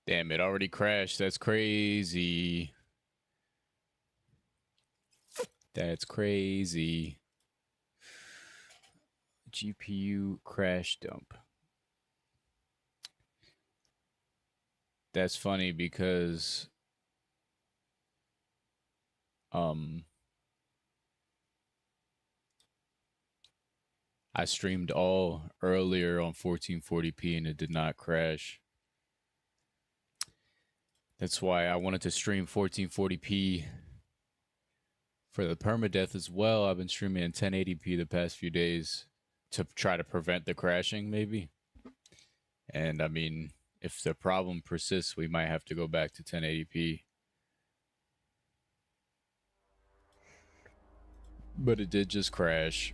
Damn, it already crashed. That's crazy. That's crazy. GPU crash dump. That's funny because I streamed all earlier on 1440p and it did not crash. That's why I wanted to stream 1440p for the permadeath as well. I've been streaming in 1080p the past few days to try to prevent the crashing, maybe. And I mean, if the problem persists, we might have to go back to 1080p. But it did just crash.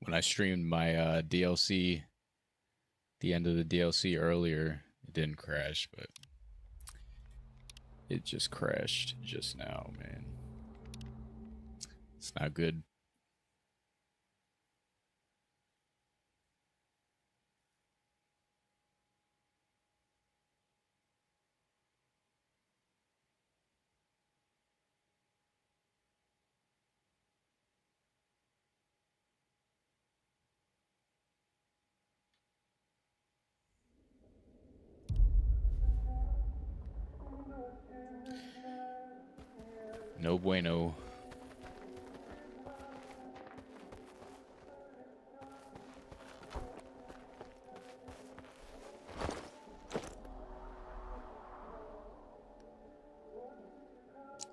When I streamed my DLC, the end of the DLC earlier, it didn't crash, but it just crashed just now, man. It's not good. No bueno.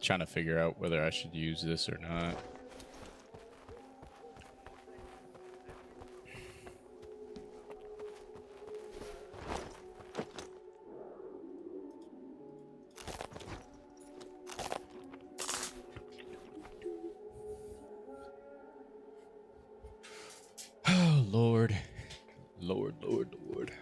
Trying to figure out whether I should use this or not. Oh, Lord. Lord, Lord, Lord.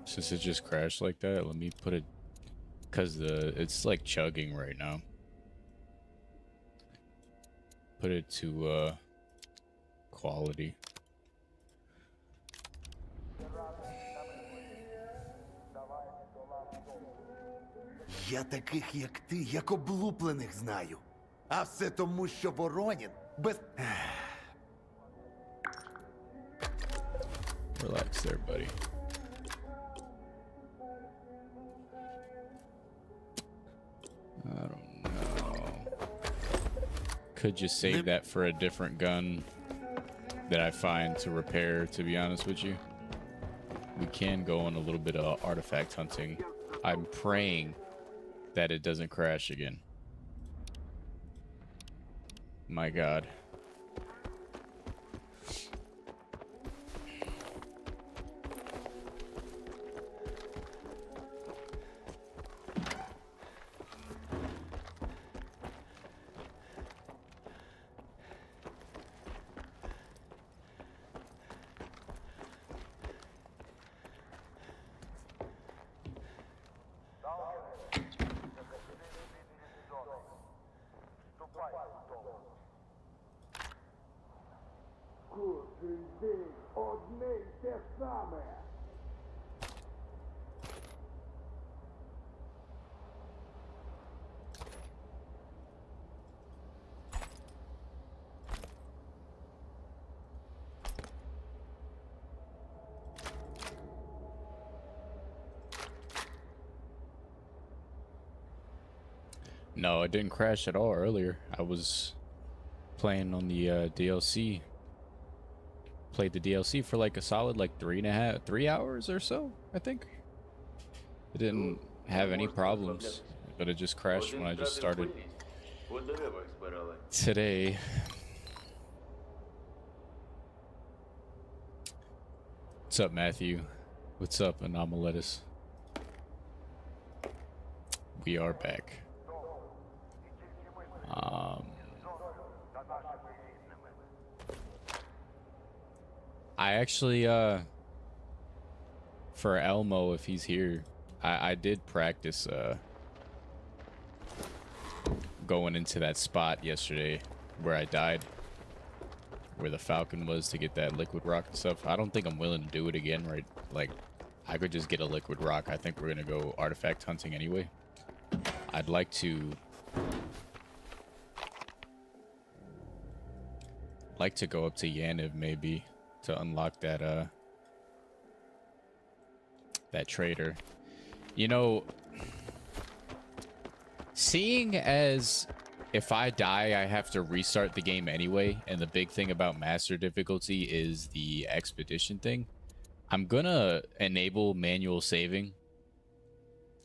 Since it just crashed like that, let me put it, because it's like chugging right now. Put it to quality. Я таких, як ти, як облуплених знаю. А все тому, що Воронін без... Relax there, buddy. I don't know. Could just save that for a different gun that I find to repair, to be honest with you. We can go on a little bit of artifact hunting. I'm praying that it doesn't crash again. My God. Кожен день одне й те саме. No, it didn't crash at all earlier. I was playing on the DLC. Played the DLC for like a solid like 3 hours or so, I think. It didn't have any problems, but it just crashed when I just started today. What's up, Matthew? What's up, Anomaletus? we are back. I actually, for Elmo, if he's here, I did practice, going into that spot yesterday where I died, where the Falcon was, to get that liquid rock and stuff. I don't think I'm willing to do it again, right? Like, I could just get a liquid rock. I think we're gonna go artifact hunting anyway. I'd like to go up to Yaniv maybe to unlock that that trader. You know, seeing as if I die I have to restart the game anyway, and the big thing about master difficulty is the expedition thing, I'm gonna enable manual saving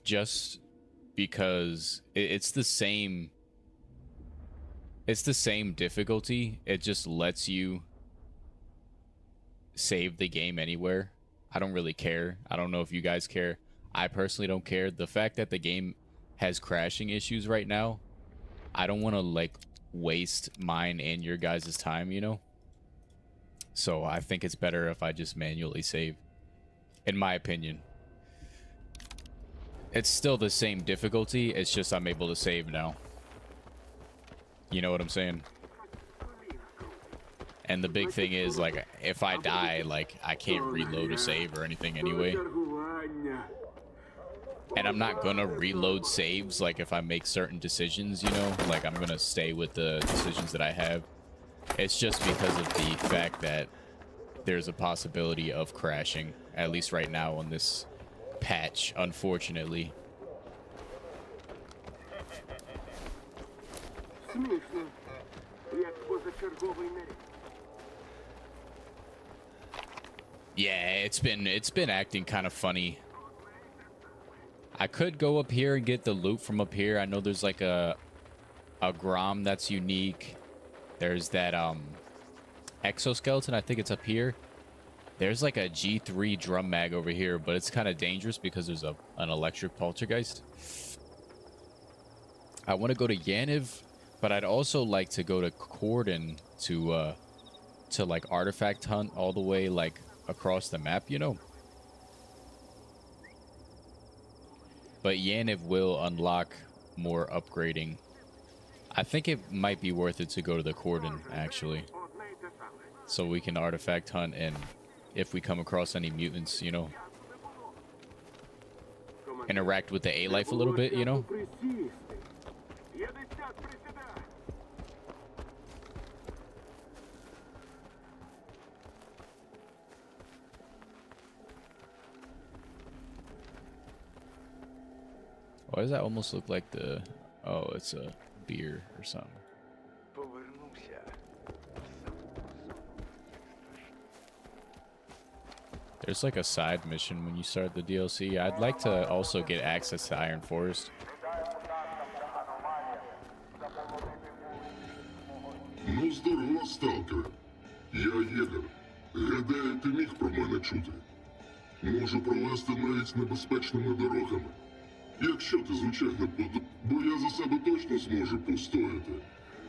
just because it's the same difficulty. It just lets you save the game anywhere. I don't really care. I don't know if you guys care. I personally don't care. The fact that the game has crashing issues right now, I don't want to like waste mine and your guys' time, you know? So I think it's better if I just manually save, in my opinion. It's still the same difficulty, it's just I'm able to save now. You know what I'm saying? And the big thing is, like, if I die, like, I can't reload a save or anything anyway. And I'm not gonna reload saves, like, if I make certain decisions, you know? Like, I'm gonna stay with the decisions that I have. It's just because of the fact that there's a possibility of crashing, at least right now on this patch, unfortunately. Yeah, it's been acting kind of funny. I could go up here and get the loot from up here. I know there's like a Grom that's unique. There's that exoskeleton, I think it's up here. There's like a G3 drum mag over here, but it's kind of dangerous because there's an electric poltergeist. I want to go to Yaniv, but I'd also like to go to Corden to like artifact hunt all the way like across the map, you know. But Yaniv will unlock more upgrading. I think it might be worth it to go to the Corden actually, so we can artifact hunt, and if we come across any mutants, you know, interact with the A-Life a little bit, you know. Why does that almost look like the... Oh, it's a beer or something. There's like a side mission when you start the DLC. I'd like to also get access to Iron Forest. Ну, здорово, Сталкер. Я Єгер. Гадаю, ти міг про мене чути. Можу провести навіть небезпечними дорогами. Якщо ти, звичайно, бо я за себе точно зможу постояти.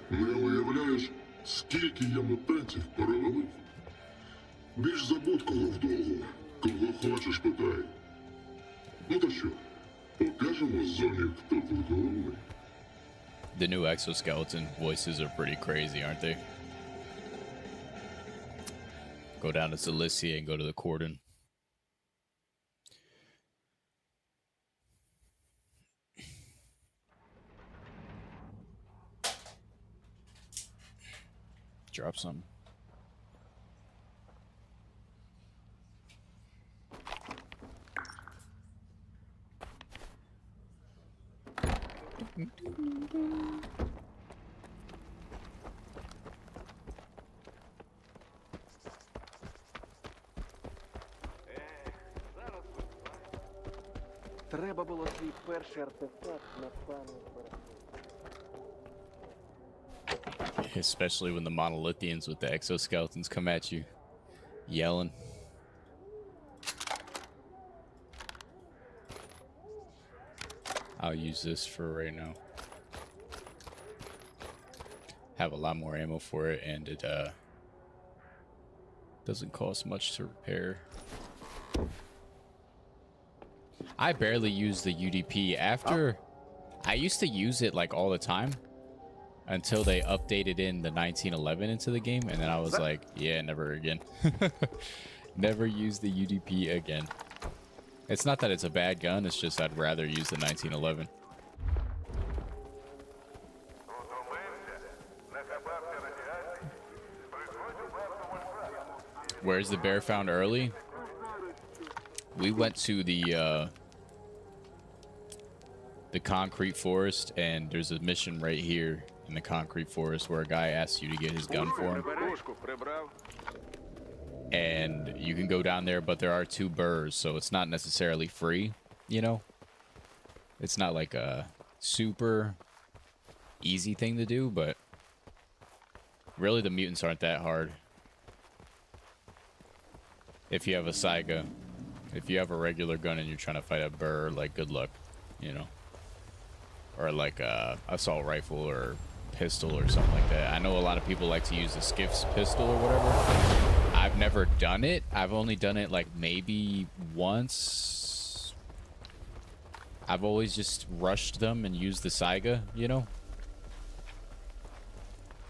Не уявляєш, скільки я мутантів перевалив. Більш за будь-кого вдовго. Кого хочеш, питай. Ну то що, покажемо зоні, хто тут головний. The new exoskeleton voices are pretty crazy, aren't they? Go down to Cilicia and go to the Corden. Drop some. Треба було свій перший артефакт на пам'ять берегти. Especially when the monolithians with the exoskeletons come at you, yelling. I'll use this for right now. Have a lot more ammo for it, and it doesn't cost much to repair. I barely use the UDP after. I used to use it like all the time until they updated in the 1911 into the game, and then I was like, yeah, never again. Never use the UDP again. It's not that it's a bad gun, it's just I'd rather use the 1911. Where's the bear found early? We went to the concrete forest, and there's a mission right here in the concrete forest where a guy asks you to get his gun for him. And you can go down there, but there are 2 burrs, so it's not necessarily free, you know? It's not like a super easy thing to do, but really the mutants aren't that hard. If you have a Saiga, if you have a regular gun and you're trying to fight a burr, like, good luck, you know? Or like a assault rifle or pistol or something like that. I know a lot of people like to use the Skiff's pistol or whatever. I've never done it. I've only done it like maybe once. I've always just rushed them and used the Saiga, you know?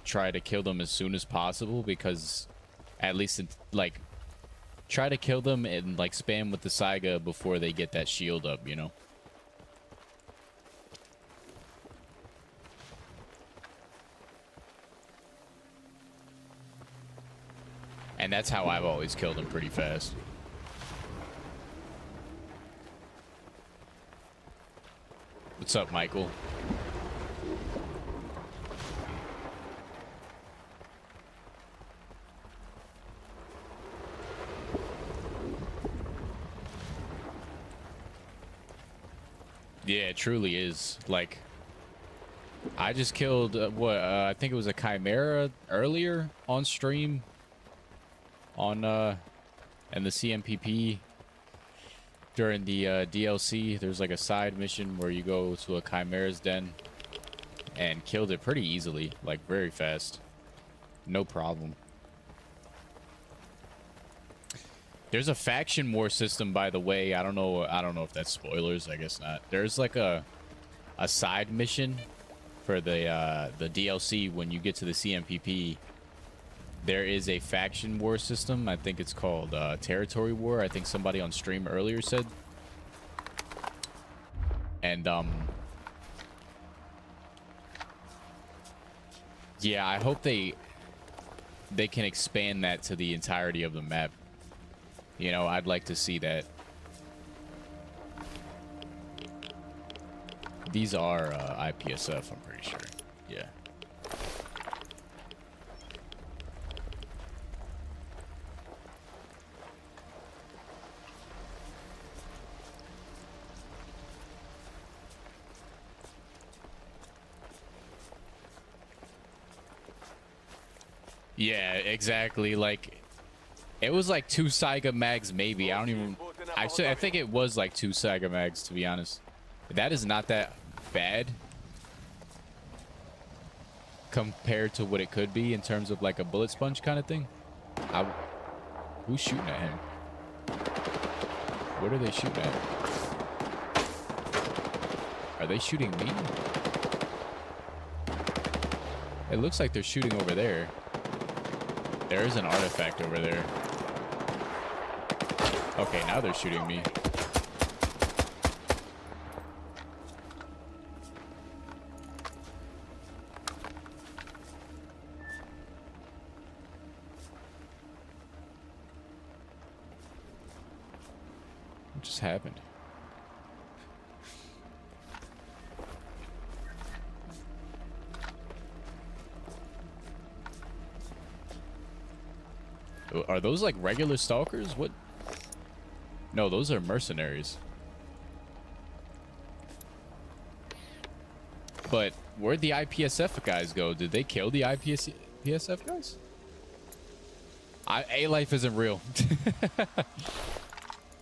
Try to kill them as soon as possible, because at least like try to kill them and like spam with the Saiga before they get that shield up, you know? And that's how I've always killed him pretty fast. What's up, Michael? Yeah, it truly is. Like, I just killed, I think it was a Chimera earlier on stream. On and the CMPP during the DLC, there's like a side mission where you go to a Chimera's den and killed it pretty easily, like very fast, no problem. There's a faction war system, by the way. I don't know if that's spoilers. I guess not. There's like a side mission for the DLC when you get to the CMPP. There is a faction war system. I think it's called Territory War. I think somebody on stream earlier said. And yeah, I hope they can expand that to the entirety of the map. You know, I'd like to see that. These are IPSF, I'm pretty sure. Yeah. Yeah, exactly. Like, it was like 2 Saiga mags, maybe. I don't even. I think it was like 2 Saiga mags, to be honest. That is not that bad compared to what it could be in terms of like a bullet sponge kind of thing. Who's shooting at him? What are they shooting at? Are they shooting me? It looks like they're shooting over there. There is an artifact over there. Okay, now they're shooting me. What just happened? Are those like regular stalkers? What? No, those are mercenaries. But where'd the IPSF guys go? Did they kill the IPSF guys? A-Life isn't real.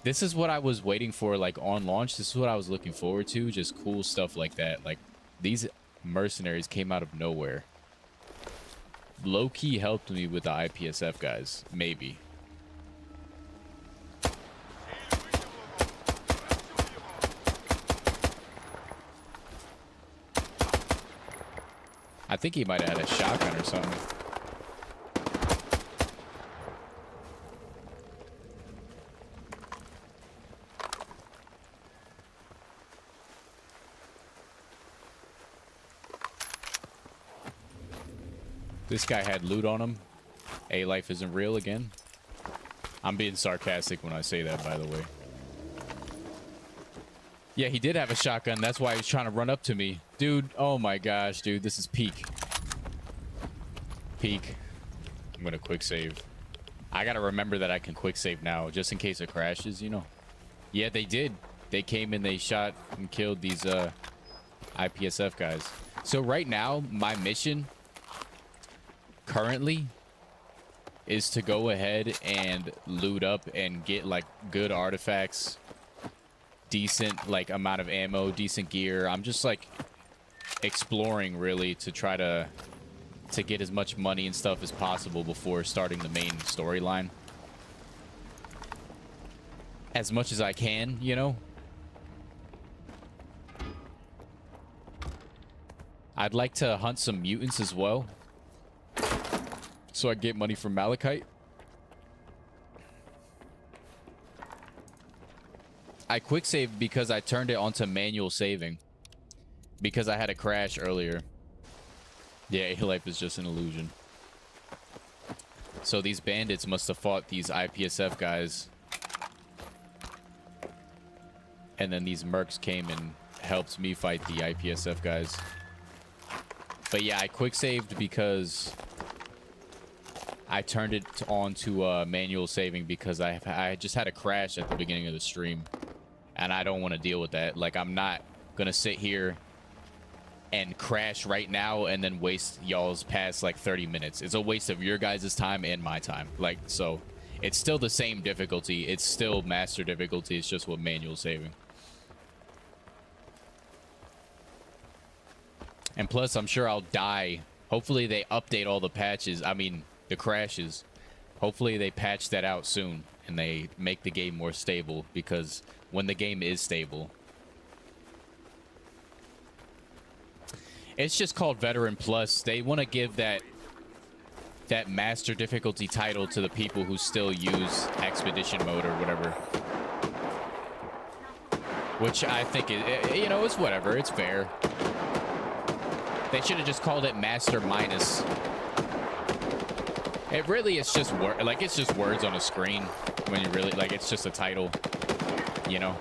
This is what I was waiting for, like, on launch. This is what I was looking forward to. Just cool stuff like that. Like, these mercenaries came out of nowhere. Low-key helped me with the IPSF guys. Maybe. I think he might have had a shotgun or something. This guy had loot on him. A life isn't real again. I'm being sarcastic when I say that, by the way. Yeah, he did have a shotgun. That's why he was trying to run up to me. Dude, oh my gosh, dude. This is peak. Peak. I'm going to quick save. I got to remember that I can quick save now, just in case it crashes, you know. Yeah, they did. They came and they shot and killed these IPSF guys. So right now, my mission currently is to go ahead and loot up and get like good artifacts, decent like amount of ammo, decent gear. I'm just like exploring really to try to get as much money and stuff as possible before starting the main storyline. As much as I can, you know. I'd like to hunt some mutants as well, so I get money from Malachite. I quick saved because I turned it onto manual saving because I had a crash earlier. Yeah, life is just an illusion. So these bandits must have fought these IPSF guys, and then these mercs came and helped me fight the IPSF guys. But yeah, I quick saved because I turned it on to manual saving because I just had a crash at the beginning of the stream, and I don't want to deal with that. Like, I'm not gonna sit here and crash right now and then waste y'all's past like 30 minutes. It's a waste of your guys' time and my time. Like, so it's still the same difficulty. It's still master difficulty. It's just with manual saving. And plus, I'm sure I'll die. Hopefully they update all the patches. I mean, the crashes. Hopefully they patch that out soon and they make the game more stable, because when the game is stable, it's just called Veteran Plus. They want to give that master difficulty title to the people who still use Expedition mode or whatever. Which I think, you know, it's whatever. It's fair. They should have just called it Master Minus. It really is just it's just words on a screen when you really, like, it's just a title, you know?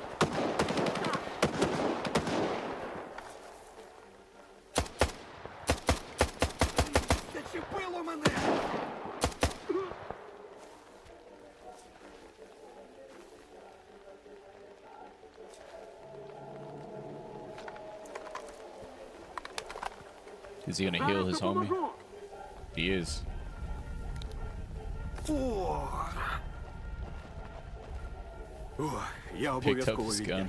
Is he gonna heal his homie? He is. Picked up his gun.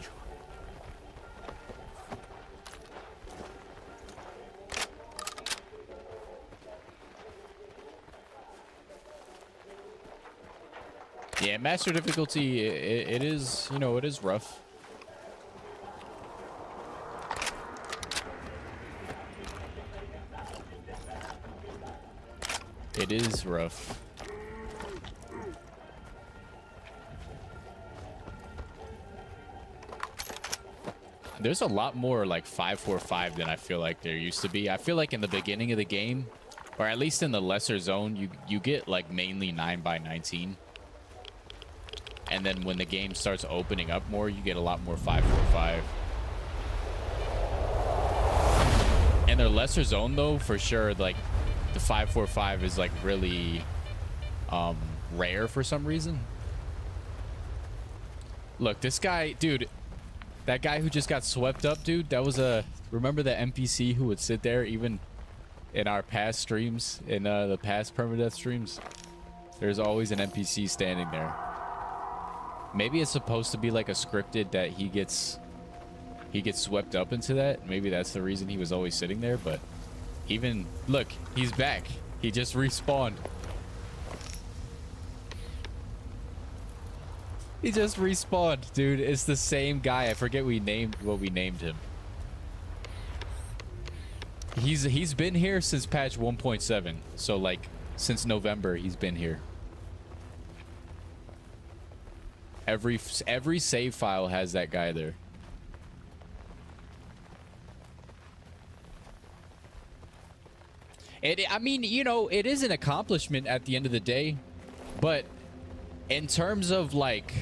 Yeah, master difficulty, it is, you know, it is rough. It is rough. There's a lot more like 545 than I feel like there used to be. I feel like in the beginning of the game, or at least in the lesser zone, you get like mainly 9x19. And then when the game starts opening up more, you get a lot more 545. And their lesser zone though, for sure, like the 545 is like really rare for some reason. Look, this guy, dude, that guy who just got swept up, dude, that was remember the NPC who would sit there even in our past streams, in the past permadeath streams? There's always an NPC standing there. Maybe it's supposed to be like a scripted that he gets swept up into that. Maybe that's the reason he was always sitting there. But even look, he's back. He just respawned. He just respawned, dude. It's the same guy. I forget what we named him. He's been here since patch 1.7. So like since November he's been here. Every save file has that guy there. I mean, you know, it is an accomplishment at the end of the day, but in terms of like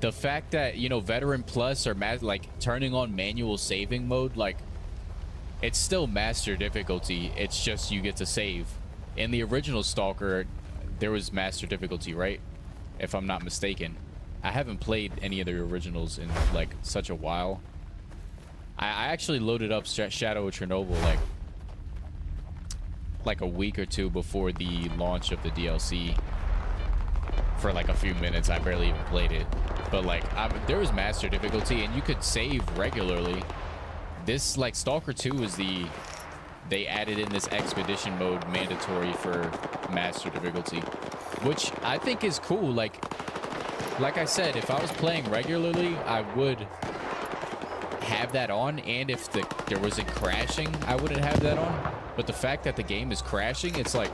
the fact that, you know, Veteran Plus or like turning on manual saving mode, like it's still master difficulty. It's just you get to save. In the original Stalker, there was master difficulty, right? If I'm not mistaken. I haven't played any of the originals in like such a while. I actually loaded up Shadow of Chernobyl like a week or two before the launch of the DLC. For like a few minutes. I barely even played it. But like there was master difficulty and you could save regularly. This like Stalker 2 is they added in this expedition mode mandatory for master difficulty, which I think is cool. Like I said, if I was playing regularly, I would have that on, and if there wasn't crashing, I wouldn't have that on. But the fact that the game is crashing, it's like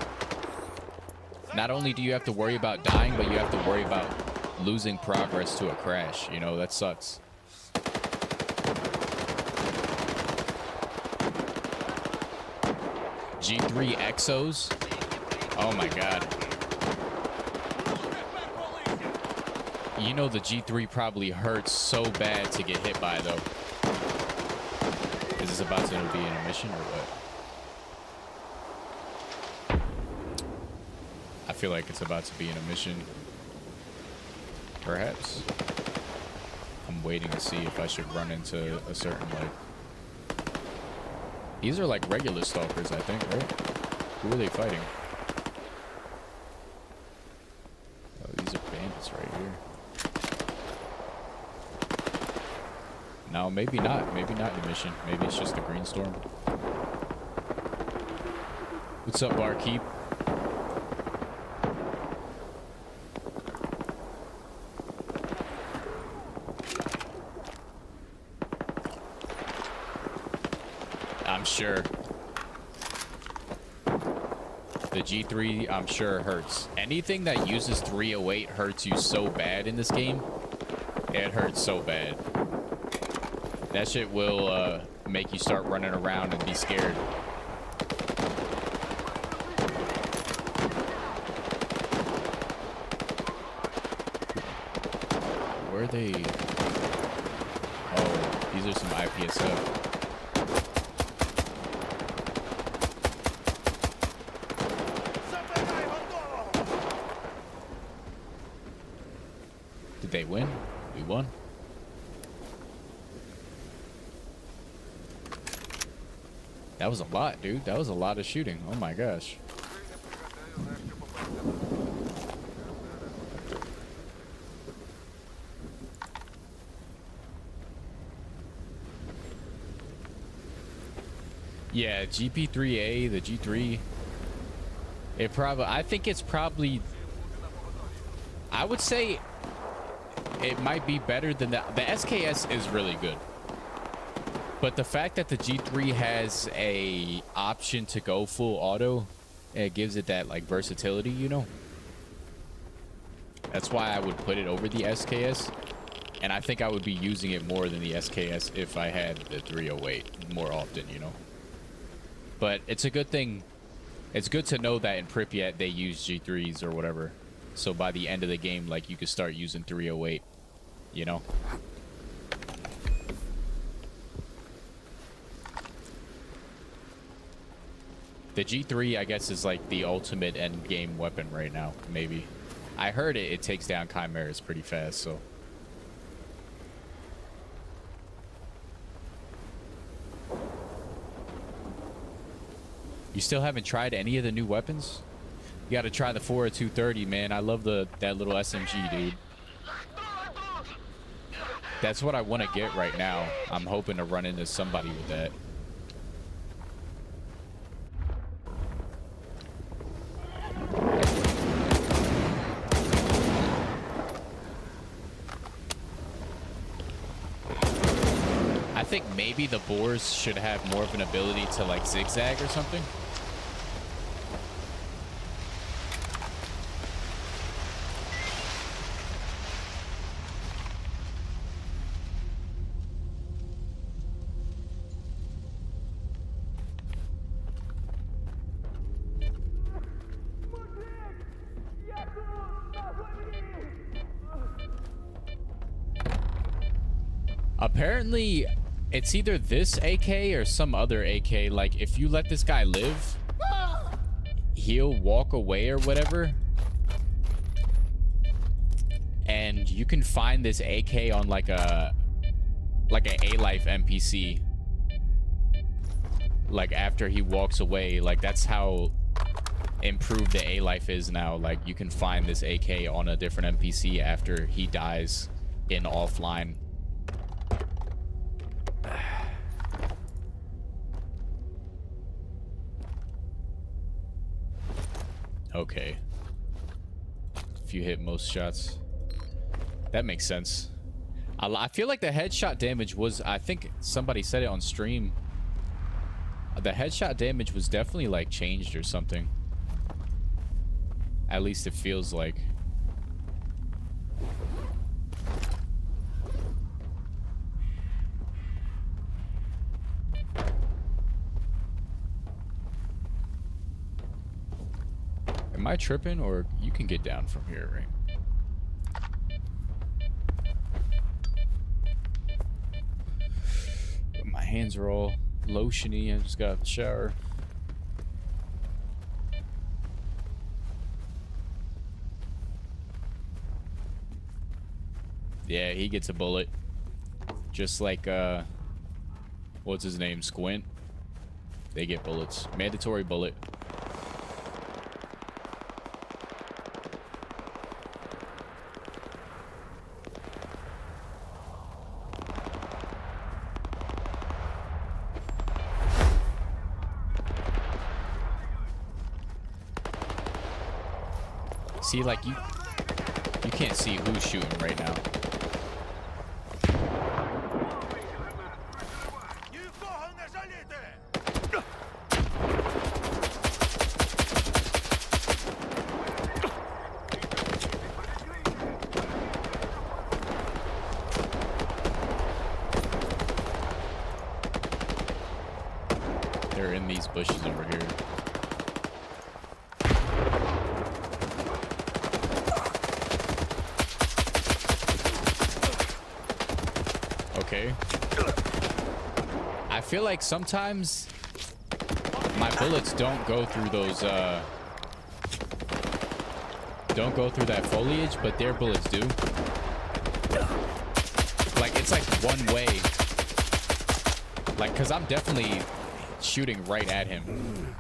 not only do you have to worry about dying, but you have to worry about losing progress to a crash. You know, that sucks. G3 Exos. Oh my god. You know the G3 probably hurts so bad to get hit by, though. Is this about to be an mission or what? I feel like it's about to be an mission. Perhaps. I'm waiting to see if I should run into a certain, like... These are like regular stalkers, I think, right? Who are they fighting? Oh, these are bandits right here. No, maybe not. Maybe not the mission. Maybe it's just the green storm. What's up, barkeep? I'm sure. The G3, I'm sure, hurts. Anything that uses 308 hurts you so bad in this game. It hurts so bad. That shit will make you start running around and be scared. Where are they? Oh, these are some IPSF. Did they win? We won. That was a lot, dude. That was a lot of shooting. Oh my gosh. Yeah, GP3A, the G3. It probably, I think it's probably, I would say it might be better than the SKS is really good. But the fact that the G3 has a option to go full auto, it gives it that like versatility, you know. That's why I would put it over the SKS, and I think I would be using it more than the SKS if I had the 308 more often, you know. But it's a good thing. It's good to know that in Pripyat they use G3s or whatever. So by the end of the game, like, you could start using 308, you know. The G3, I guess, is like the ultimate end game weapon right now, maybe. I heard it takes down chimeras pretty fast, so. You still haven't tried any of the new weapons? You got to try the 4 or 230, man. I love that little SMG, dude. That's what I want to get right now. I'm hoping to run into somebody with that. I think maybe the boars should have more of an ability to like zigzag or something. Apparently, it's either this AK or some other AK. Like, if you let this guy live, he'll walk away or whatever. And you can find this AK on like an A-Life NPC. Like, after he walks away. Like, that's how improved the A-Life is now. Like, you can find this AK on a different NPC after he dies in offline. Okay. If you hit most shots. That makes sense. I feel like the headshot damage was... I think somebody said it on stream. The headshot damage was definitely, like, changed or something. At least it feels like. Am I tripping, or you can get down from here, right? My hands are all lotiony. I just got out the shower. Yeah, he gets a bullet. Just like, what's his name? Squint. They get bullets. Mandatory bullet. See, like, you can't see who's shooting right now. They're in these bushes over here. Okay. I feel like sometimes my bullets don't go through those, don't go through that foliage, but their bullets do. Like, it's like one way. Like, because I'm definitely shooting right at him.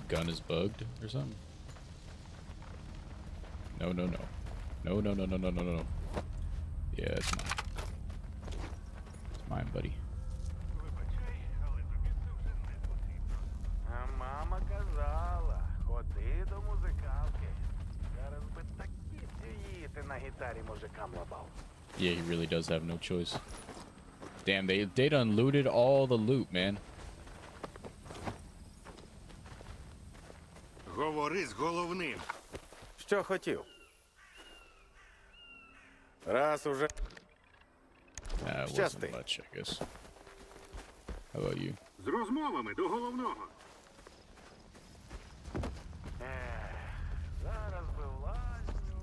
Gun is bugged or something. No. Yeah, it's mine. It's mine, buddy. Мама казала, ходи до музикалки. Зараз би такі діти на гітарі мужикам лапав. Yeah, he really does have no choice. Damn, they done looted all the loot, man. Говори з головним. Що хотів? Раз уже... It wasn't much, I guess. How about you? З розмовами до головного. Зараз би в лазню.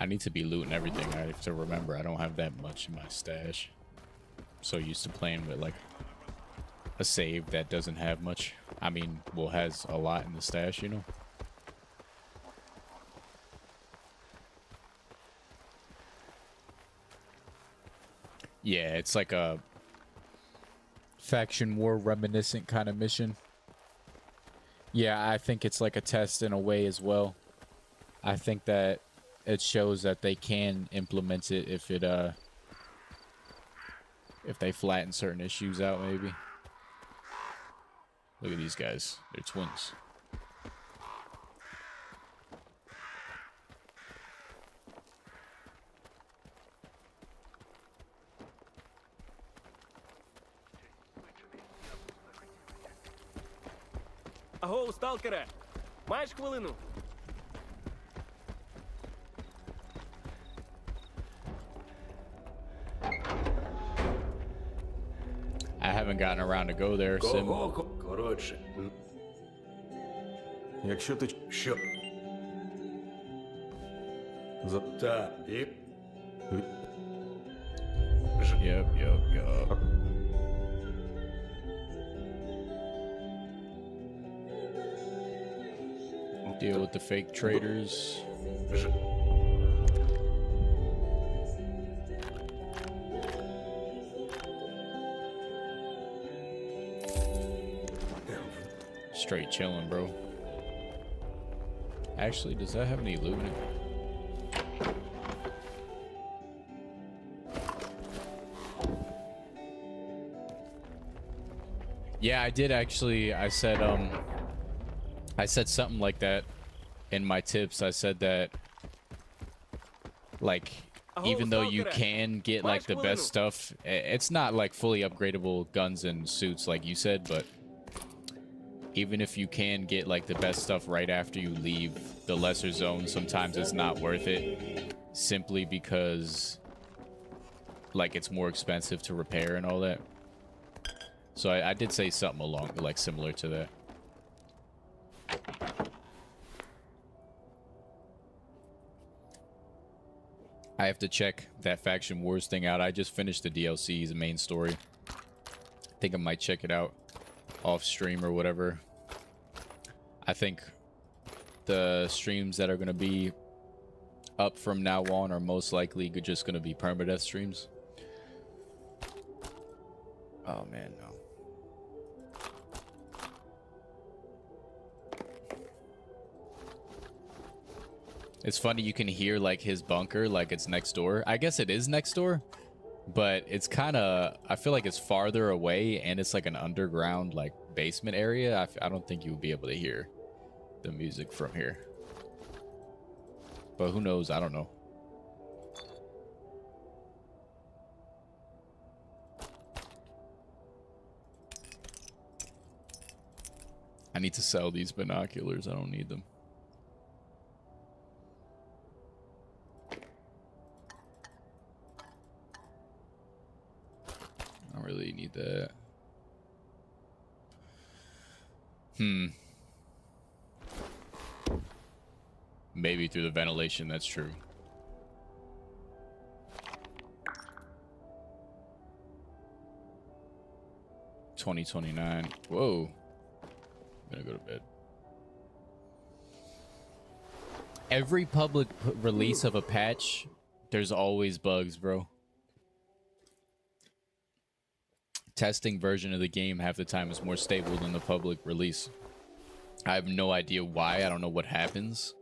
I need to be looting everything. I have to remember I don't have that much in my stash. I'm so used to playing with like a save that doesn't have much. I mean, well, has a lot in the stash, you know? Yeah, it's like a faction war reminiscent kind of mission. Yeah, I think it's like a test in a way as well. I think that it shows that they can implement it if they flatten certain issues out, maybe. Look at these guys. They're twins. Аго, сталкере! Маєш хвилину? I haven't gotten around to go there, Sim. Коротше. Якщо ти... Що? Та, і... Yep. Deal with the fake traders. Straight chilling, bro. Actually, does that have any loot in it? Yeah, I did actually. I said something like that in my tips. I said that, like, even though you can get like the best stuff, it's not like fully upgradable guns and suits like you said, but even if you can get like the best stuff right after you leave the lesser zone, sometimes it's not worth it, simply because like it's more expensive to repair and all that. So I did say something along like similar to that. I have to check that Faction Wars thing out. I just finished the DLC's the main story. I think I might check it out off stream or whatever. I think the streams that are going to be up from now on are most likely just going to be permadeath streams. Oh man, no. It's funny, you can hear like his bunker like it's next door. I guess it is next door, but it's kind of, I feel like it's farther away and it's like an underground like basement area. I don't think you would be able to hear the music from here, but who knows? I don't know. I need to sell these binoculars. I don't need them. I don't really need that. Maybe through the ventilation, that's true. $20.29. Whoa. I'm gonna go to bed. Every public release of a patch, there's always bugs, bro. Testing version of the game half the time is more stable than the public release. I have no idea why. I don't know what happens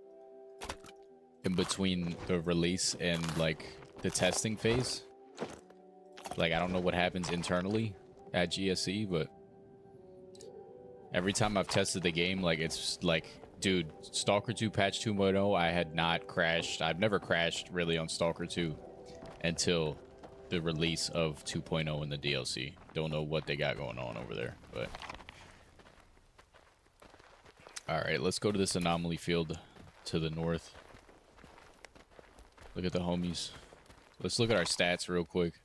in between the release and like the testing phase. Like, I don't know what happens internally at GSE, but every time I've tested the game, like, it's like, dude, Stalker 2 patch 2.0, I had not crashed. I've never crashed really on Stalker 2 until the release of 2.0 in the DLC. Don't know what they got going on over there, but all right, let's go to this anomaly field to the north. Look at the homies. Let's look at our stats real quick.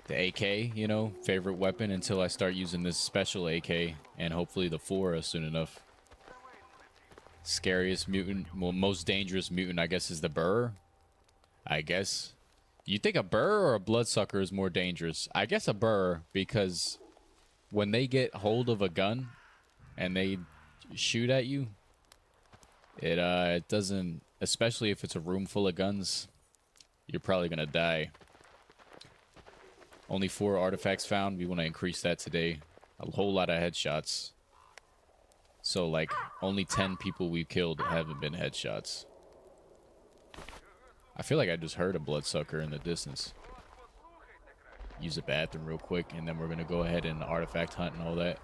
The AK, you know, favorite weapon until I start using this special AK and hopefully the 4 soon enough. Scariest mutant, well, most dangerous mutant, I guess, is the burr. I guess. You think a burr or a bloodsucker is more dangerous? I guess a burr, because when they get hold of a gun and they shoot at you, it doesn't, especially if it's a room full of guns, you're probably gonna die. Only 4 artifacts found. We want to increase that today. A whole lot of headshots. So, like, only 10 people we've killed haven't been headshots. I feel like I just heard a bloodsucker in the distance. Use the bathroom real quick, and then we're going to go ahead and artifact hunt and all that.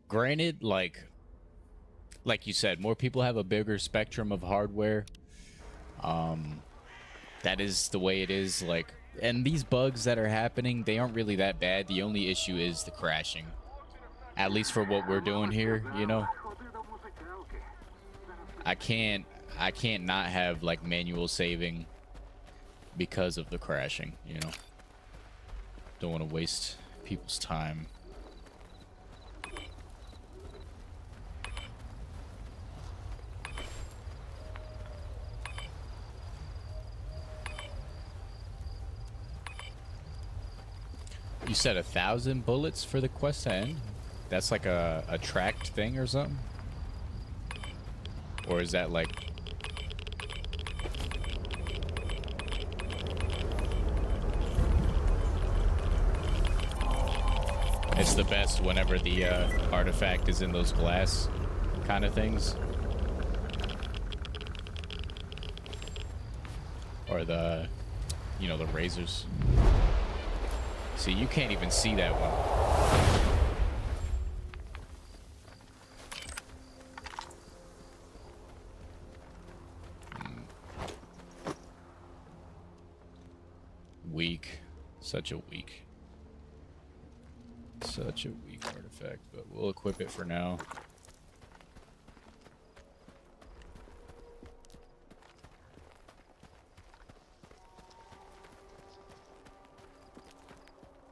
Granted, like you said, more people have a bigger spectrum of hardware. That is the way it is. Like, and these bugs that are happening, they aren't really that bad. The only issue is the crashing. At least for what we're doing here, you know. I can't not have like manual saving because of the crashing, you know. Don't want to waste people's time. You said 1,000 bullets for the quest to end? That's like a tracked thing or something? Or is that like... It's the best whenever the artifact is in those glass kind of things. Or the, you know, the razors. See, you can't even see that one. Weak. Such a weak artifact, but we'll equip it for now.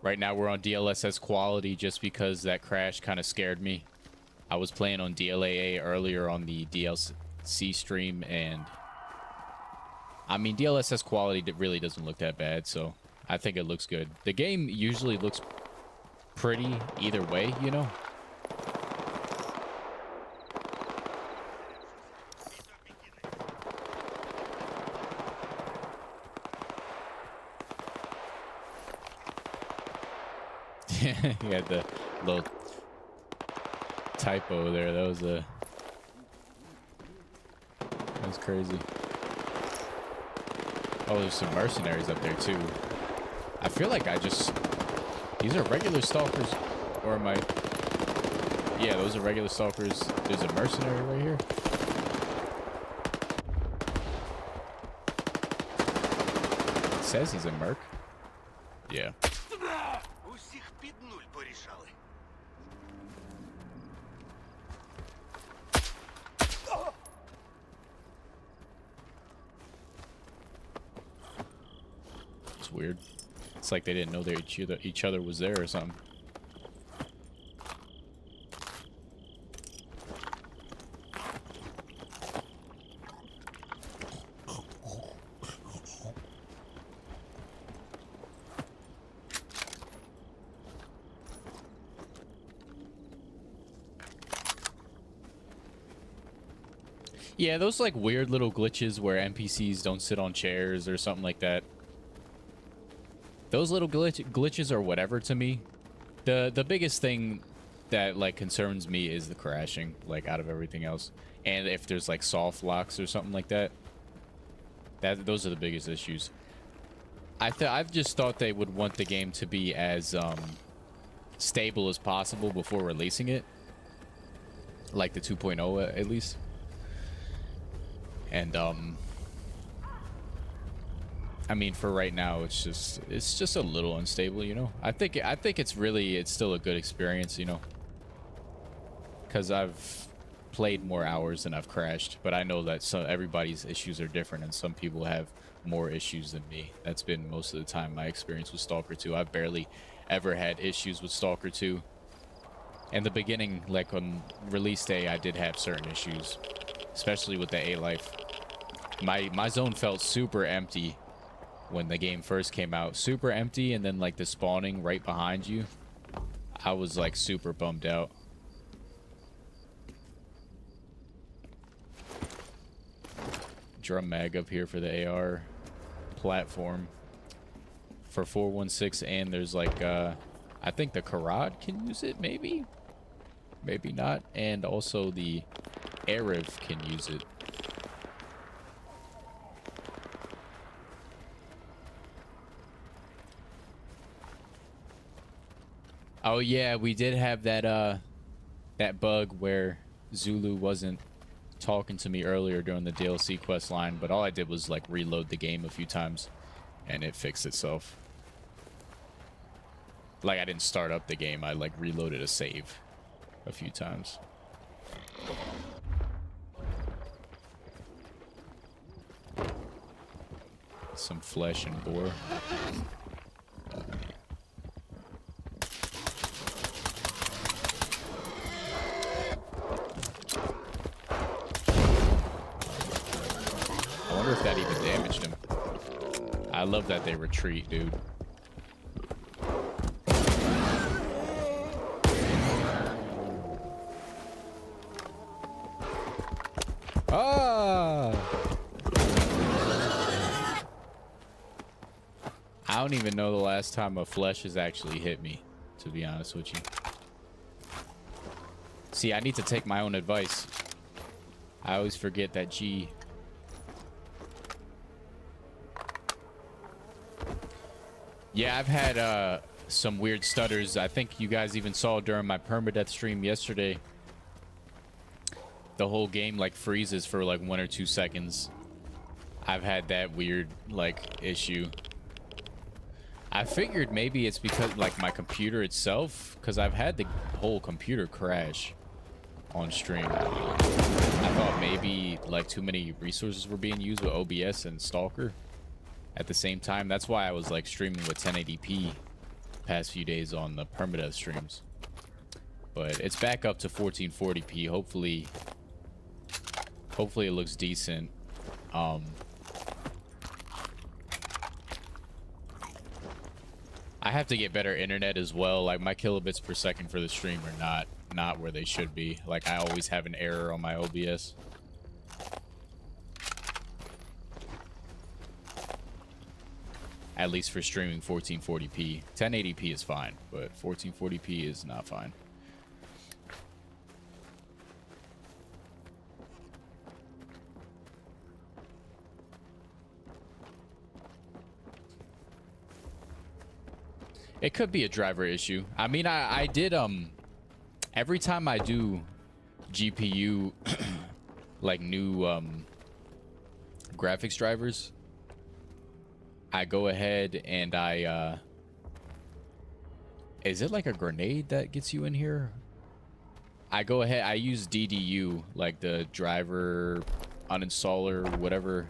Right now we're on DLSS quality just because that crash kind of scared me. I was playing on DLAA earlier on the DLC stream, and I mean, DLSS quality really doesn't look that bad, so I think it looks good. The game usually looks pretty either way, you know? He had the little typo there. That was crazy. Oh, there's some mercenaries up there too. I feel like these are regular stalkers, or am I? Yeah, those are regular stalkers. There's a mercenary right here. It says he's a merc. Yeah. It's weird. It's like they didn't know that each other was there or something. Yeah, those like weird little glitches where NPCs don't sit on chairs or something like that. Those little glitches are whatever to me. The biggest thing that like concerns me is the crashing, like out of everything else. And if there's like soft locks or something like that. Those are the biggest issues. I've just thought they would want the game to be as stable as possible before releasing it. Like the 2.0 at least. And I mean, for right now, it's just a little unstable, you know. I think it's still a good experience, you know, because I've played more hours than I've crashed. But I know that everybody's issues are different, and some people have more issues than me. That's been most of the time my experience with Stalker 2. I've barely ever had issues with Stalker 2. In the beginning, like on release day, I did have certain issues, especially with the A-Life. My zone felt super empty when the game first came out. Super empty, and then like the spawning right behind you, I was like super bummed out. Drum mag up here for the AR platform for 416, and there's like I think the Karad can use it, maybe not, and also the Arif can use it. Oh yeah, we did have that that bug where Zulu wasn't talking to me earlier during the DLC quest line, but all I did was like reload the game a few times and it fixed itself. Like I didn't start up the game, I like reloaded a save a few times. Some flesh and boar. I wonder if that even damaged him. I love that they retreat, dude. Ah! I don't even know the last time a flesh has actually hit me, to be honest with you. See, I need to take my own advice. I always forget that G. Yeah, I've had some weird stutters. I think you guys even saw during my permadeath stream yesterday. The whole game like freezes for like 1 or 2 seconds. I've had that weird like issue. I figured maybe it's because like my computer itself, because I've had the whole computer crash on stream. I thought maybe like too many resources were being used with OBS and Stalker at the same time. That's why I was like streaming with 1080p past few days on the permadeath streams. But it's back up to 1440p. Hopefully it looks decent. I have to get better internet as well. Like my kilobits per second for the stream are not where they should be. Like I always have an error on my OBS. At least for streaming 1440p. 1080p is fine, but 1440p is not fine. It could be a driver issue. I mean, I did, every time I do GPU, like new, graphics drivers, I go ahead and is it like a grenade that gets you in here? I go ahead, I use DDU, like the driver uninstaller, whatever,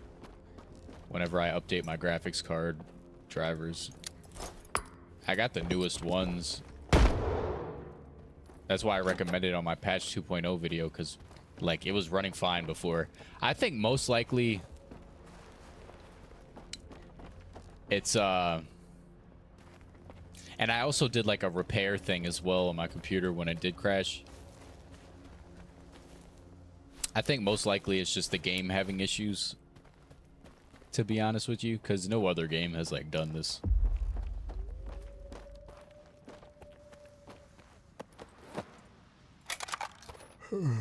whenever I update my graphics card drivers. I got the newest ones. That's why I recommended it on my patch 2.0 video, because like it was running fine before. I think most likely it's and I also did like a repair thing as well on my computer when it did crash. I think most likely it's just the game having issues, to be honest with you, because no other game has like done this. Who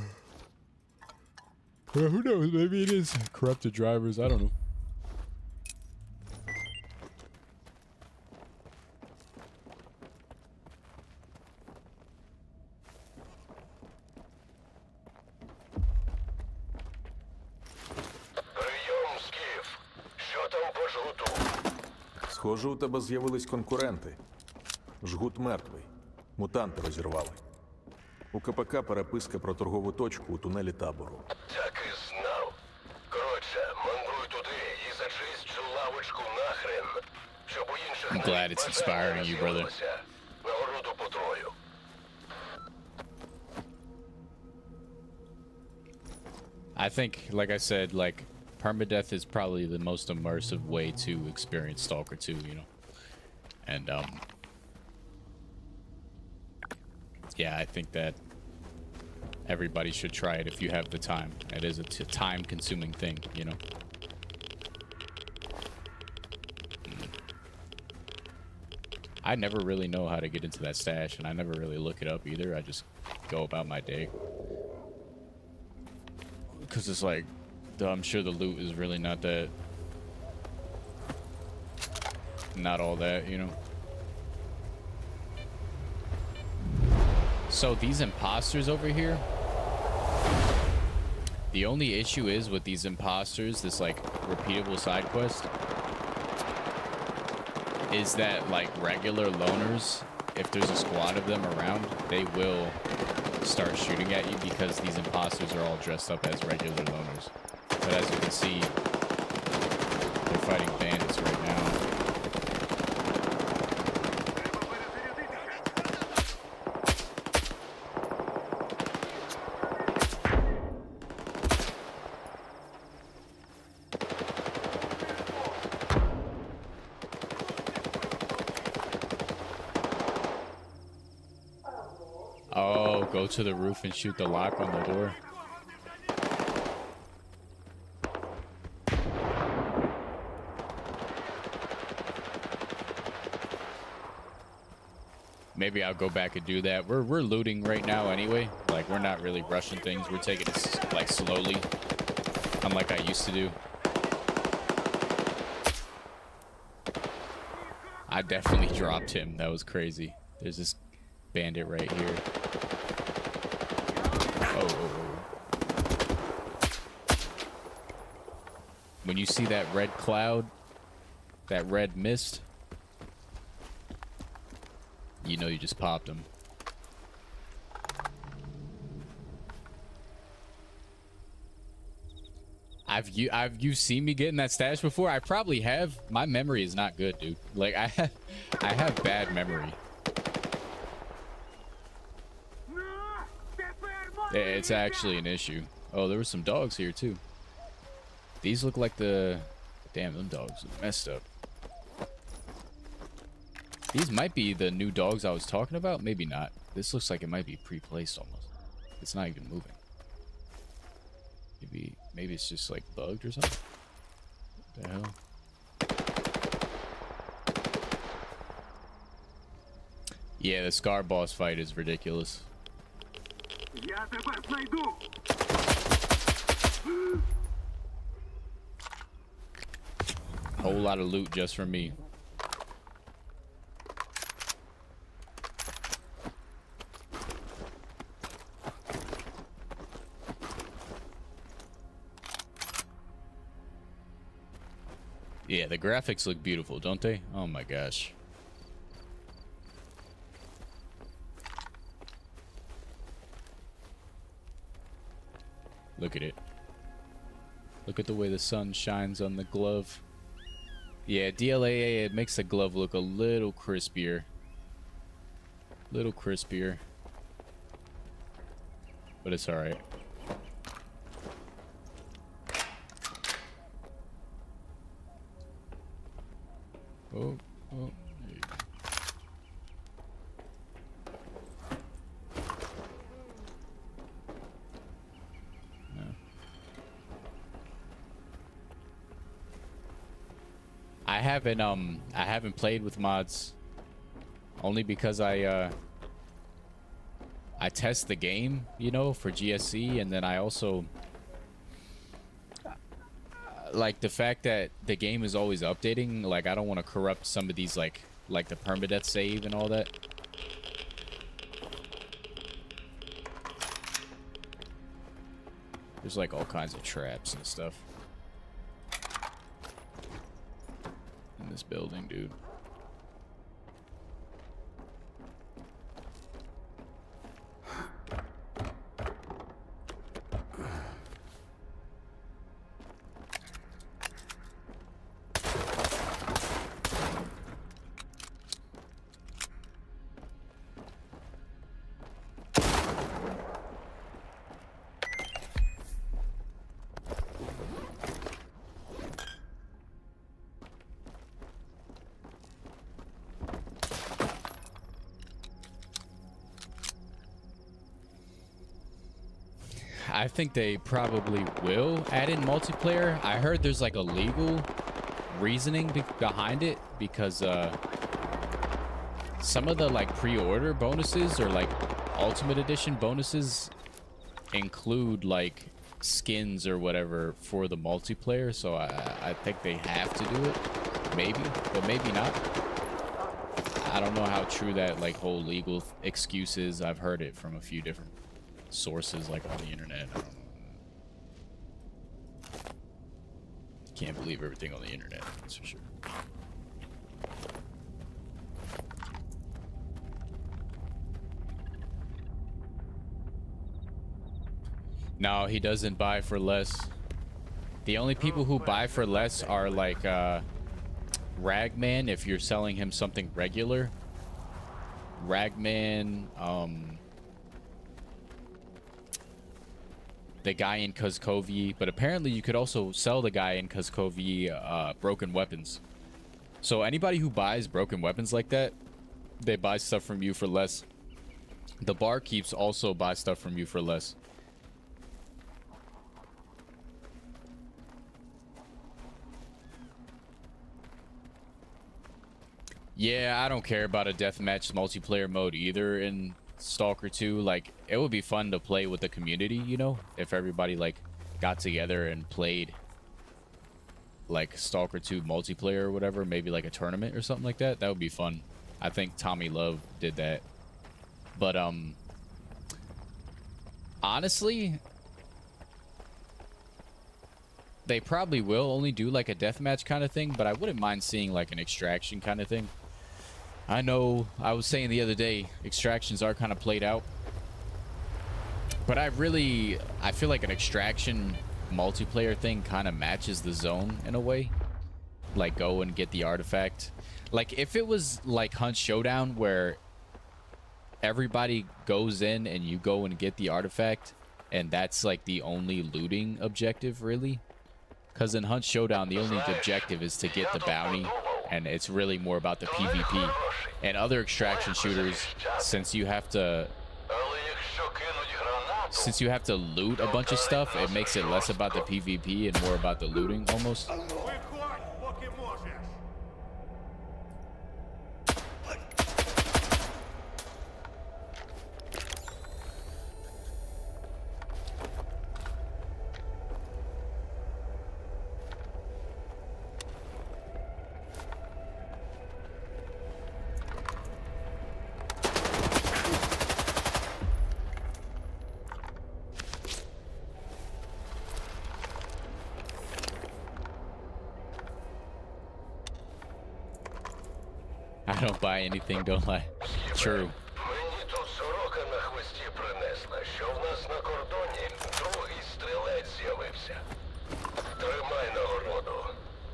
knows? Maybe it is corrupted drivers. I don't know. Прийом, Скіф. Що там по жгуту? Схоже, у тебе з'явились конкуренти. Жгут мертвий. Мутанти розірвали. У КПК переписка про торгову точку у тунелі табору. Так і знав. Коротше, мандруй туди і зачисть цю лавочку нахрен, щоб у інших I'm glad it's inspiring you, brother. Нагороду потрою. I think, like I said, like permadeath is probably the most immersive way to experience Stalker 2, you know. And yeah, I think that everybody should try it if you have the time. It is a time-consuming thing, you know. I never really know how to get into that stash, and I never really look it up either. I just go about my day. Because it's like, I'm sure the loot is really not that... Not all that, you know. So these imposters over here... The only issue is with these imposters, this like repeatable side quest, is that like regular loners, if there's a squad of them around, they will start shooting at you because these imposters are all dressed up as regular loners. But as you can see, they're fighting bandits right now. Oh, go to the roof and shoot the lock on the door. Maybe I'll go back and do that. We're looting right now anyway. Like, we're not really rushing things. We're taking it like slowly, unlike I used to do. I definitely dropped him. That was crazy. There's this bandit right here. Oh. When you see that red cloud, that red mist, you know you just popped him. You've seen me get in that stash before? I probably have. My memory is not good, dude. Like I have bad memory. It's actually an issue. Oh, there were some dogs here too. These look like the... Damn, them dogs are messed up. These might be the new dogs I was talking about. Maybe not. This looks like it might be pre-placed almost. It's not even moving. Maybe it's just like bugged or something. What the hell? Yeah, the Scar boss fight is ridiculous. Whole lot of loot just for me. Yeah, the graphics look beautiful, don't they? Oh my gosh. Look at it. Look at the way the sun shines on the glove. Yeah, DLAA, it makes the glove look a little crispier. Little crispier. But it's alright. Oh. There you go. I haven't played with mods only because I test the game, you know, for GSC, and then I also like the fact that the game is always updating. Like, I don't want to corrupt some of these, like the permadeath save and all that. There's like all kinds of traps and stuff in this building, dude. I think they probably will add in multiplayer. I heard there's like a legal reasoning behind it because some of the like pre-order bonuses or like ultimate edition bonuses include like skins or whatever for the multiplayer. So I think they have to do it, maybe, but maybe not. I don't know how true that like whole legal excuse is. I've heard it from a few different sources like on the internet. I don't know. Can't believe everything on the internet, that's for sure. No, he doesn't buy for less. The only people who buy for less are like Ragman, if you're selling him something regular. Ragman, the guy in Kuzkovi, but apparently you could also sell the guy in Kuzkovi broken weapons. So anybody who buys broken weapons like that, they buy stuff from you for less. The barkeeps also buy stuff from you for less. Yeah, I don't care about a deathmatch multiplayer mode either in Stalker 2. Like, it would be fun to play with the community, you know, if everybody like got together and played like Stalker 2 multiplayer or whatever, maybe like a tournament or something like that. That would be fun. I think Tommy Love did that. But honestly, they probably will only do like a deathmatch kind of thing, but I wouldn't mind seeing like an extraction kind of thing. I know I was saying the other day, extractions are kind of played out, but I feel like an extraction multiplayer thing kind of matches the zone in a way. Like, go and get the artifact. Like, if it was like Hunt Showdown where everybody goes in and you go and get the artifact, and that's like the only looting objective, really. Because in Hunt Showdown, the only objective is to get the bounty, and it's really more about the PvP. And other extraction shooters, since you have to loot a bunch of stuff, it makes it less about the PvP and more about the looting, almost. I don't buy anything, don't lie. True. Мені тут сорока на хвості принесла, що в нас на кордоні другий стрілець з'явився. Тримай нагороду.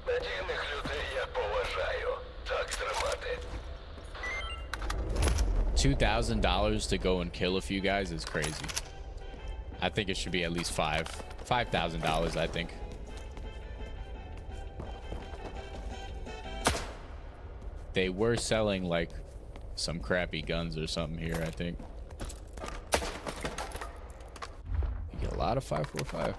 Надійних людей я поважаю. Так тримати. $2,000 to go and kill a few guys is crazy. I think it should be at least $5,000, I think. They were selling like some crappy guns or something here, I think. You get a lot of 5.45.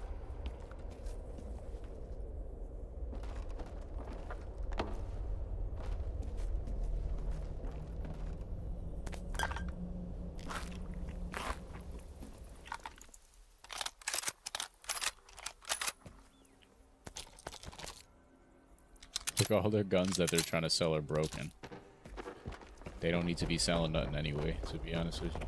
Look, all their guns that they're trying to sell are broken. They don't need to be selling nothing anyway, to be honest with you.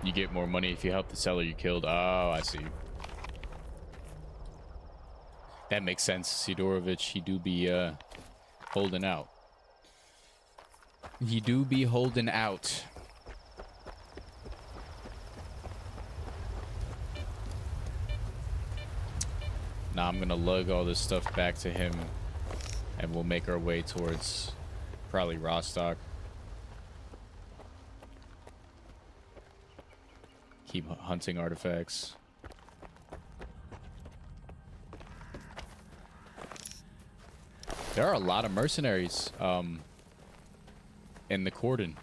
You get more money if you help the seller you killed. Oh, I see. That makes sense. Sidorovich, he do be holding out. He do be holding out. Now I'm gonna lug all this stuff back to him, and we'll make our way towards probably Rostock. Keep hunting artifacts. There are a lot of mercenaries in the cordon.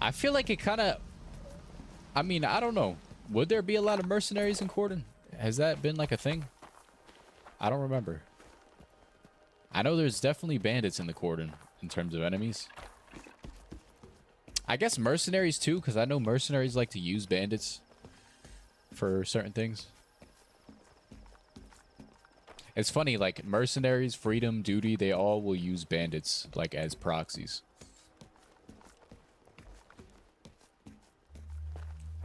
I feel like it kind of... I mean, I don't know. Would there be a lot of mercenaries in cordon? Has that been like a thing? I don't remember. I know there's definitely bandits in the cordon in terms of enemies. I guess mercenaries too, because I know mercenaries like to use bandits for certain things. It's funny, like mercenaries, freedom, duty, they all will use bandits like as proxies.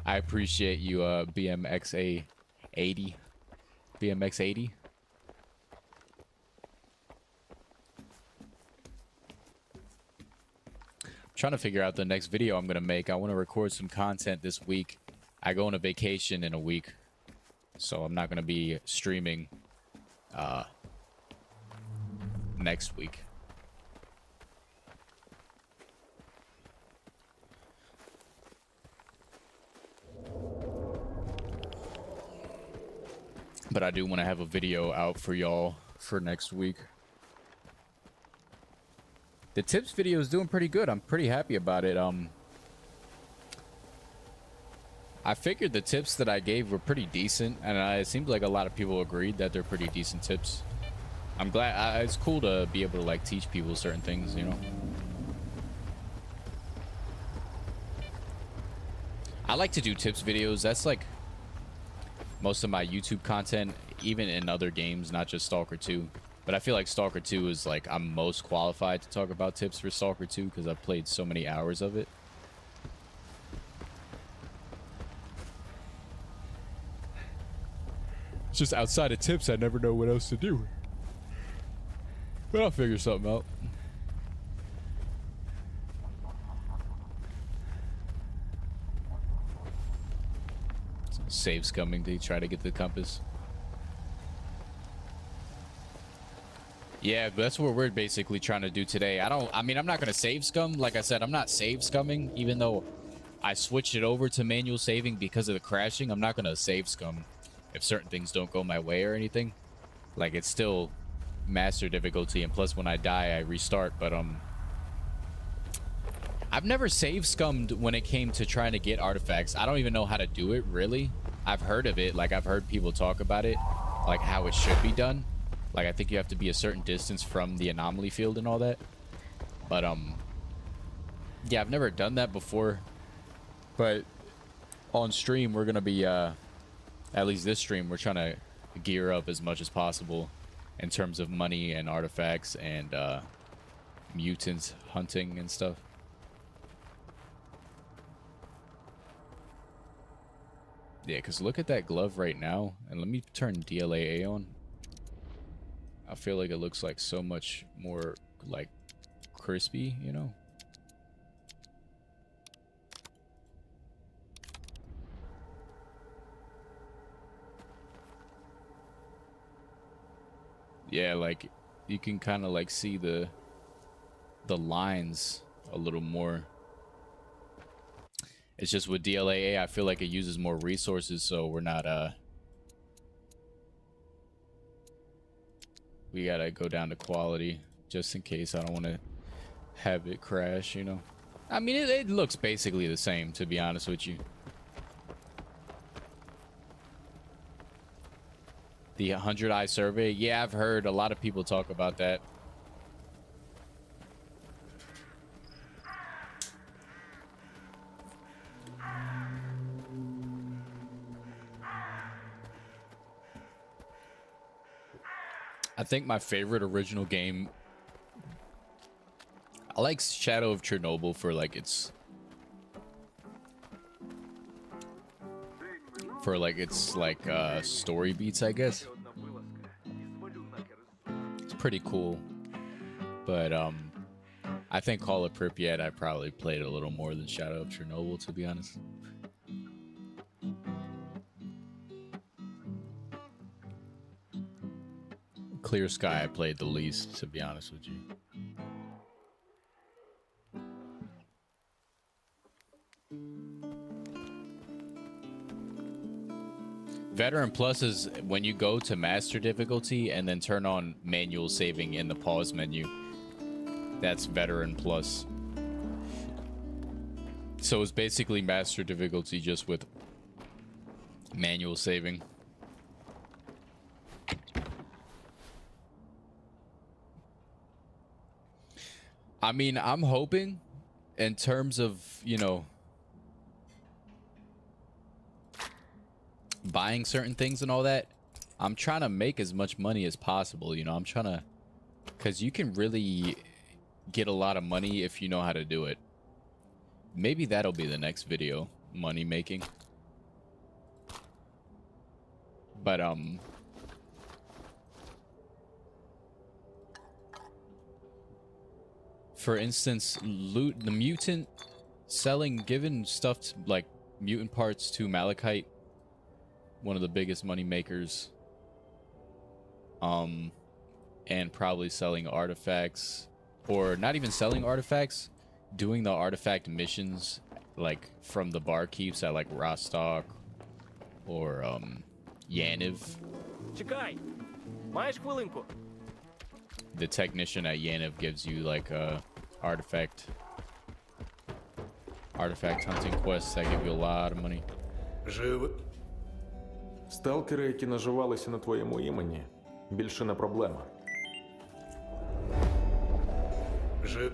I appreciate you, BMX80. BMX80. Trying to figure out the next video I'm gonna make. I want to record some content this week. I go on a vacation in a week, so I'm not gonna be streaming next week. But I do want to have a video out for y'all for next week. The tips video is doing pretty good. I'm pretty happy about it. I figured the tips that I gave were pretty decent, and it seemed like a lot of people agreed that they're pretty decent tips. I'm glad. It's cool to be able to like teach people certain things, you know. I like to do tips videos. That's like most of my YouTube content, even in other games, not just Stalker 2. But I feel like Stalker 2 is like I'm most qualified to talk about tips for Stalker 2 because I've played so many hours of it. It's just outside of tips, I never know what else to do. But I'll figure something out. Saves coming to try to get the compass. Yeah, that's what we're basically trying to do today. I mean, I'm not going to save scum. Like I said, I'm not save scumming, even though I switched it over to manual saving because of the crashing. I'm not going to save scum if certain things don't go my way or anything. Like, it's still master difficulty, and plus when I die, I restart. But, I've never save scummed when it came to trying to get artifacts. I don't even know how to do it, really. I've heard of it. Like, I've heard people talk about it, like how it should be done. Like, I think you have to be a certain distance from the anomaly field and all that. But, yeah, I've never done that before. But on stream, we're going to be, at least this stream, we're trying to gear up as much as possible in terms of money and artifacts and, mutants hunting and stuff. Yeah, because look at that glove right now. And let me turn DLAA on. I feel like it looks like so much more like crispy, you know? Yeah, like you can kind of like see the lines a little more. It's just with DLAA, I feel like it uses more resources, so we're not we gotta go down to quality just in case. I don't want to have it crash, you know. I mean, it looks basically the same, to be honest with you. The 100-eye survey, yeah, I've heard a lot of people talk about that. I think my favorite original game, I like Shadow of Chernobyl for like its story beats, I guess. It's pretty cool. But I think Call of Pripyat I probably played a little more than Shadow of Chernobyl, to be honest. Clear Sky I played the least, to be honest with you. Veteran Plus is when you go to master difficulty and then turn on manual saving in the pause menu. That's Veteran Plus. So it's basically master difficulty just with manual saving. I mean, I'm hoping in terms of, you know, buying certain things and all that, I'm trying to make as much money as possible. You know, I'm trying to, because you can really get a lot of money if you know how to do it. Maybe that'll be the next video, money making. But for instance, loot the mutant selling, giving stuff to, like mutant parts to Malachite, one of the biggest money makers. And probably selling artifacts, or not even selling artifacts, doing the artifact missions like from the barkeeps at like Rostock or Yaniv. Чекай! Маєш хвилинку? The technician at Yaniv gives you like artifact hunting quests that give you a lot of money. Живо. Сталкери, які наживалися на твоєму імені, більше не проблема. Жив.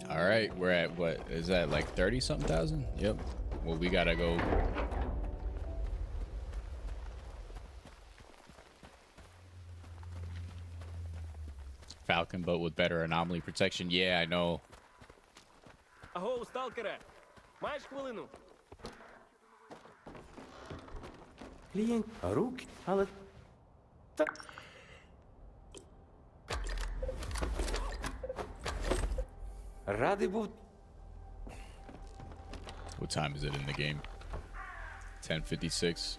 All right, we're at what is that, like 30 something thousand? Yep. Well, we gotta go. Falcon boat with better anomaly protection. Yeah, I know. Агоу, сталкере! Маєш хвилину? Клієнт, руки, але... Радий був... What time is it in the game? 10:56.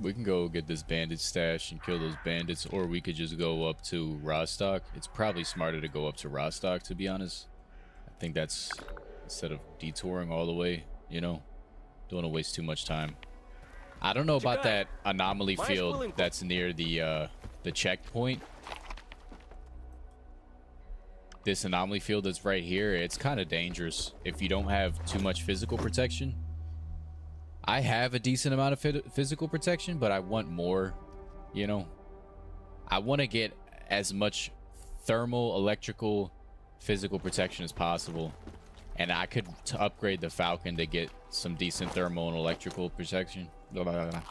We can go get this bandit stash and kill those bandits, or we could just go up to Rostock. It's probably smarter to go up to Rostock, to be honest. I think that's, instead of detouring all the way, you know, don't want to waste too much time. I don't know about that anomaly field that's near the checkpoint. This anomaly field that's right here, it's kind of dangerous if you don't have too much physical protection. I have a decent amount of physical protection, but I want more, you know. I want to get as much thermal, electrical, physical protection as possible. And I could upgrade the Falcon to get some decent thermal and electrical protection. Blah, blah, blah.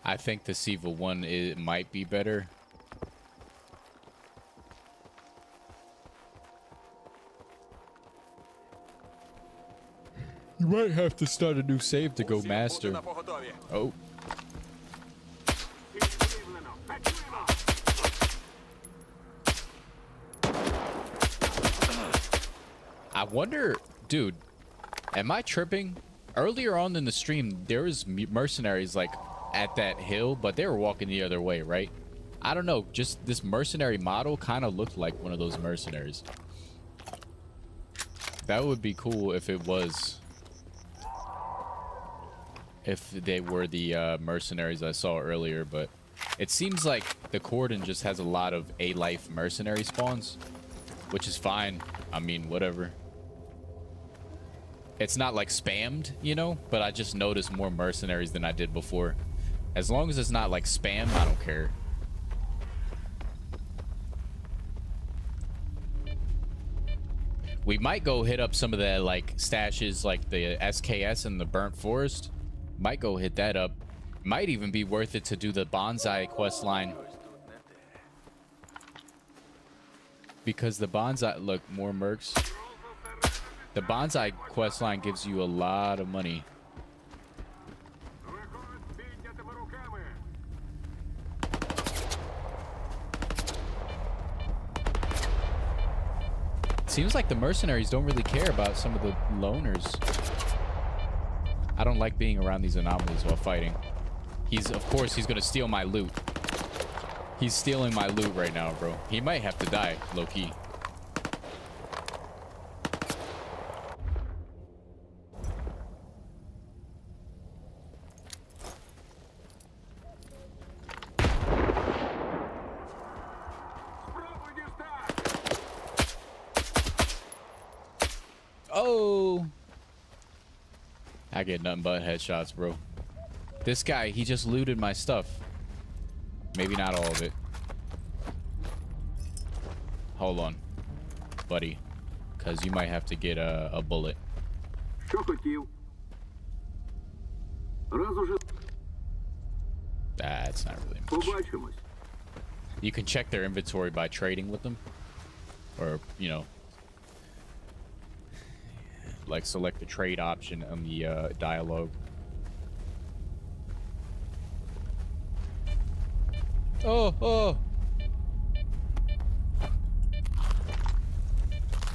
I think the Siva 1 might be better. You might have to start a new save to go master. Oh. I wonder, dude, am I tripping? Earlier on in the stream, there was mercenaries like at that hill, but they were walking the other way, right? I don't know, just this mercenary model kind of looked like one of those mercenaries. That would be cool if it was, if they were the mercenaries I saw earlier, but it seems like the Cordon just has a lot of A-life mercenary spawns, which is fine. I mean, whatever. it's not like spammed, you know, but I just noticed more mercenaries than I did before. As long as it's not like spam, I don't care. We might go hit up some of the like stashes like the SKS and the Burnt Forest. Might go hit that up. Might even be worth it to do the bonsai quest line. Because the bonsai, look, more mercs. The bonsai quest line gives you a lot of money. Seems like the mercenaries don't really care about some of the loners. I don't like being around these anomalies while fighting. Of course, he's gonna steal my loot. He's stealing my loot right now, bro. He might have to die, low-key. Oh! I get nothing but headshots, bro. This guy, he just looted my stuff. Maybe not all of it. Hold on, buddy. Because you might have to get a bullet. That's not really much. You can check their inventory by trading with them. Or, you know, like select the trade option on the dialogue. Oh.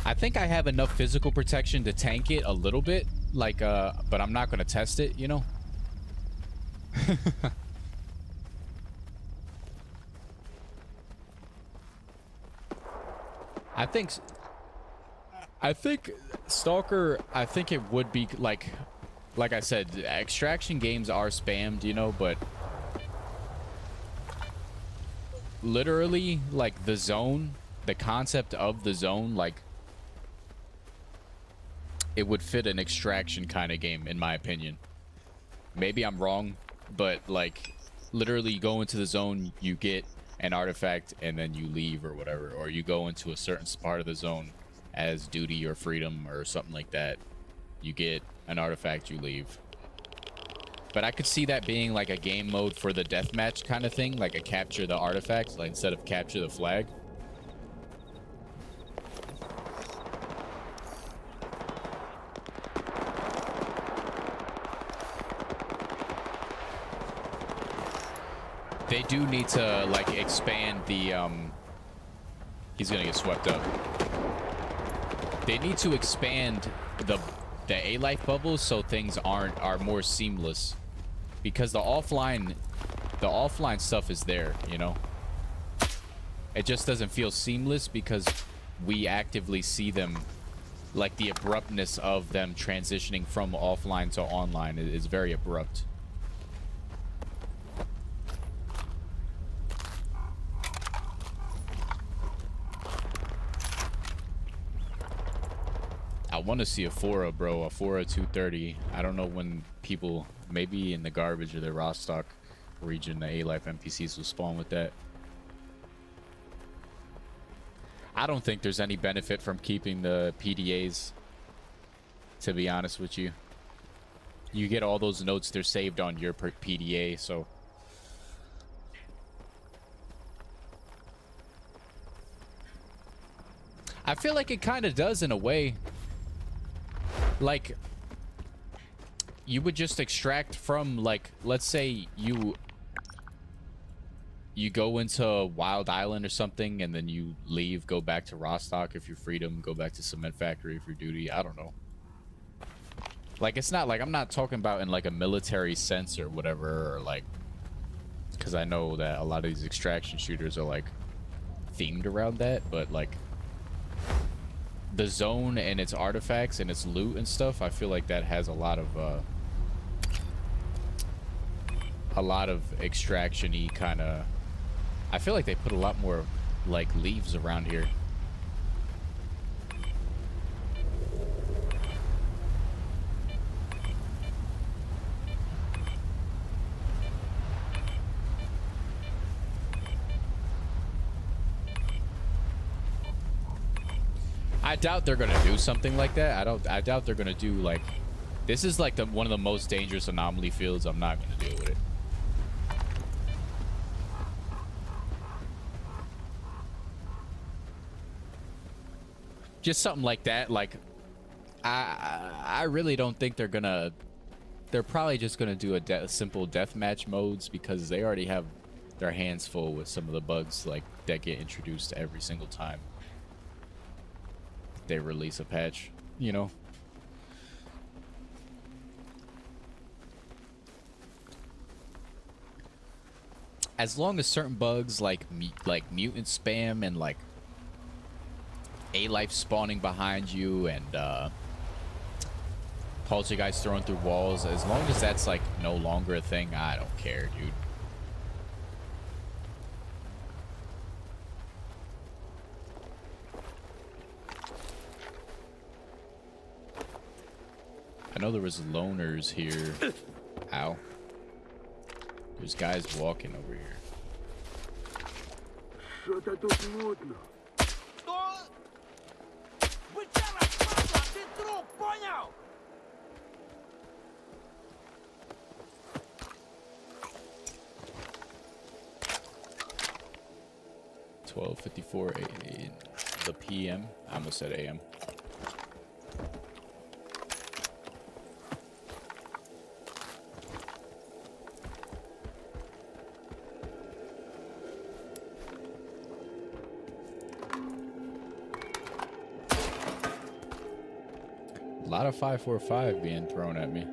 I think I have enough physical protection to tank it a little bit, like, but I'm not gonna test it, you know? I think Stalker, I think it would be like I said, extraction games are spammed, you know, but literally, like, the zone, the concept of the zone, like, it would fit an extraction kind of game, in my opinion. Maybe I'm wrong, but, like, literally you go into the zone, you get an artifact, and then you leave or whatever, or you go into a certain part of the zone as duty or freedom or something like that. You get an artifact, you leave. But I could see that being like a game mode for the deathmatch kind of thing, like a capture the artifacts, like instead of capture the flag. They do need to like expand the he's gonna get swept up. They need to expand the A-life bubbles so things are more seamless, because the offline stuff is there, you know. It just doesn't feel seamless because we actively see them, like the abruptness of them transitioning from offline to online is very abrupt. I want to see a Fora, bro. A Fora 230. I don't know when people, maybe in the garbage or the Rostock region, the A-Life NPCs will spawn with that. I don't think there's any benefit from keeping the PDAs, to be honest with you. You get all those notes, they're saved on your PDA, so... I feel like it kind of does in a way. Like, you would just extract from, like, let's say you go into Wild Island or something, and then you leave, go back to Rostock if you're Freedom, go back to Cement Factory if you're Duty. I don't know. Like, it's not like, I'm not talking about in like a military sense or whatever, or like, because I know that a lot of these extraction shooters are like themed around that, but like the zone and its artifacts and its loot and stuff, I feel like that has a lot of extraction-y kind of... I feel like they put a lot more like leaves around here. I doubt they're gonna do something like that. I doubt they're gonna do like. This is like one of the most dangerous anomaly fields. I'm not gonna deal with it. Just something like that. Like, I really don't think they're gonna. They're probably just gonna do a simple deathmatch modes because they already have their hands full with some of the bugs like that get introduced every single time they release a patch. You know. As long as certain bugs like mutant spam and like A-life spawning behind you and poltergeist throwing through walls, as long as that's like no longer a thing, I don't care, dude. I know there was loners here. Ow. There's guys walking over here. Что-то тут мутно. Что? Бычара, падла, ты труп, понял? $12:54 the PM. I almost said AM. A lot of 545 being thrown at me.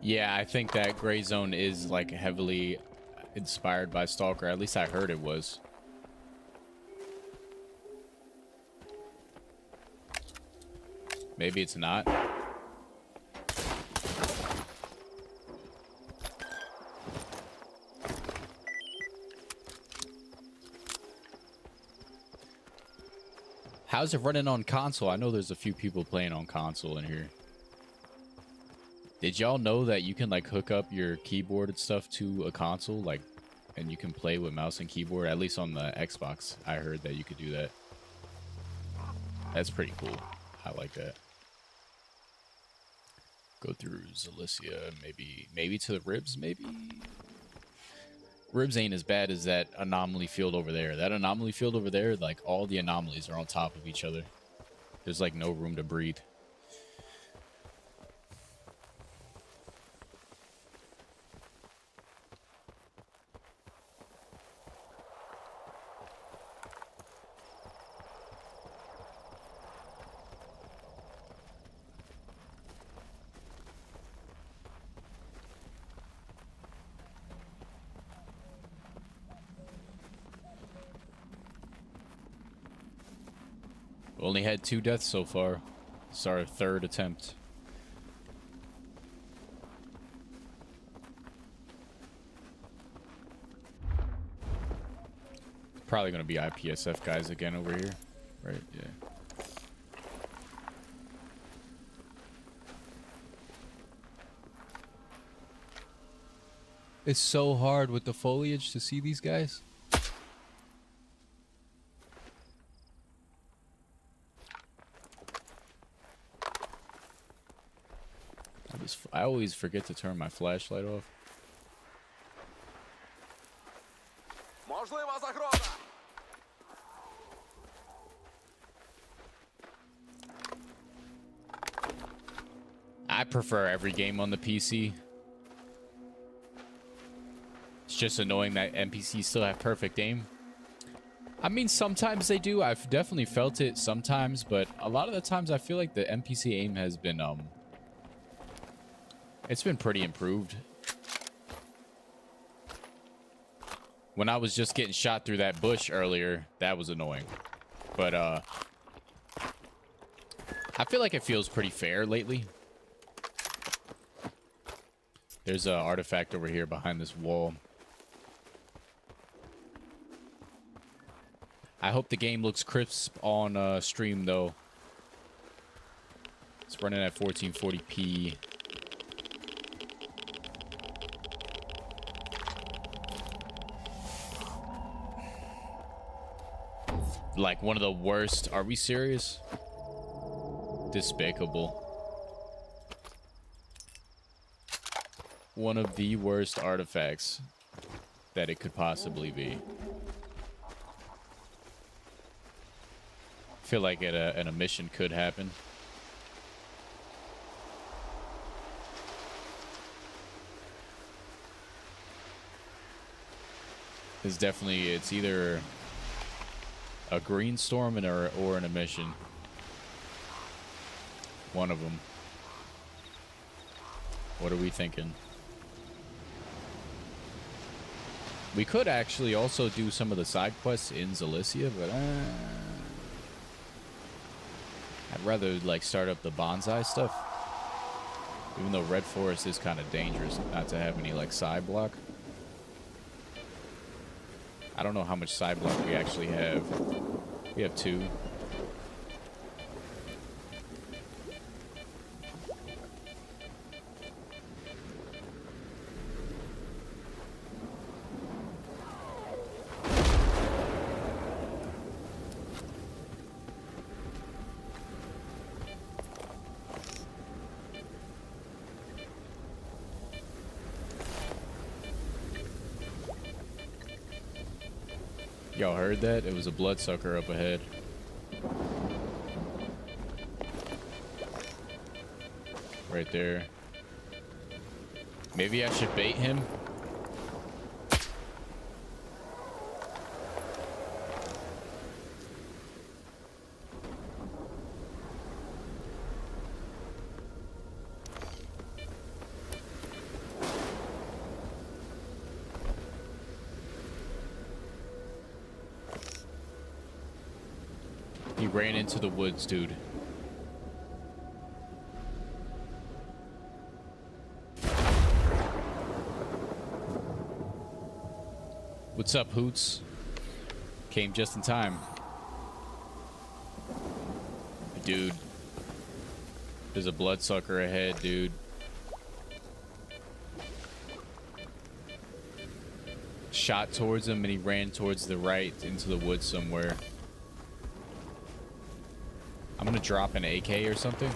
Yeah, I think that gray zone is like heavily inspired by Stalker. At least I heard it was. Maybe it's not. How's it running on console? I know there's a few people playing on console in here. Did y'all know that you can like hook up your keyboard and stuff to a console, like, and you can play with mouse and keyboard? At least on the Xbox, I heard that you could do that. That's pretty cool. I like that. Go through Zalicia, maybe to the ribs, maybe. Ribs ain't as bad as that anomaly field over there. That anomaly field over there, like all the anomalies are on top of each other. There's like no room to breathe. Only had 2 deaths so far. It's our 3rd attempt. Probably gonna be IPSF guys again over here, right? Yeah. It's so hard with the foliage to see these guys. I always forget to turn my flashlight off. Можлива загроза! I prefer every game on the PC. It's just annoying that NPCs still have perfect aim. I mean, sometimes they do. I've definitely felt it sometimes, but a lot of the times I feel like the NPC aim has been, it's been pretty improved. When I was just getting shot through that bush earlier, that was annoying. But, I feel like it feels pretty fair lately. There's an artifact over here behind this wall. I hope the game looks crisp on stream, though. It's running at 1440p. Like one of the worst. Are we serious? Despicable. One of the worst artifacts that it could possibly be. I feel like an mission could happen. It's definitely, it's either a green storm or an emission. One of them. What are we thinking? We could actually also do some of the side quests in Zalicia, but I'd rather like start up the bonsai stuff. Even though Red Forest is kind of dangerous not to have any like side block. I don't know how much side block we actually have. We have 2. Y'all heard that? It was a bloodsucker up ahead. Right there. Maybe I should bait him. He ran into the woods, dude. What's up, Hoots? Came just in time. Dude. There's a bloodsucker ahead, dude. Shot towards him and he ran towards the right into the woods somewhere. I'm gonna drop an AK or something.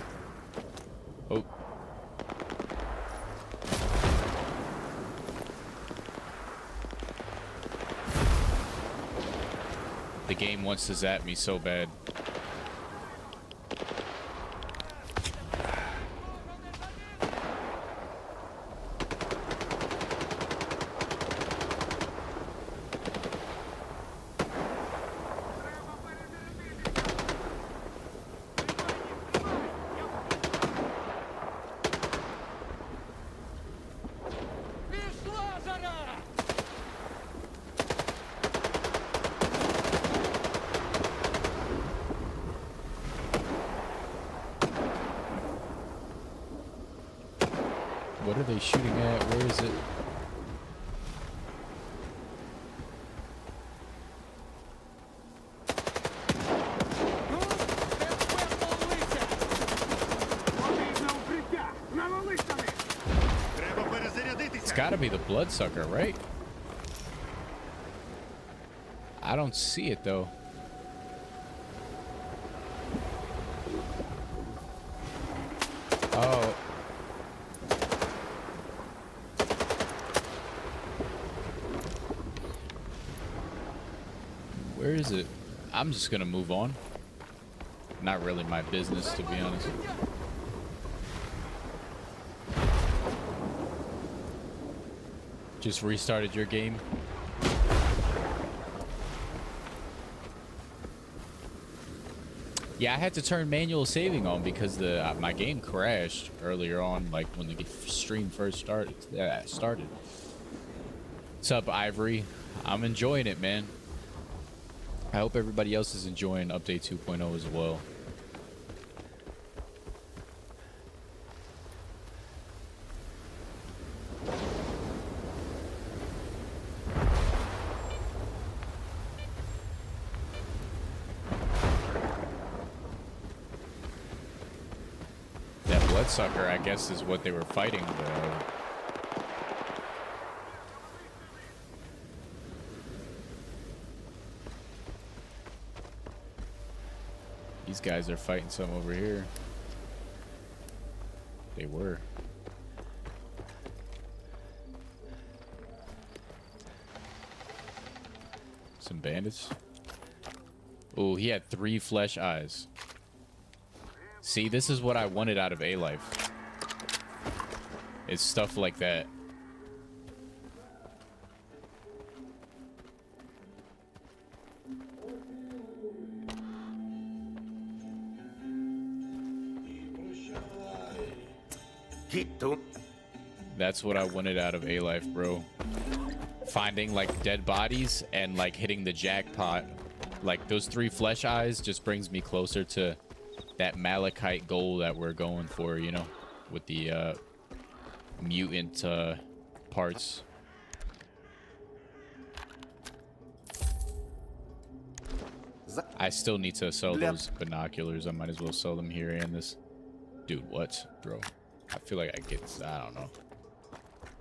Oh. The game wants to zap me so bad. What are they shooting at? Where is it? It's gotta be the bloodsucker, right? I don't see it though. Oh. Where is it? I'm just gonna move on. Not really my business, to be honest. Just restarted your game. Yeah, I had to turn manual saving on because my game crashed earlier on, like when the stream first started. What's up, Ivory? I'm enjoying it, man. I hope everybody else is enjoying Update 2.0 as well. That bloodsucker, I guess, is what they were fighting though. These guys are fighting some over here. They were. Some bandits. Oh, he had 3 flesh eyes. See, this is what I wanted out of A-Life. It's stuff like that. That's what I wanted out of A-Life, bro. Finding like dead bodies and like hitting the jackpot. Like those 3 flesh eyes just brings me closer to that malachite goal that we're going for, you know, with the mutant parts. I still need to sell those binoculars. I might as well sell them here and this. Dude, what, bro? I feel like I don't know.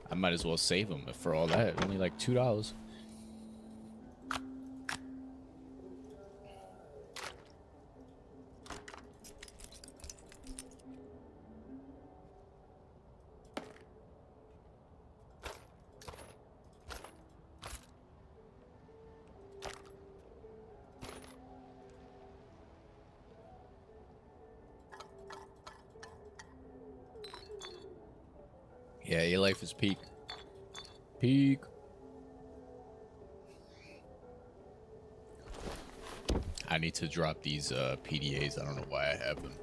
I might as well save them for all that. Only like $2. Yeah, A-Life is peak. Peak. I need to drop these PDAs. I don't know why I have them.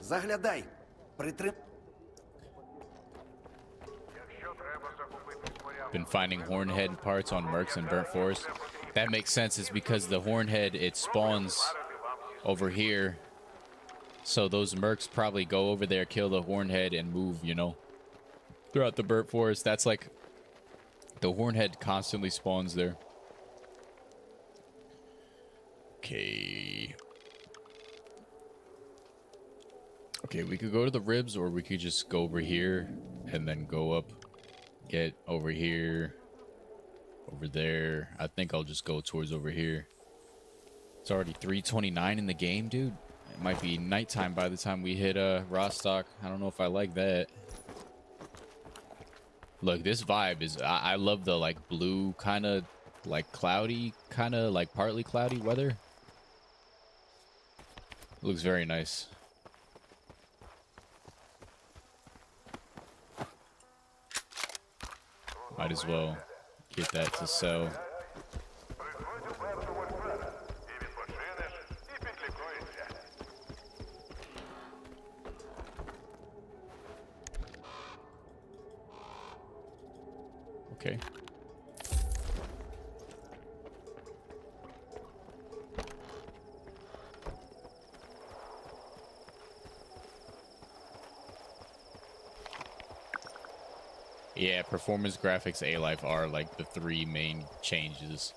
Заглядай. Притрим. Been finding Hornhead parts on Mercs and Burnt Forest. That makes sense. It's because the Hornhead, it spawns over here. So those Mercs probably go over there, kill the Hornhead, and move, you know, throughout the Burnt Forest. That's like, the Hornhead constantly spawns there. Okay. Okay, we could go to the ribs, or we could just go over here and then go up, get over here, over there. I think I'll just go towards over here. It's already 3:29 in the game, dude. It might be nighttime by the time we hit Rostock. I don't know if I like that. Look, this vibe is, I love the like blue kind of like cloudy, kind of like partly cloudy weather. It looks very nice. Might as well get that to sell. Okay. Yeah, performance, graphics, A-Life are like the 3 main changes.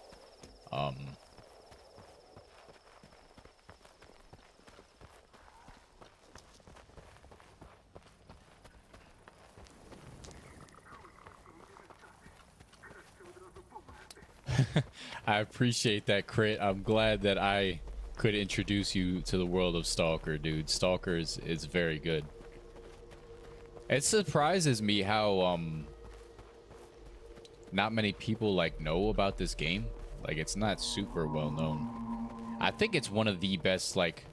I appreciate that, Crit. I'm glad that I could introduce you to the world of Stalker, dude. Stalker is very good. It surprises me how not many people like know about this game. Like, it's not super well known. I think it's one of the best like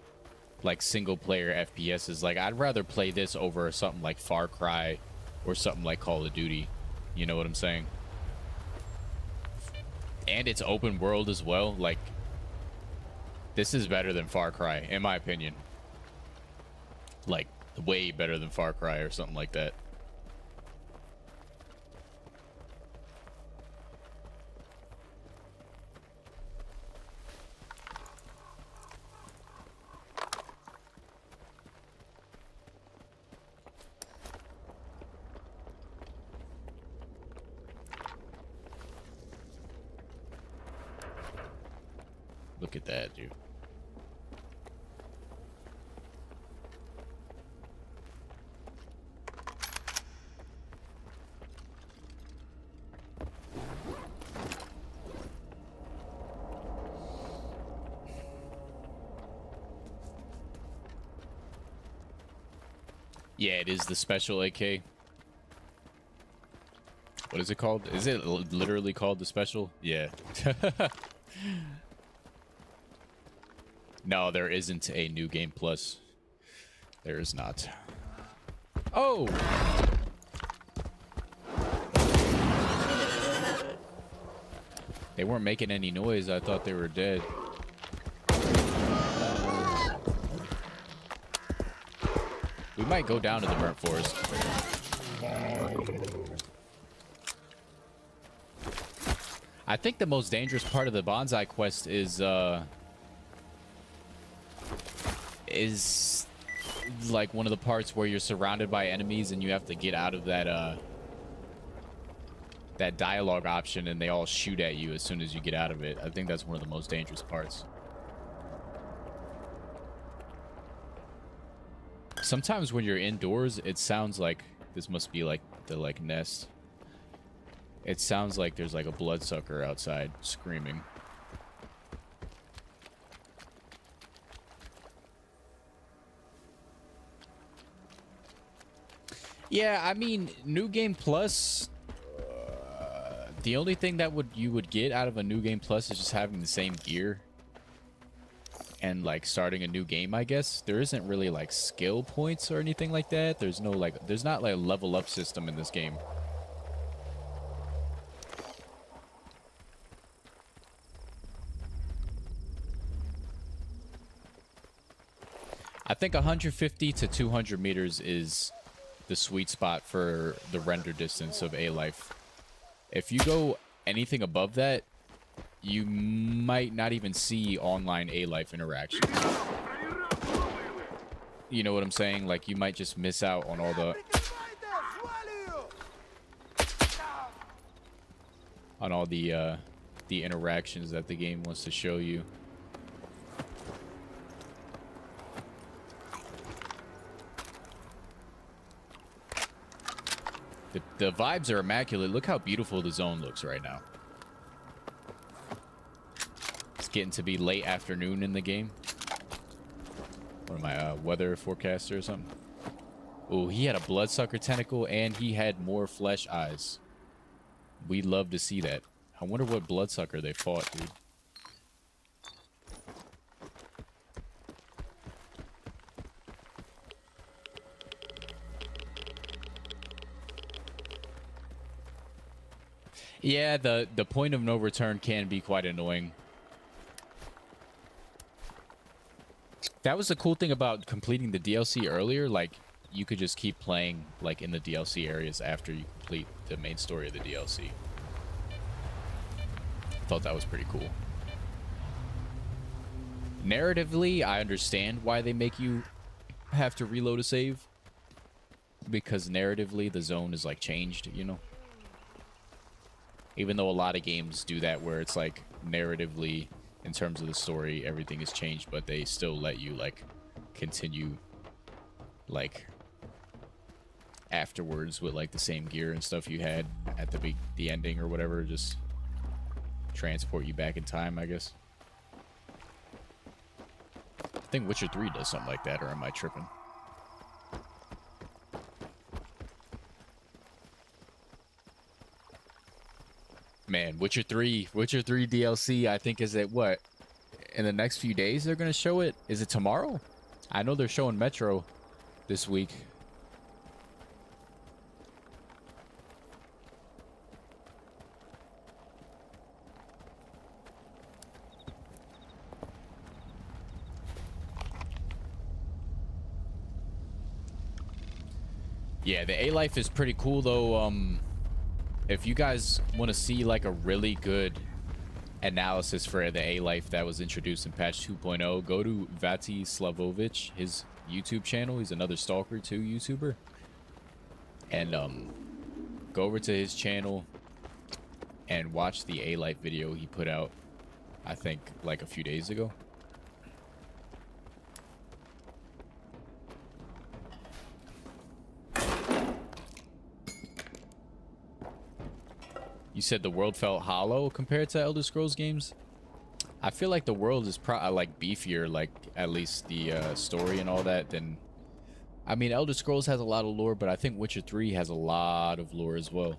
single player FPSs. Like, I'd rather play this over something like Far Cry or something like Call of Duty. You know what I'm saying? And it's open world as well. Like, this is better than Far Cry, in my opinion. Like, way better than Far Cry or something like that. Look at that, dude. Yeah, it is the special AK. What is it called? Is it literally called the special? Yeah. No, there isn't a new game plus. There is not. Oh! They weren't making any noise. I thought they were dead. We might go down to the burnt forest. I think the most dangerous part of the bonsai quest is like one of the parts where you're surrounded by enemies and you have to get out of that that dialogue option and they all shoot at you as soon as you get out of it. I think that's one of the most dangerous parts. Sometimes when you're indoors, it sounds like this must be like the nest. It sounds like there's like a bloodsucker outside screaming. Yeah, I mean, New Game Plus, the only thing that you would get out of a New Game Plus is just having the same gear and like starting a new game, I guess. There isn't really like skill points or anything like that. There's not like a level up system in this game. I think 150 to 200 meters is the sweet spot for the render distance of A-Life. If you go anything above that, you might not even see online A-Life interactions. You know what I'm saying? Like, you might just miss out on all the interactions that the game wants to show you. The vibes are immaculate. Look how beautiful the zone looks right now. It's getting to be late afternoon in the game. What am I, weather forecaster or something? Oh, he had a bloodsucker tentacle and he had more flesh eyes. We'd love to see that. I wonder what bloodsucker they fought, dude. Yeah, the point of no return can be quite annoying. That was the cool thing about completing the DLC earlier. Like, you could just keep playing like in the DLC areas after you complete the main story of the DLC. I thought that was pretty cool. Narratively, I understand why they make you have to reload a save. Because narratively, the zone is like changed, you know? Even though a lot of games do that where it's like narratively, in terms of the story, everything is changed, but they still let you like continue like afterwards with like the same gear and stuff you had at the ending or whatever, just transport you back in time, I guess. I think Witcher 3 does something like that, or am I tripping? Man, Witcher 3 DLC, I think is at what? In the next few days they're going to show it? Is it tomorrow? I know they're showing Metro this week. Yeah, the A-Life is pretty cool though. If you guys want to see like a really good analysis for the A-Life that was introduced in patch 2.0, go to Vati Slavovic, his YouTube channel. He's another Stalker 2 YouTuber. And go over to his channel and watch the A-Life video he put out, I think, like a few days ago. You said the world felt hollow compared to Elder Scrolls games? I feel like the world is like beefier, like at least the story and all that, than I mean, Elder Scrolls has a lot of lore, but I think Witcher 3 has a lot of lore as well.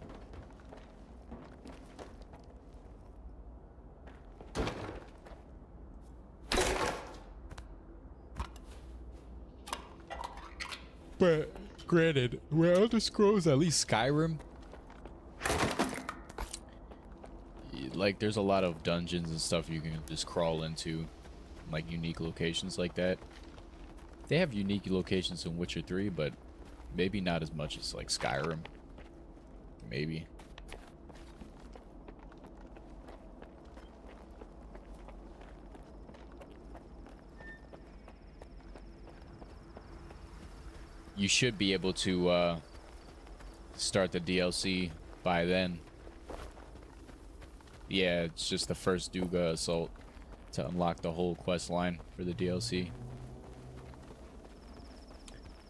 But granted, where Elder Scrolls, at least Skyrim, like there's a lot of dungeons and stuff you can just crawl into, like unique locations like that. They have unique locations in Witcher 3, but maybe not as much as like Skyrim. Maybe. You should be able to start the DLC by then. Yeah, it's just the first Duga assault to unlock the whole quest line for the DLC.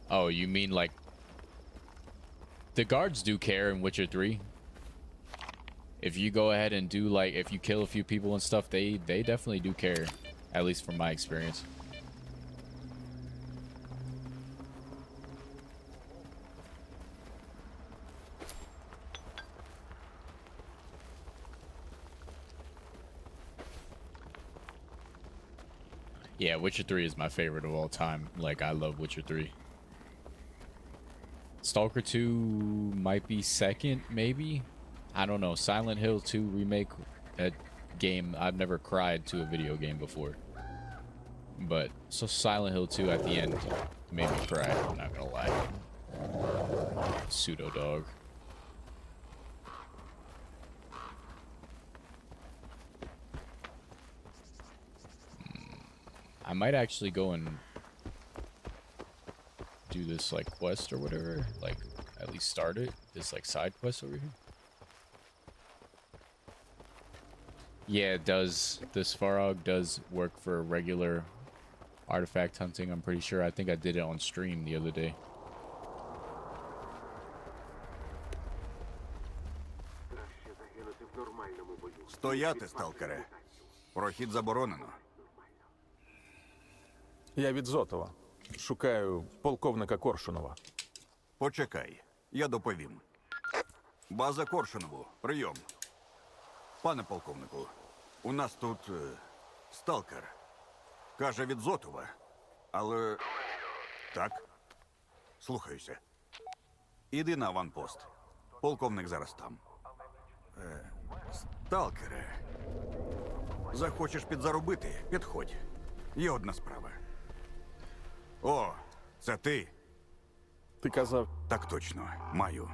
Oh, you mean like the guards do care in Witcher 3? If you go ahead and do like, if you kill a few people and stuff, they definitely do care, at least from my experience. Yeah, Witcher 3 is my favorite of all time. Like, I love Witcher 3. Stalker 2 might be second, maybe? I don't know. Silent Hill 2 remake, that game, I've never cried to a video game before. But, so Silent Hill 2 at the end made me cry, I'm not gonna lie. Pseudo dog. I might actually go and do this like quest or whatever, like at least start it, this like side quest over here. Yeah, it does. This Farog does work for regular artifact hunting, I'm pretty sure. I think I did it on stream the other day. Стояти, сталкере. Прохід заборонено. Я від Зотова. Шукаю полковника Коршунова. Почекай, я доповім. База Коршунову, прийом. Пане полковнику, у нас тут сталкер. Каже від Зотова, але... Так? Слухаюся. Іди на аванпост. Полковник зараз там. Сталкере. Захочеш підзаробити? Підходь. Є одна справа. О, це ти? Ти казав... Так точно, маю.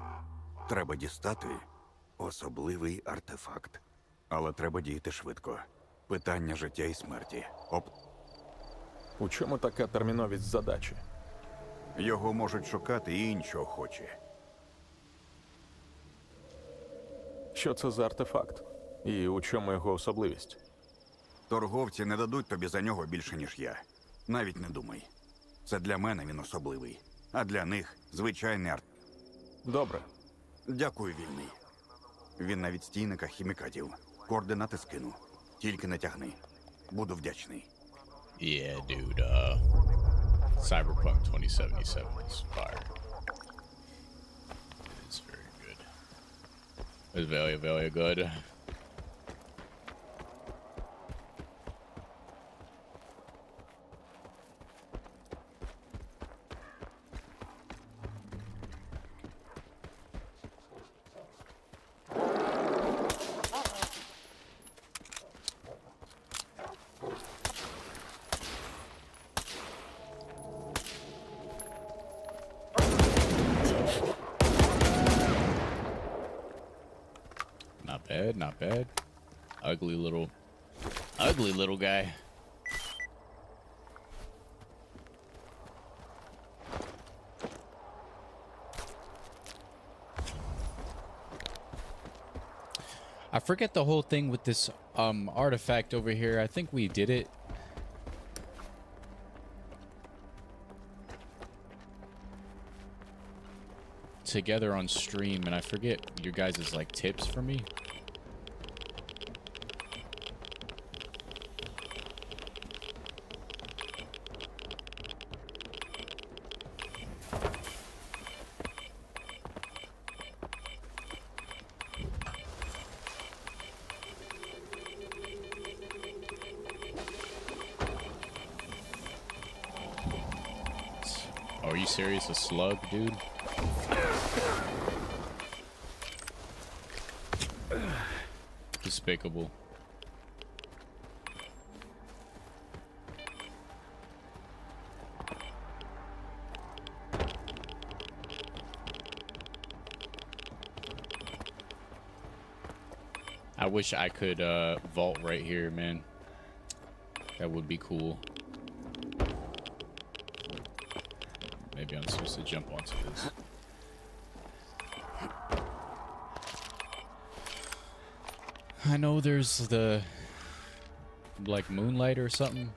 Треба дістати особливий артефакт. Але треба діяти швидко. Питання життя і смерті. У чому така терміновість задачі? Його можуть шукати і інші охочі. Що це за артефакт? І у чому його особливість? Торговці не дадуть тобі за нього більше, ніж я. Навіть не думай. Це для мене він особливий. А для них звичайний Добре. Дякую, вільний. Він на відстійниках хімікатів. Координати скину. Тільки не тягни. Буду вдячний. Yeah, dude, Cyberpunk 2077 is fire. It's very good. It's very, very good. Not bad. Ugly little guy. I forget the whole thing with this artifact over here. I think we did it. Together on stream, and I forget your guys' like tips for me. serious? A slug, dude? Despicable. I wish I could vault right here, man. That would be cool. Maybe I'm supposed to jump onto this. I know there's the like moonlight or something.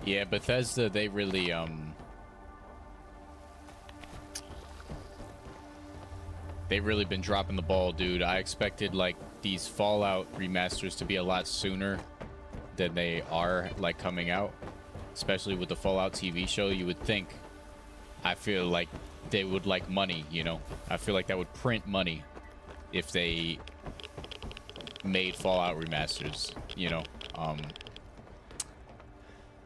Yeah, Bethesda, they really been dropping the ball, dude. I expected like these Fallout remasters to be a lot sooner than they are like coming out, especially with the Fallout TV show. You would think, I feel like they would like money, you know. I feel like that would print money if they made Fallout remasters, you know.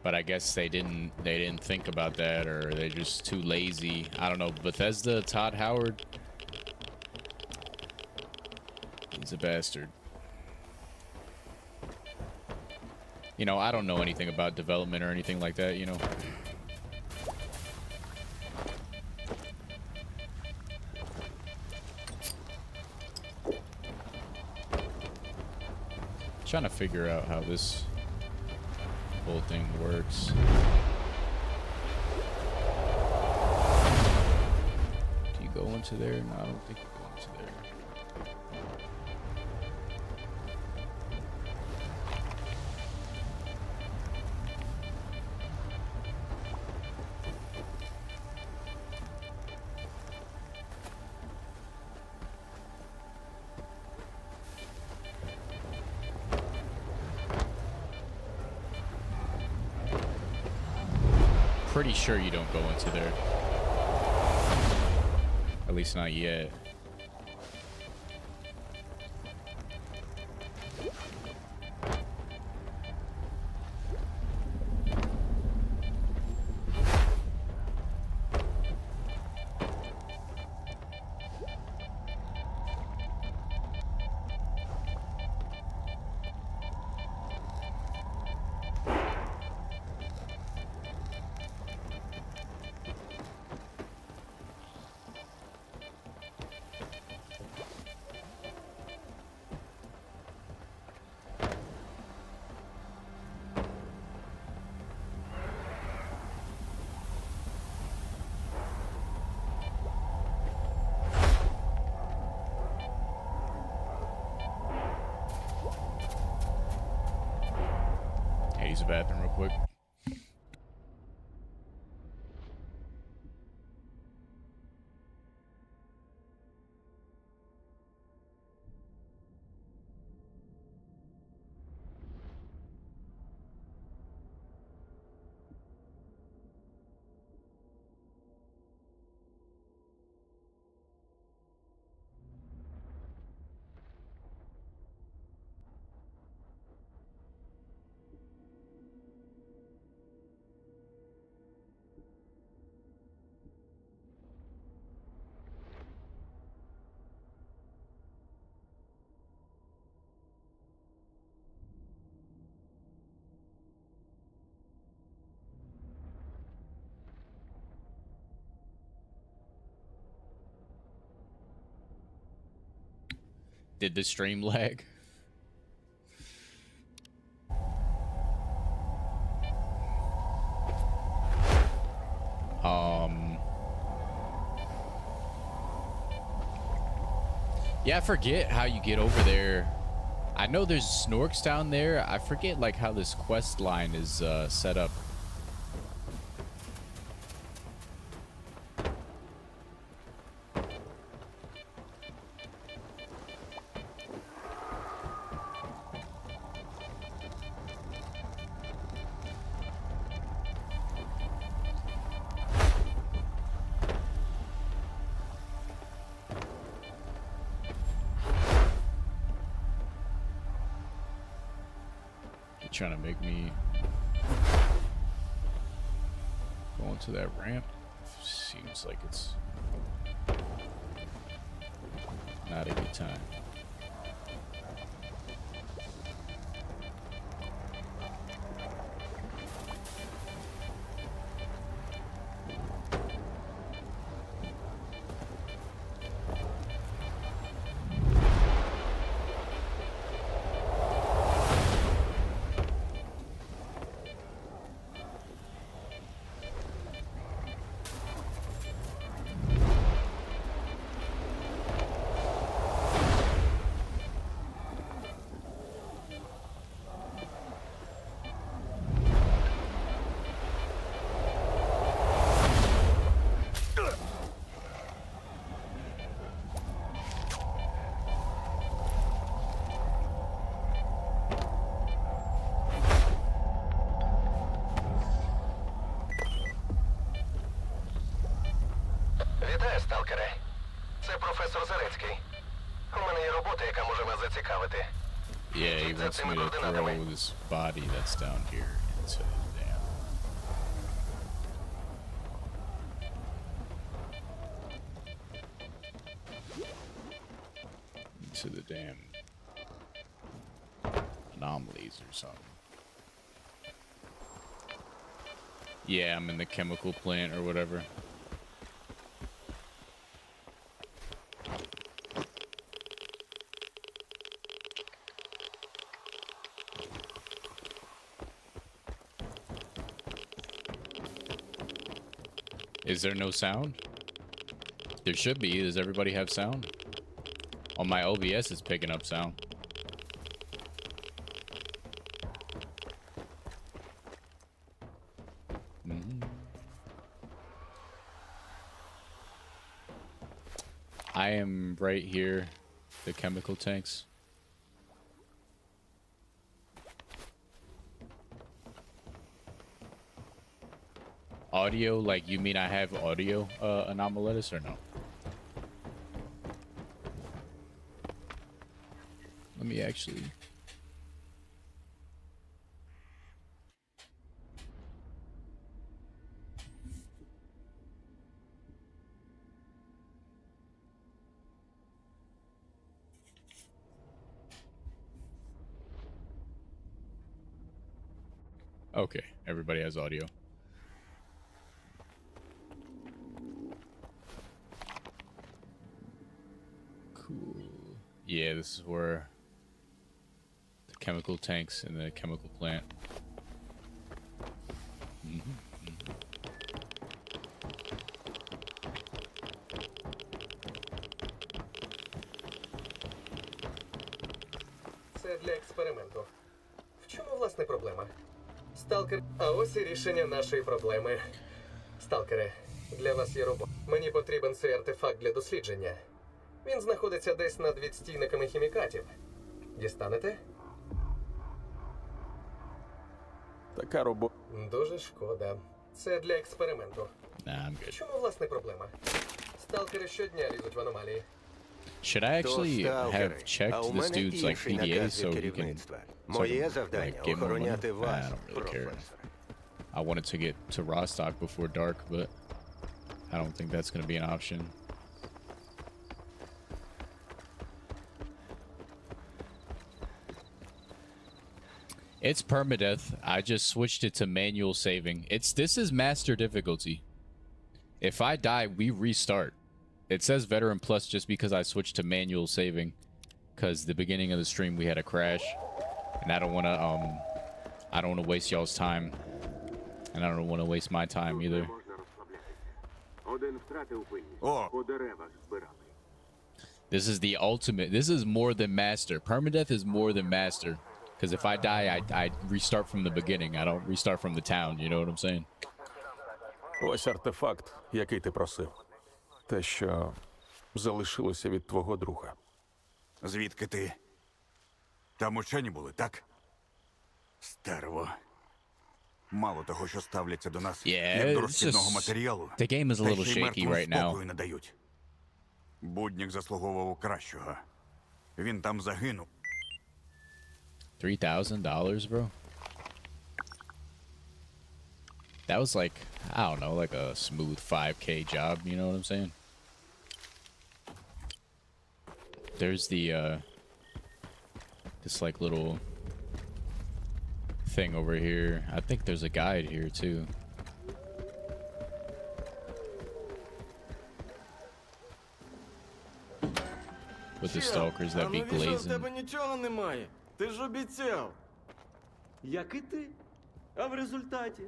But I guess they didn't think about that, or they're just too lazy. I don't know. Bethesda, Todd Howard, he's a bastard. You know, I don't know anything about development or anything like that, you know. Trying to figure out how this whole thing works. Do you go into there? No, I don't think you go into there. Pretty sure you don't go into there. At least not yet. Use the bathroom real quick. Did the stream lag? Yeah, I forget how you get over there. I know there's snorks down there. I forget like how this quest line is set up. trying to make me go into that ramp? Seems like it's not a good time. Вітаю, сталкере. Це професор Зарецький. У мене є робота, яка може вас зацікавити. Yeah, he wants me to throw this body that's down here into the dam. Into the damn anomalies or something. Yeah, I'm in the chemical plant or whatever. Is there no sound? There should be. Does everybody have sound? On my OBS, it's picking up sound. I am right here, the chemical tanks. Audio, like you mean I have audio anomalies or no? Let me actually. Okay, everybody has audio. Cool. Yeah, this is where the chemical tanks and the chemical plant. Це для експерименту. В чому, власне, проблема? Сталкер, а ось і рішення нашої проблеми. Сталкере, для вас є робота. Мені потрібен цей артефакт для дослідження. Він знаходиться десь над відстійниками хімікатів. Дістанете? Така робота. Дуже шкода. Це для експерименту. Nah, I'm В good. чому, власне, проблема? Сталкери щодня лізуть в аномалії. Should I actually have А checked у this мене dude's like інший PDA наказ so від he can керівництва. so I Моє can, завдання like, get more money? охороняти вас, I don't really care. професоре. I wanted to get to Rostock before dark, but I don't think that's going to be an option. It's permadeath. I just switched it to manual saving. This is master difficulty. If I die, we restart. It says veteran plus just because I switched to manual saving, because the beginning of the stream we had a crash, and I don't want to waste y'all's time, and I don't want to waste my time either. This is the ultimate. This is more than master. Permadeath is more than master. Because if I die, I restart from the beginning. I don't restart from the town. You know what I'm saying? Ось артефакт, який ти просив. Те, що залишилося від твого друга. Звідки ти? Там учені були, так? Стерво. Мало того, що ставляться до нас Yeah, як до it's розхідного just- матеріалу, the game is a little та ще й shaky мертвому right now. спокою не дають. Буднік заслуговував кращого. Він там загинув. $3,000, bro. That was like, I don't know, like a smooth 5K job, you know what I'm saying? There's the, this like little thing over here. I think there's a guide here too. With the stalkers that be в glazing. тебе нічого немає. Ти ж обіцяв. Як і ти. А в результаті?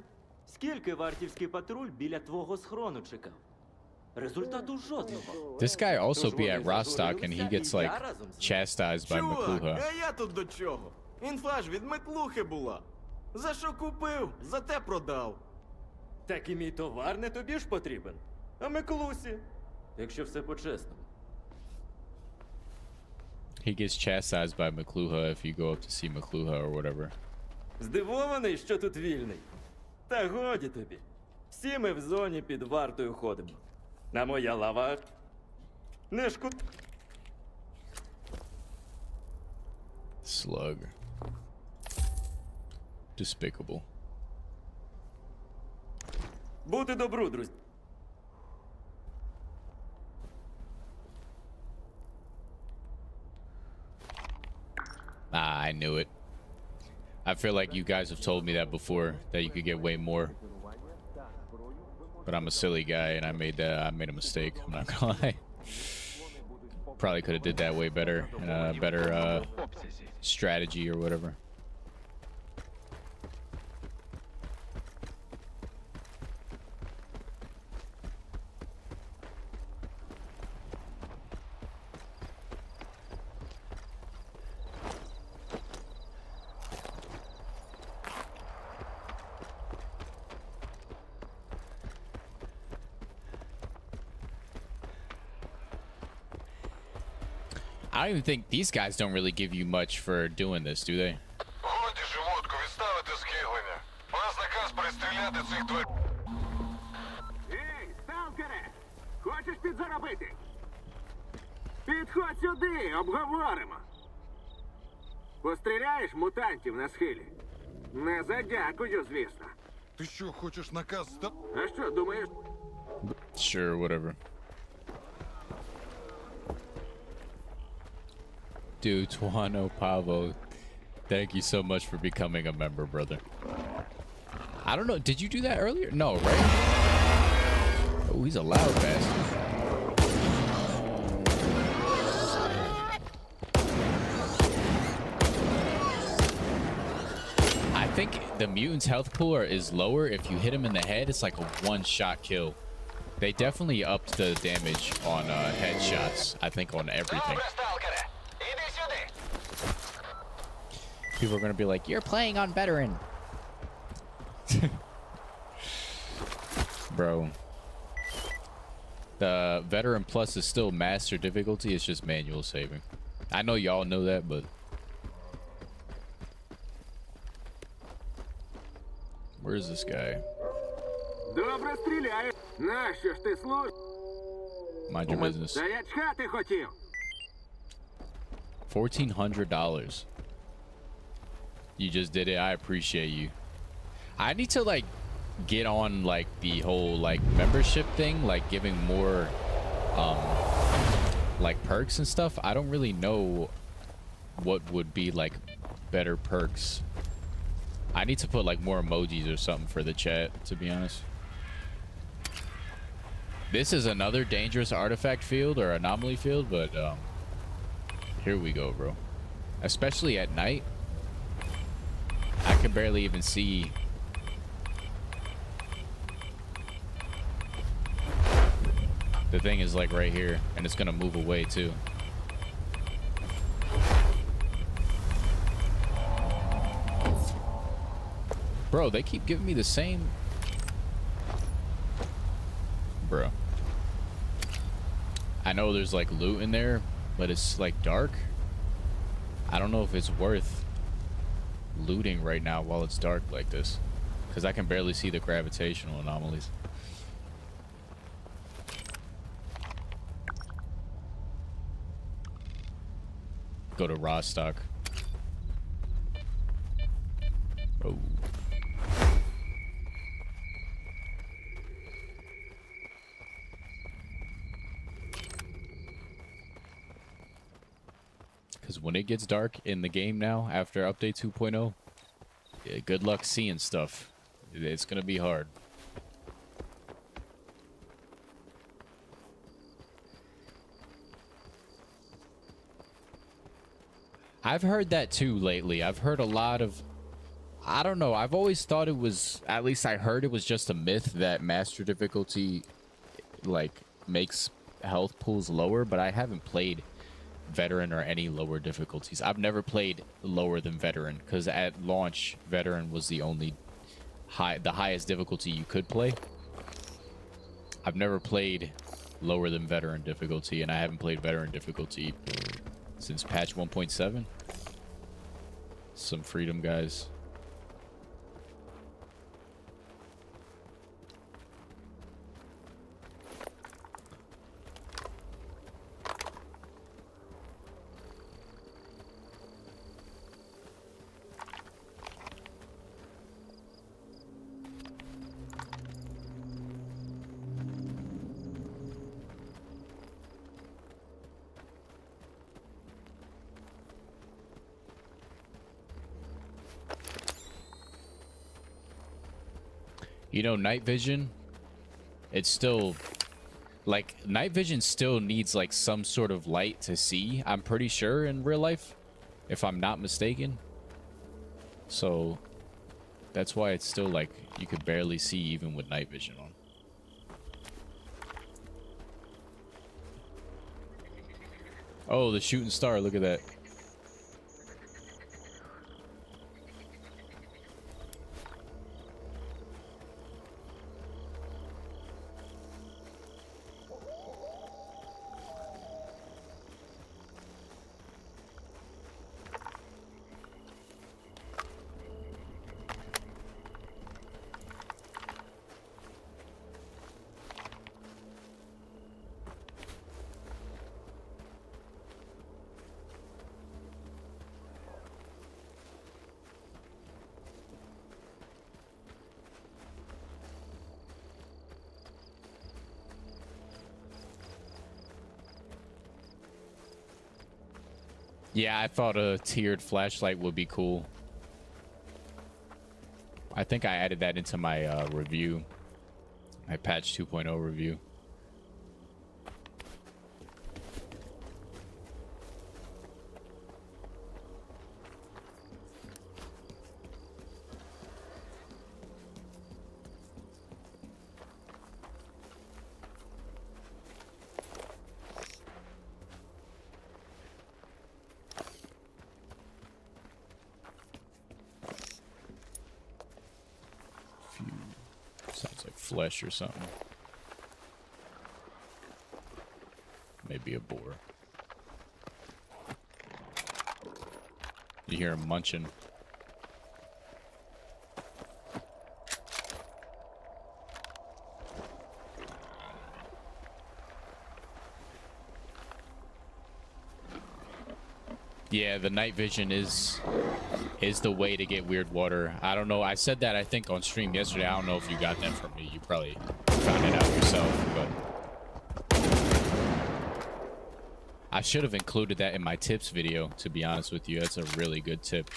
Скільки вартівський патруль біля твого схорону чекав? Результату жодного. This guy also be at Rostock and he gets like chastised by Чувак, McCluha. а я тут до чого? Інфа ж від Миклухи була. За що купив, за те продав. Так і мій товар не тобі ж потрібен. А Миклусі. Якщо все по-чесному. He gets chastised by McCluha if you go up to see McCluha or whatever. Здивований, що тут вільний. Та годі тобі. Всі ми в зоні під вартою ходимо. А моя лава не шкод... Slug. Despicable. Бути добру, друзі. Ah, I knew it. I feel like you guys have told me that before, that you could get way more. But I'm a silly guy and I made a mistake. I'm not gonna lie. Probably could have did that way better, better strategy or whatever. I don't even think these guys don't really give you much for doing this, do they? Годі животку відставити скиглення. У нас наказ перестріляти цих тварин. Ей, сталкере! Хочеш підзаробити? Підходь сюди, обговоримо. Постріляєш мутантів на схилі? Не задякую, звісно. Ти що, хочеш наказ А що, думаєш? Sure, whatever. Dude, Tuano Pavo, thank you so much for becoming a member, brother. I don't know, did you do that earlier? No, right? Oh, he's a loud bastard. I think the mutant's health pool is lower. If you hit him in the head, it's like a one-shot kill. They definitely upped the damage on headshots, I think, on everything. Добре, сталкере! Іди сюди! People are going to be like, you're playing on veteran. Bro. The veteran plus is still master difficulty. It's just manual saving. I know y'all know that, but... Where is this guy? Добре стріляє. Нащо ж ти служиш? Mind your business. Та я чхати хотів. $1,400. You just did it. I appreciate you. I need to like get on like the whole like membership thing, like giving more like perks and stuff. I don't really know what would be like better perks. I need to put like more emojis or something for the chat, to be honest. This is another dangerous artifact field or anomaly field, but here we go, bro. Especially at night. I can barely even see. The thing is like right here, and it's gonna move away too. Bro, they keep giving me the same. Bro. I know there's like loot in there, but it's like dark. I don't know if it's worth looting right now while it's dark like this, because I can barely see the gravitational anomalies. Go to Rostock. Oh. when it gets dark in the game now after update 2.0, yeah, good luck seeing stuff. It's gonna be hard. I've heard that too lately. I've heard a lot of, I don't know, I've always thought it was, at least I heard it was just a myth that master difficulty like makes health pools lower, but I haven't played veteran or any lower difficulties. I've never played lower than veteran because at launch veteran was the only the highest difficulty you could play. I've never played lower than veteran difficulty, and I haven't played veteran difficulty since patch 1.7. Some freedom, guys. You know, night vision, it's still, like, night vision still needs, like, some sort of light to see, I'm pretty sure, in real life, if I'm not mistaken. So, that's why it's still, like, you could barely see even with night vision on. Oh, the shooting star, look at that. Yeah, I thought a tiered flashlight would be cool. I think I added that into my review, my patch 2.0 review. Flesh or something. Maybe a boar. You hear him munching. Yeah, the night vision is the way to get weird water. I don't know. I said that, I think, on stream yesterday. I don't know if you got that from me. You probably found it out yourself, but I should have included that in my tips video, to be honest with you. That's a really good tip.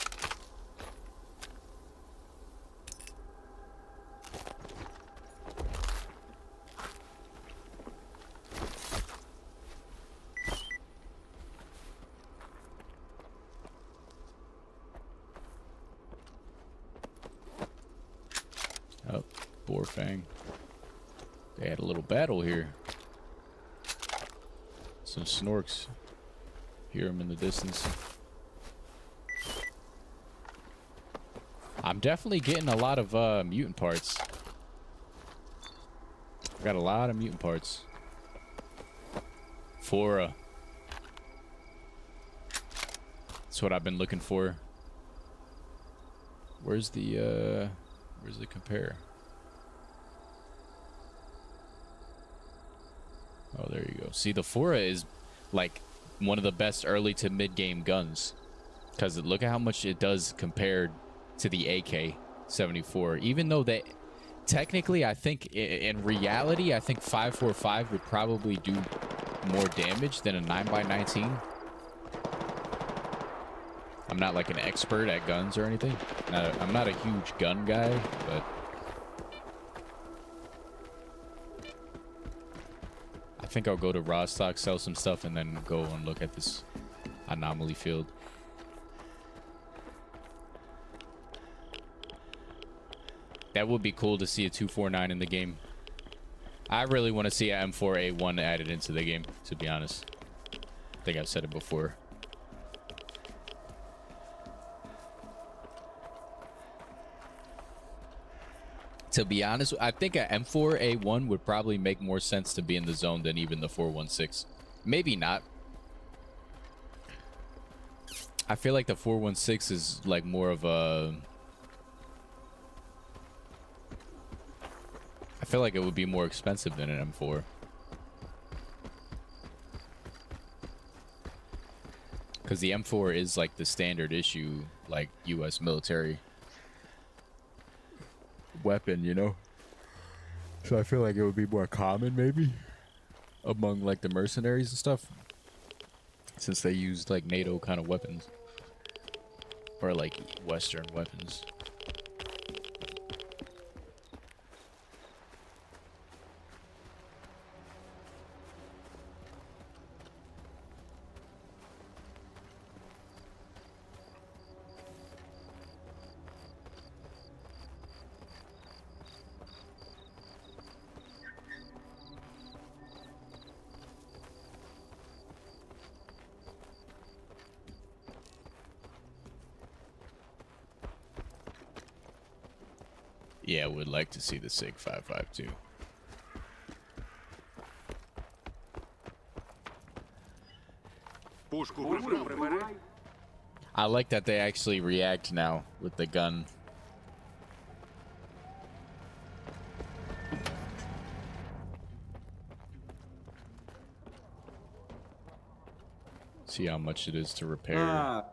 They had a little battle here. Some snorks. Hear them in the distance. I'm definitely getting a lot of mutant parts. Got a lot of mutant parts. Flora. That's what I've been looking for. Where's the compare? Oh, there you go. See, the Fora is like one of the best early to mid-game guns, because look at how much it does compared to the AK-74. Even though they technically, I think in reality, I think 5.45 would probably do more damage than a 9x19. I'm not like an expert at guns or anything. I'm not a huge gun guy, but I think I'll go to Rostock, sell some stuff, and then go and look at this anomaly field. That would be cool to see a 249 in the game. I really want to see a M4A1 added into the game, to be honest. I think I've said it before. To be honest, I think a M4A1 would probably make more sense to be in the zone than even the 416. Maybe not. I feel like the 416 is like more of a... I feel like it would be more expensive than an M4. Because the M4 is like the standard issue, like US military weapon, you know? So I feel like it would be more common maybe among like the mercenaries and stuff, since they use like NATO kind of weapons or like Western weapons. Yeah, I would like to see the SIG 5.5 too. I like that they actually react now with the gun. See how much it is to repair.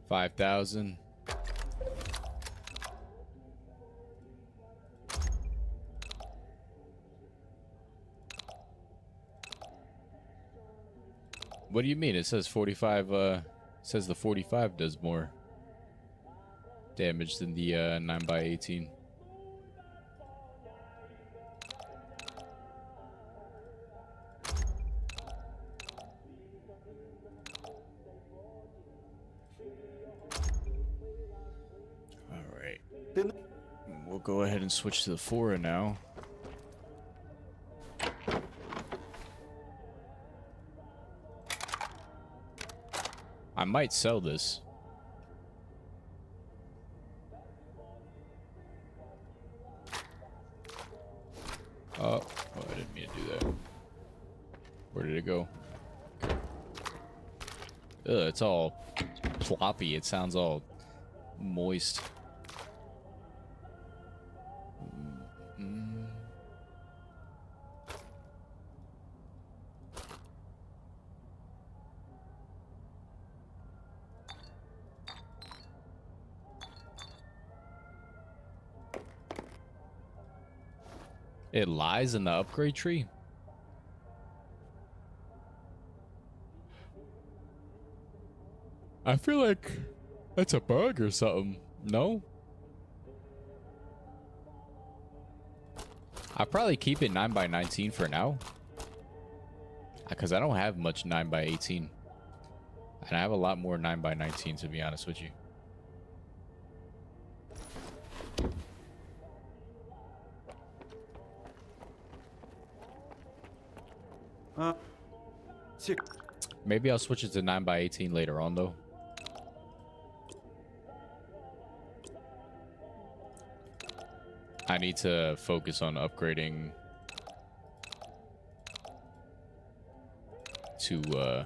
5,000. What do you mean? It says 45, says the 45 does more damage than the 9x18. Alright. We'll go ahead and switch to the 4 now. I might sell this. Oh, I didn't mean to do that. Where did it go? Ugh, it's all ploppy. It sounds all moist. It lies in the upgrade tree? I feel like that's a bug or something. No? I'll probably keep it 9x19 for now. Because I don't have much 9x18. And I have a lot more 9x19, to be honest with you. Maybe I'll switch it to 9x18 later on, though. I need to focus on upgrading to,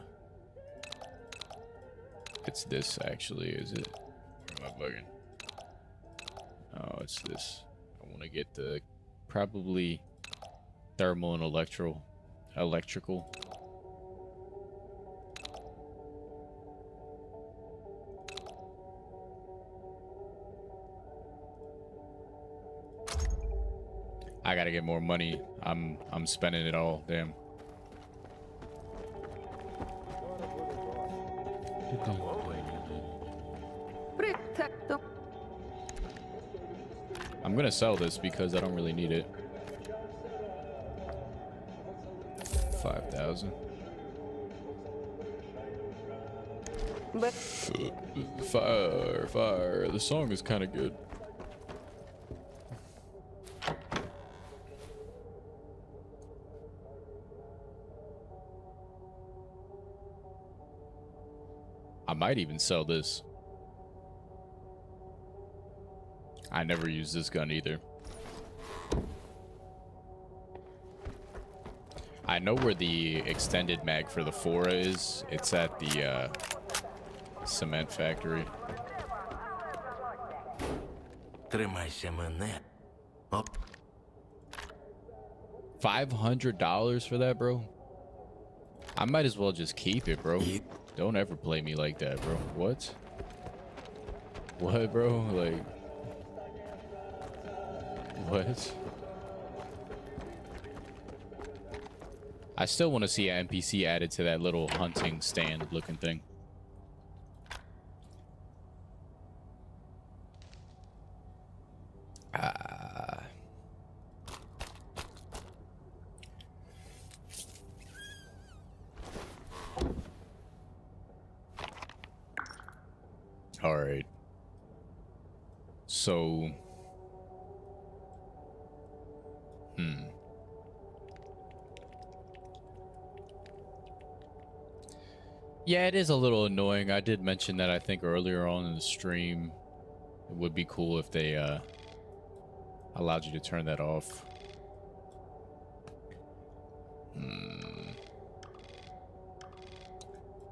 it's this, actually, is it? Or am I bugging? Oh, it's this. I want to get the, probably, thermal and electrical. I gotta get more money. I'm spending it all. Damn. I'm gonna sell this because I don't really need it. 5,000. Fire, fire. The song is kind of good. I might even sell this. I never use this gun either. I know where the extended mag for the Fora is. It's at the cement factory. Тримайся мене. Оп. $500 for that, bro? I might as well just keep it, bro. Don't ever play me like that, bro. What? What, bro? Like... What? I still want to see an NPC added to that little hunting stand looking thing. All right. So... Yeah, it is a little annoying. I did mention that I think earlier on in the stream. It would be cool if they allowed you to turn that off.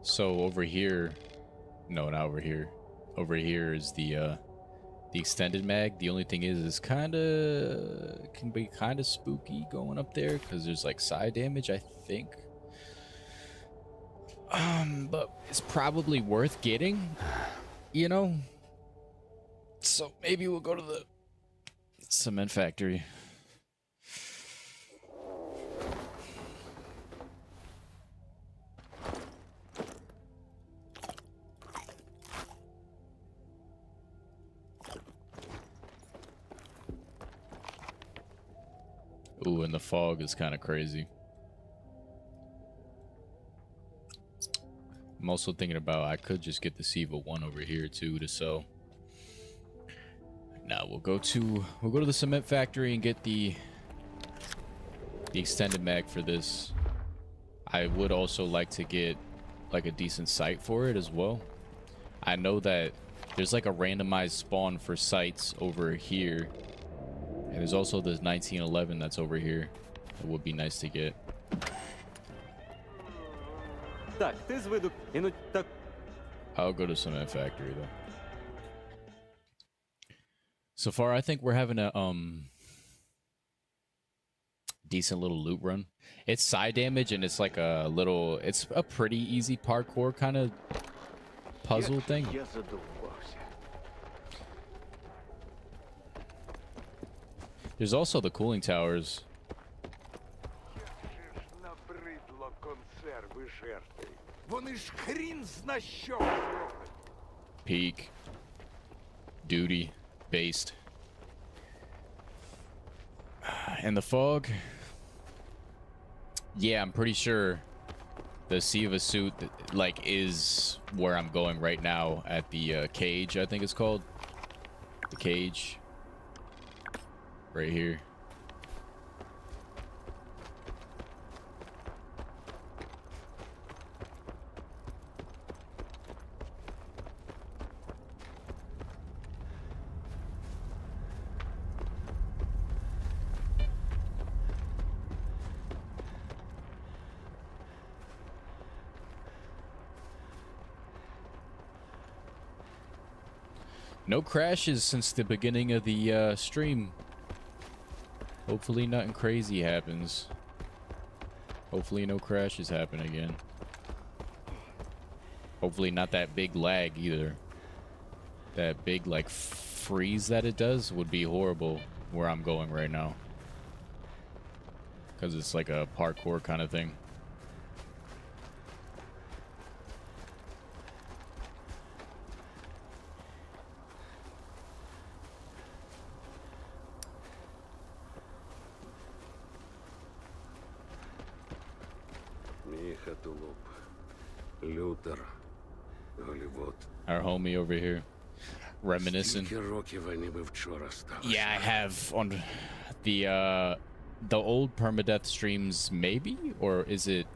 So over here, no, not over here. Over here is the extended mag. The only thing is it's can be kind of spooky going up there because there's like side damage, I think. But it's probably worth getting, you know? So maybe we'll go to the cement factory. Ooh, and the fog is kind of crazy. I'm also thinking about I could just get the Siva 1 over here too to sell. Now we'll go to the cement factory and get the extended mag for this. I would also like to get like a decent sight for it as well. I know that there's like a randomized spawn for sights over here. And there's also this 1911 that's over here. It would be nice to get. I'll go to cement factory though. So far, I think we're having a decent little loot run. It's side damage and it's like a little. It's a pretty easy parkour kind of puzzle thing. There's also the cooling towers. Peak. Duty. Based. And the fog. Yeah, I'm pretty sure the Siva suit like is where I'm going right now at the cage, I think it's called. The cage. Right here. No crashes since the beginning of the stream. Hopefully nothing crazy happens. Hopefully no crashes happen again. Hopefully not that big lag either. That big like freeze that it does would be horrible where I'm going right now. because it's like a parkour kind of thing. Міха тулуп. Лютер. Голівуд. Our homie over here, reminiscing. Скільки років вони би вчора стали? Yeah, I have on the old permadeath streams, maybe, or is it?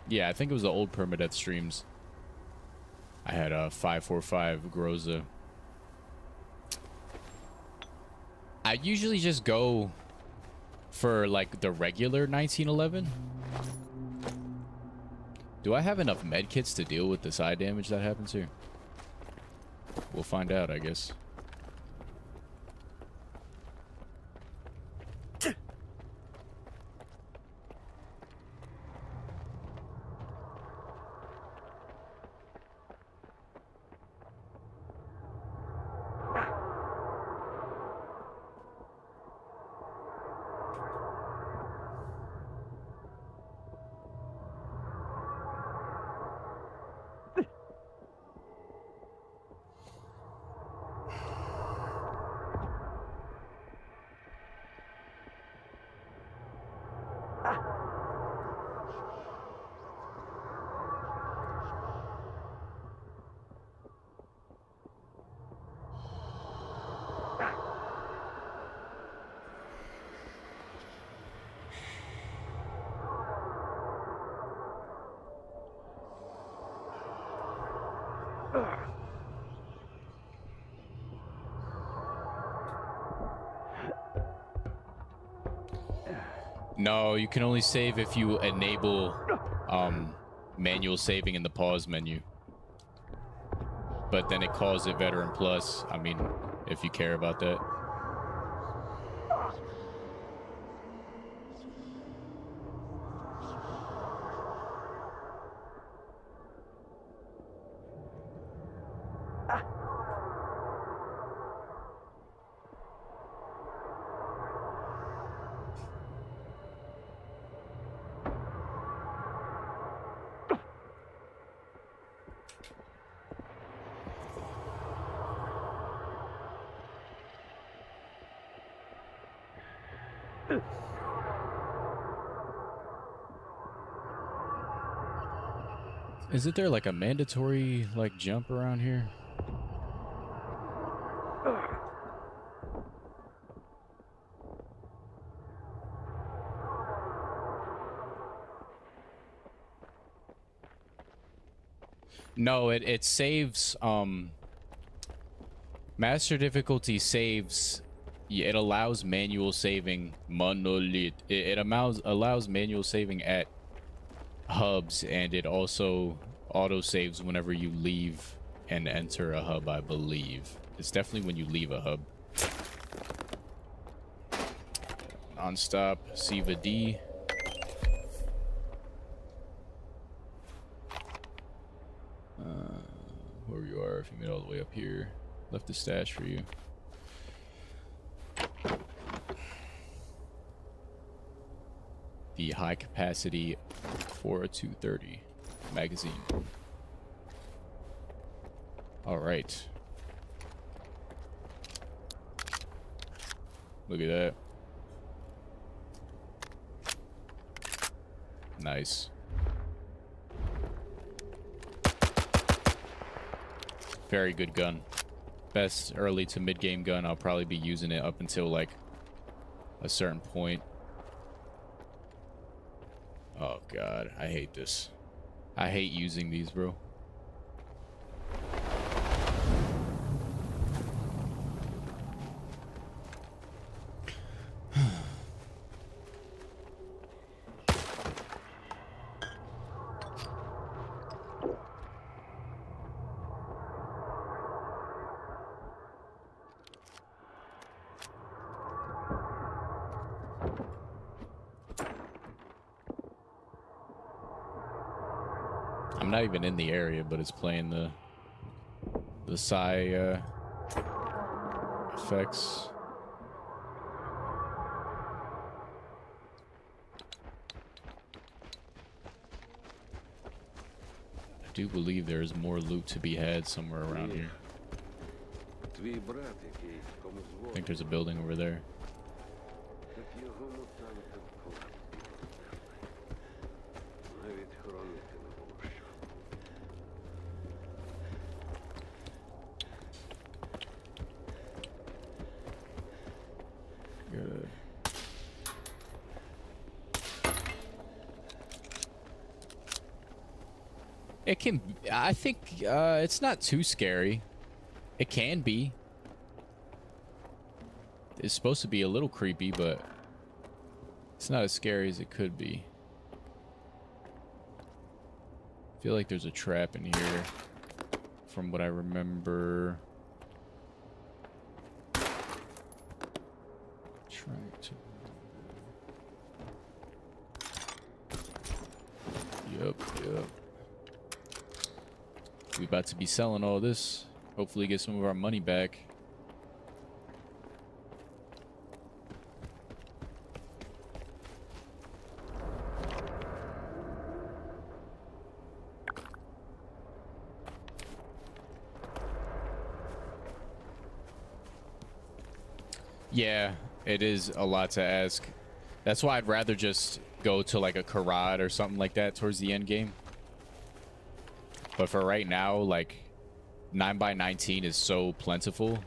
Yeah, I think it was the old permadeath streams. I had a 545 Groza. I usually just go for like the regular 1911. Do I have enough medkits to deal with the side damage that happens here? We'll find out, I guess. No, you can only save if you enable manual saving in the pause menu. But then it calls it Veteran Plus. I mean, if you care about that. Isn't there like a mandatory like jump around here? No, it saves master difficulty saves. Yeah, it allows manual saving. Monolith. It allows manual saving at hubs, and it also auto saves whenever you leave and enter a hub, I believe. It's definitely when you leave a hub. Non-stop, Siva D. Where you are, if you made all the way up here. Left the stash for you. The high capacity 4-230 magazine. All right. Look at that. Nice. Very good gun. Best early to mid game gun. I'll probably be using it up until like a certain point. Oh god, I hate this. I hate using these, bro. I'm not even in the area, but it's playing the psi effects. do believe there is more loot to be had somewhere around here. Твій брат, який комусь I think there's a building over there. так його мутанти навіть хоронити не було що. Good. It can, I think, it's not too scary. It can be. It's supposed to be a little creepy, but it's not as scary as it could be. I feel like there's a trap in here from what I remember. Trying to... Yep. We about to be selling all this. Hopefully get some of our money back. Yeah, it is a lot to ask. That's why I'd rather just go to like a Karad or something like that towards the end game. But for right now, like 9x19 is so plentiful.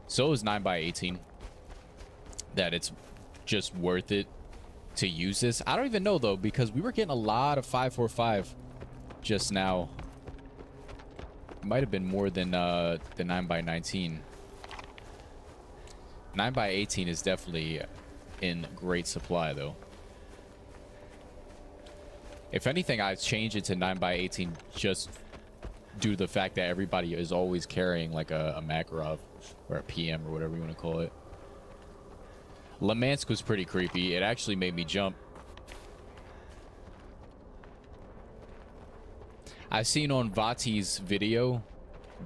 So is 9x18. That it's just worth it to use this. I don't even know though, because we were getting a lot of 545 just now. Might have been more than the 9x19. 9x18 is definitely in great supply though. If anything, I've changed it to 9x18 just due to the fact that everybody is always carrying like a Makarov or a PM or whatever you want to call it. Lemansk was pretty creepy. It actually made me jump. I've seen on Vati's video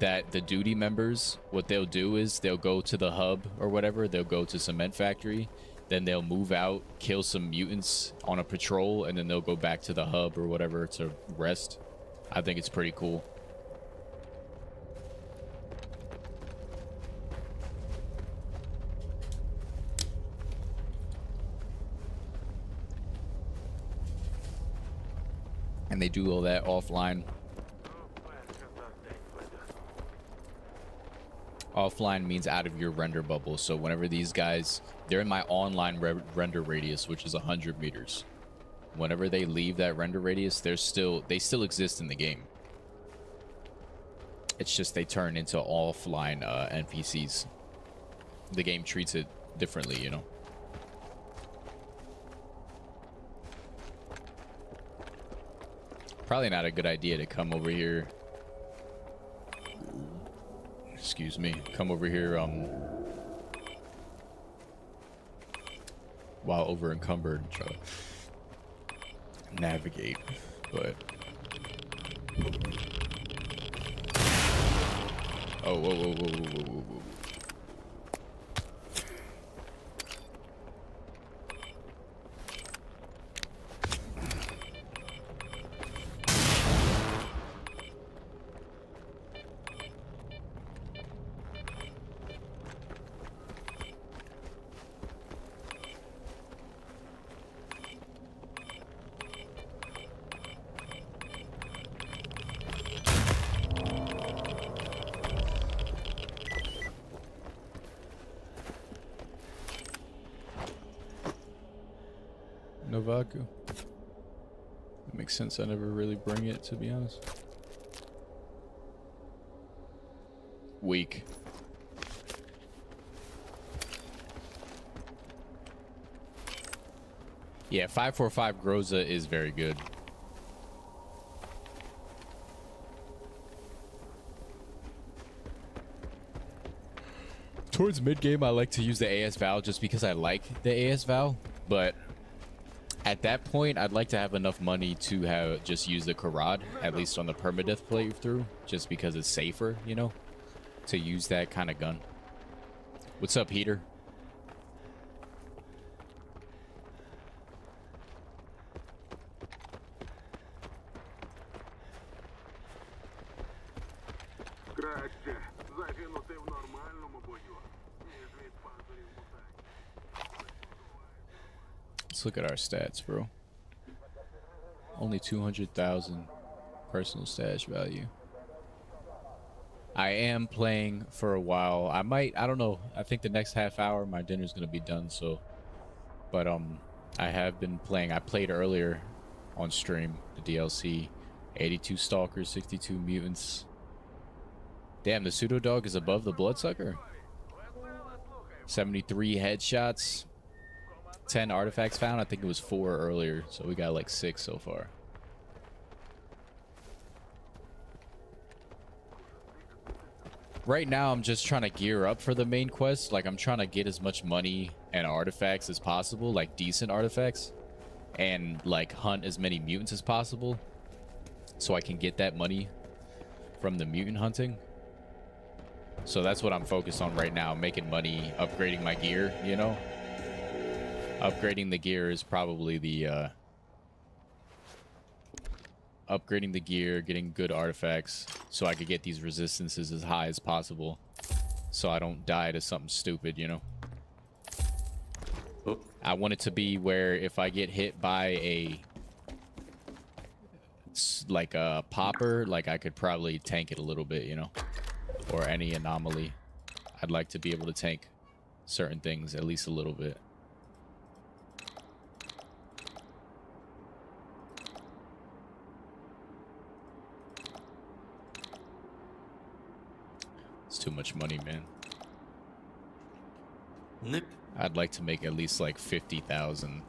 that the duty members, what they'll do is they'll go to the hub or whatever. They'll go to cement factory. Then they'll move out, kill some mutants on a patrol, and then they'll go back to the hub or whatever to rest. I think it's pretty cool. And they do all that offline. Offline means out of your render bubble. So whenever these guys, they're in my online render radius, which is 100 meters. Whenever they leave that render radius, they still exist in the game. It's just they turn into offline NPCs. The game treats it differently, you know. Probably not a good idea to come over here. Excuse me. Come over here while over encumbered and try to navigate, but oh, whoa. Novaku. It makes sense. I never really bring it, to be honest. Weak. Yeah, 545 Groza is very good. Towards mid game, I like to use the AS Val just because I like the AS Val, but at that point, I'd like to have enough money to have just use the Karad, at least on the permadeath playthrough, just because it's safer, you know, to use that kind of gun. What's up, Heater? Краще загинути в нормальному бою, ніж від пазурів мутантів. Let's look at our stats, bro. Only 200,000 personal stash value. I am playing for a while. I don't know. I think the next half hour my dinner's gonna be done, so but I have been playing. I played earlier on stream the DLC. 82 Stalkers, 62 mutants. Damn, the pseudo dog is above the bloodsucker. 73 headshots. 10 artifacts found. I think it was 4 earlier, so we got like 6 so far. Right now, I'm just trying to gear up for the main quest. Like, I'm trying to get as much money and artifacts as possible, like decent artifacts, and like hunt as many mutants as possible, so I can get that money from the mutant hunting. So that's what I'm focused on right now, making money, upgrading my gear, you know? Upgrading the gear is probably the upgrading the gear, getting good artifacts, so I could get these resistances as high as possible, so I don't die to something stupid, you know? I want it to be where if I get hit by a popper, like I could probably tank it a little bit, you know? Or any anomaly. I'd like to be able to tank certain things at least a little bit. It's too much money, man. Nip. I'd like to make at least like 50,000.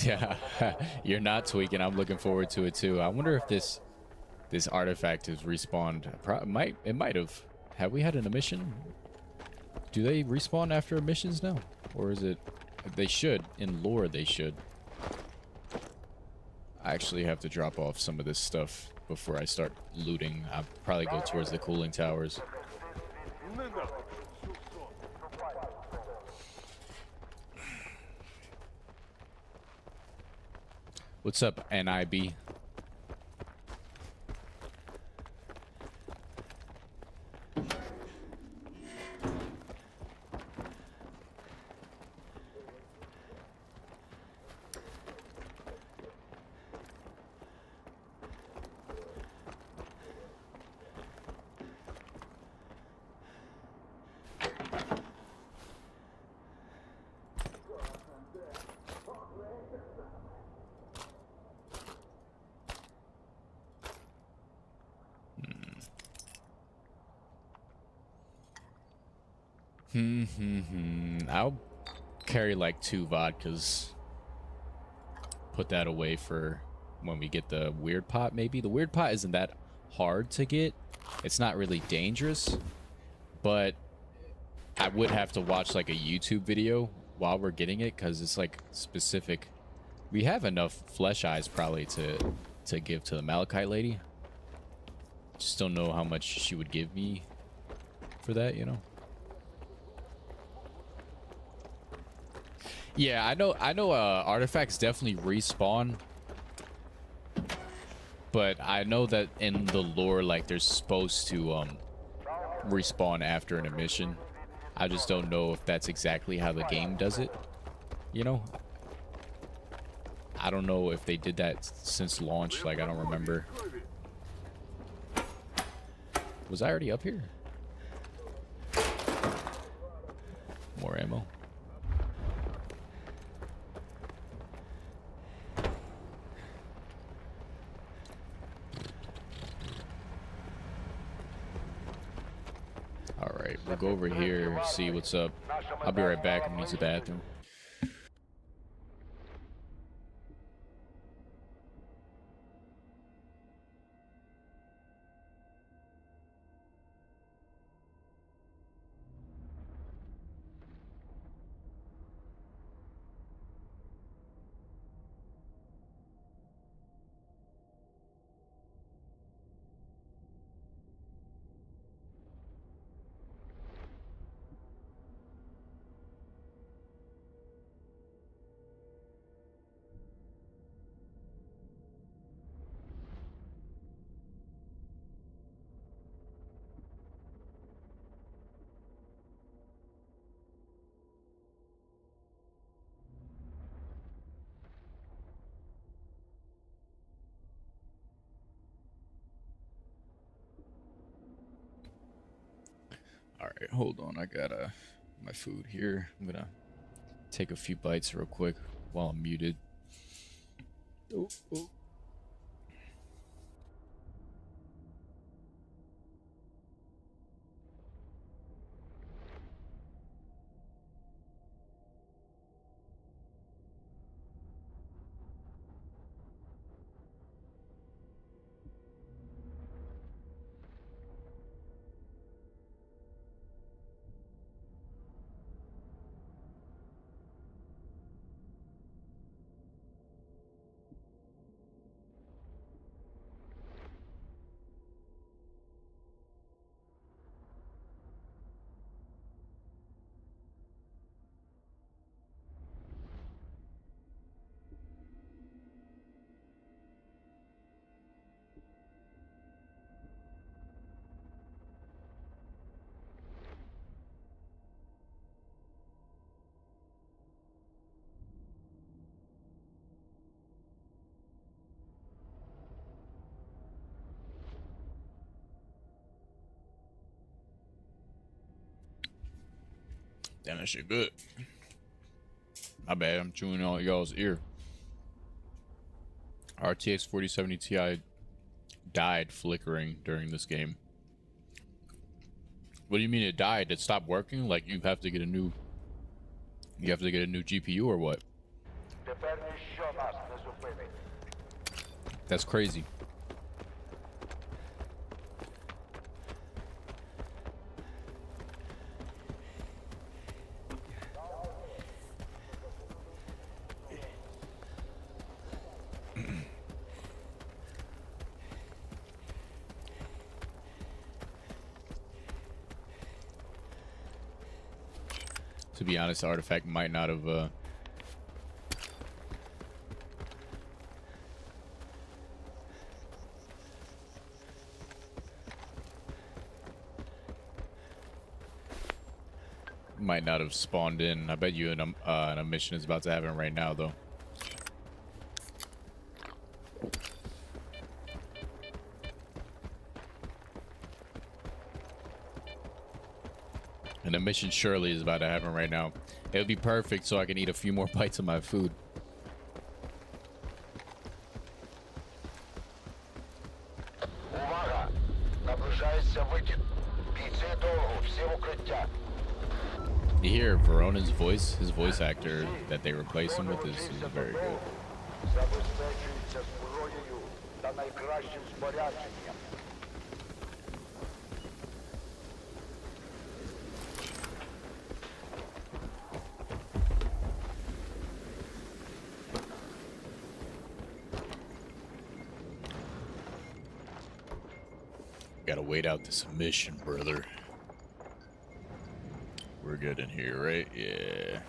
Yeah, you're not tweaking. I'm looking forward to it too. I wonder if this artifact has respawned. It might have. Have we had an emission? Do they respawn after emissions now? Or is it... They should. In lore, they should. I actually have to drop off some of this stuff before I start looting. I'll probably go towards the cooling towers. What's up, NIB? I'll carry like 2 vodkas. Put that away for when we get the weird pot, maybe. The weird pot isn't that hard to get. It's not really dangerous, but I would have to watch like a YouTube video while we're getting it, because it's like specific. We have enough flesh eyes probably to give to the Malachite lady. Just don't know how much she would give me for that, you know? Yeah, I know artifacts definitely respawn, but I know that in the lore, like, they're supposed to respawn after an emission. I just don't know if that's exactly how the game does it, you know? I don't know if they did that since launch, like, I don't remember. Was I already up here? More ammo. Alright, we'll go over here, see what's up. I'll be right back. I'm gonna use the bathroom. right, hold on. I got my food here. I'm gonna take a few bites real quick while I'm muted. Oh. Damn, that shit good. My bad, I'm chewing on y'all's ear. RTX 4070 Ti died flickering during this game. What do you mean it died? It stopped working? Like you have to get a new GPU or what? That's crazy. To be honest, the artifact might not have spawned in. I bet you an mission is about to happen right now, though. And the mission surely is about to happen right now. It would be perfect so I can eat a few more bites of my food. You hear Verona's voice? His voice actor that they replaced him with is very good. Gotta wait out this mission, brother. We're good in here, right? Yeah.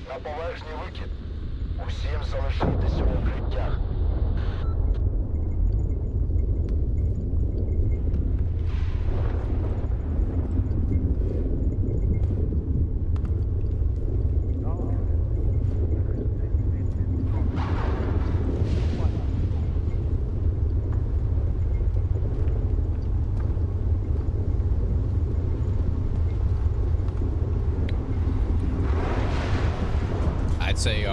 На поверхні викид. Усім залишайтеся в укриттях. Say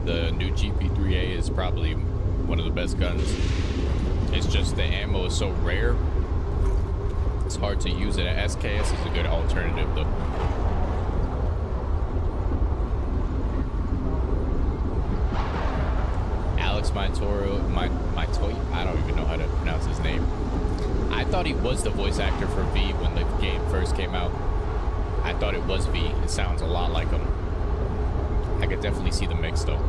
the new GP3A is probably one of the best guns. It's just the ammo is so rare, it's hard to use it. SKS is a good alternative though. Alex Montoya, I don't even know how to pronounce his name. thought he was the voice actor for V when the game first came out. I thought it was V. It sounds a lot like him. I could definitely see the mix though.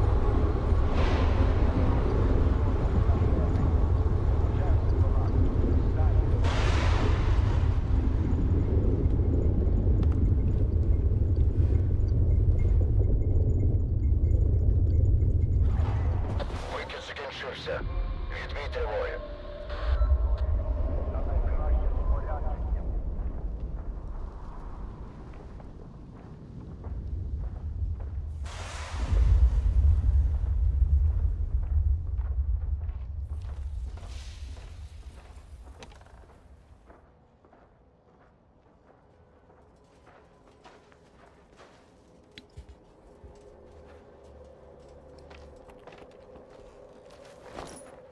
Викид закінчився. Відбій тривоги.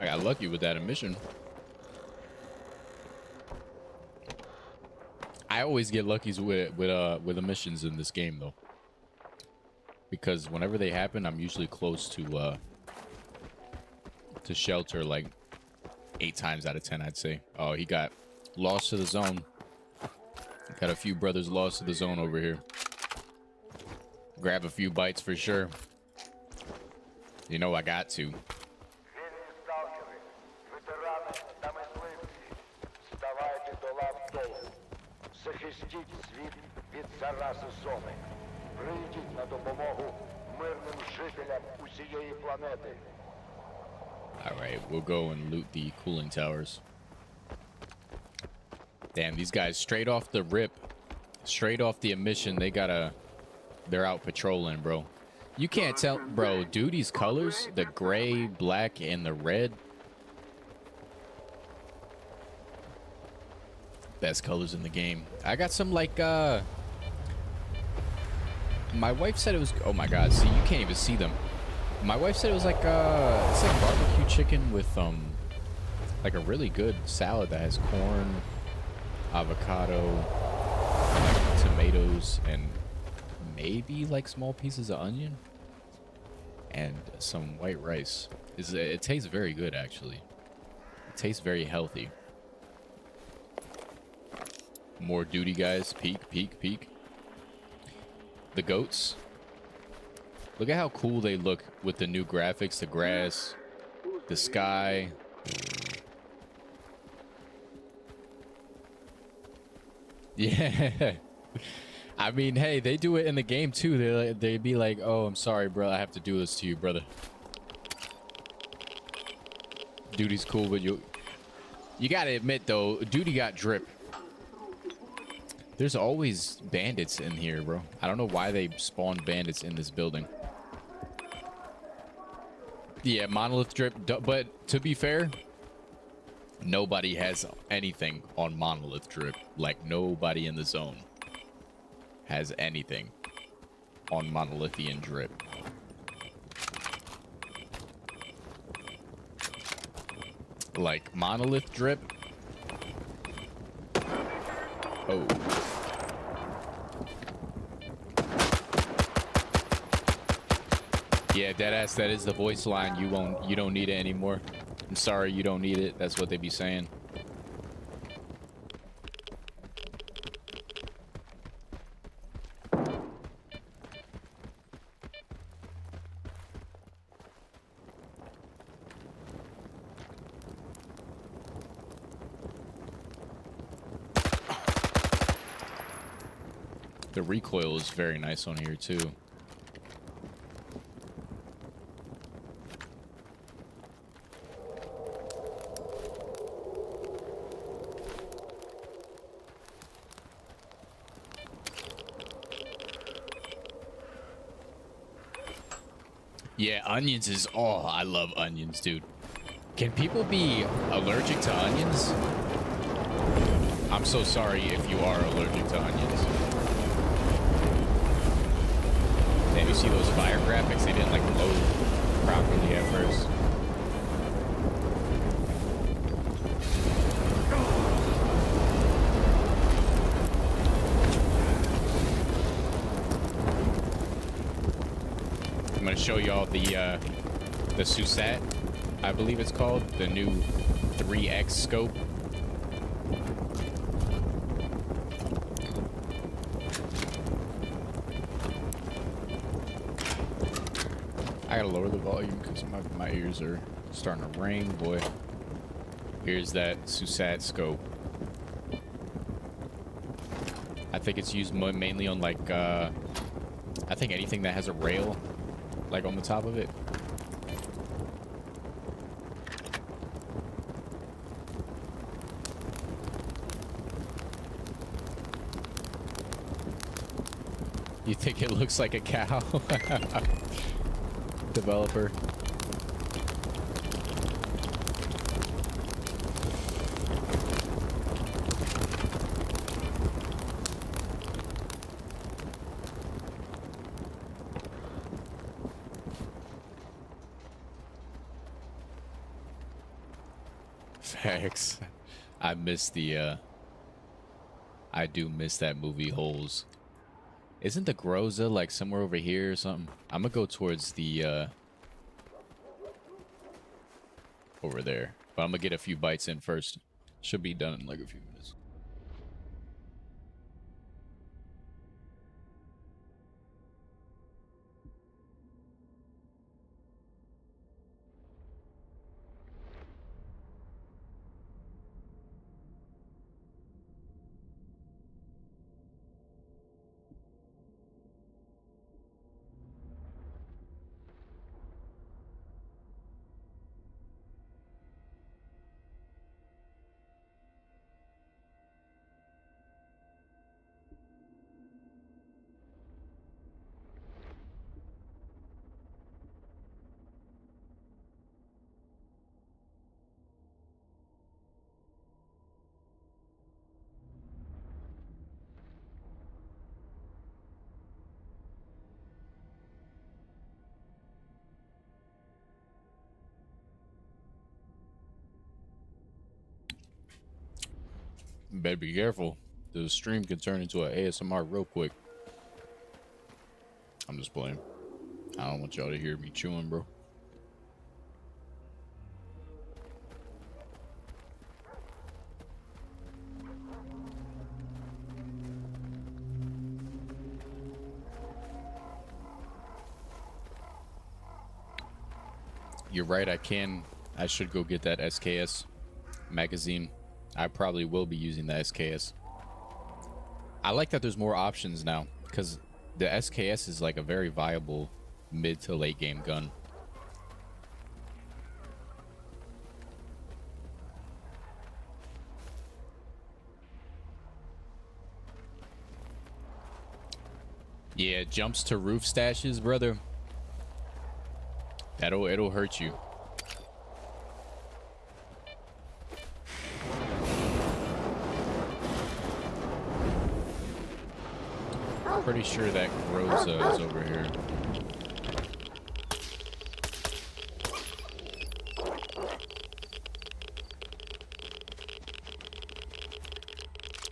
I got lucky with that emission. I always get luckies with emissions in this game though, because whenever they happen, I'm usually close to shelter like 8 times out of 10, I'd say. Oh, he got lost to the zone. Got a few brothers lost to the zone over here. Grab a few bites for sure. You know I got to. Вільні сталкери, ветерани та мисливці, ставайте до лав толку. Захистіть світ від зарази зони. Прийдіть на допомогу мирним жителям усієї планети. All right, we'll go and loot the cooling towers. Damn, these guys straight off the rip, straight off the emission, they're out patrolling, bro. You can't tell, bro, Duty's colors, the gray, black, and the red. Best colors in the game. I got some like, my wife said it was, oh my God, see, you can't even see them. My wife said it was like, it's like barbecue chicken with, like a really good salad that has corn, avocado, like tomatoes, and maybe like small pieces of onion and some white rice. It tastes very good, actually. It tastes very healthy. More Duty guys. Peek, peek, peek. The goats. Look at how cool they look with the new graphics, the grass, the sky. Yeah. I mean, hey, they do it in the game too. They'd be like, "Oh, I'm sorry, bro. I have to do this to you, brother." Duty's cool, but you gotta admit though, Duty got drip. There's always bandits in here, bro. I don't know why they spawned bandits in this building. Yeah, monolith drip, but to be fair, nobody has anything on monolith drip. Like, nobody in the zone has anything on monolithian drip. Like, monolith drip. Oh. Yeah, deadass, that is the voice line. You don't need it anymore. I'm sorry, you don't need it. That's what they be saying. The recoil is very nice on here too. Yeah, onions is, oh, I love onions, dude. Can people be allergic to onions? I'm so sorry if you are allergic to onions. Damn, you see those fire graphics? They didn't like load properly at first. I'm gonna show y'all the SUSAT, I believe it's called, the new 3X scope. I gotta lower the volume because my ears are starting to ring, boy. Here's that SUSAT scope. I think it's used mainly on like, I think anything that has a rail, like on the top of it. You think it looks like a cow? Developer. Facts. I miss the I do miss that movie Holes. Isn't the Groza like somewhere over here or something? I'm gonna go towards the over there, but I'm gonna get a few bites in first. Should be done in like a few minutes. Better be careful. The stream can turn into an ASMR real quick. I'm just playing. I don't want y'all to hear me chewing, bro. You're right, I should go get that SKS magazine. I probably will be using the SKS. I like that there's more options now, because the SKS is like a very viable mid to late game gun. Yeah, jumps to roof stashes, brother. It'll hurt you. Pretty sure that Groza is over here.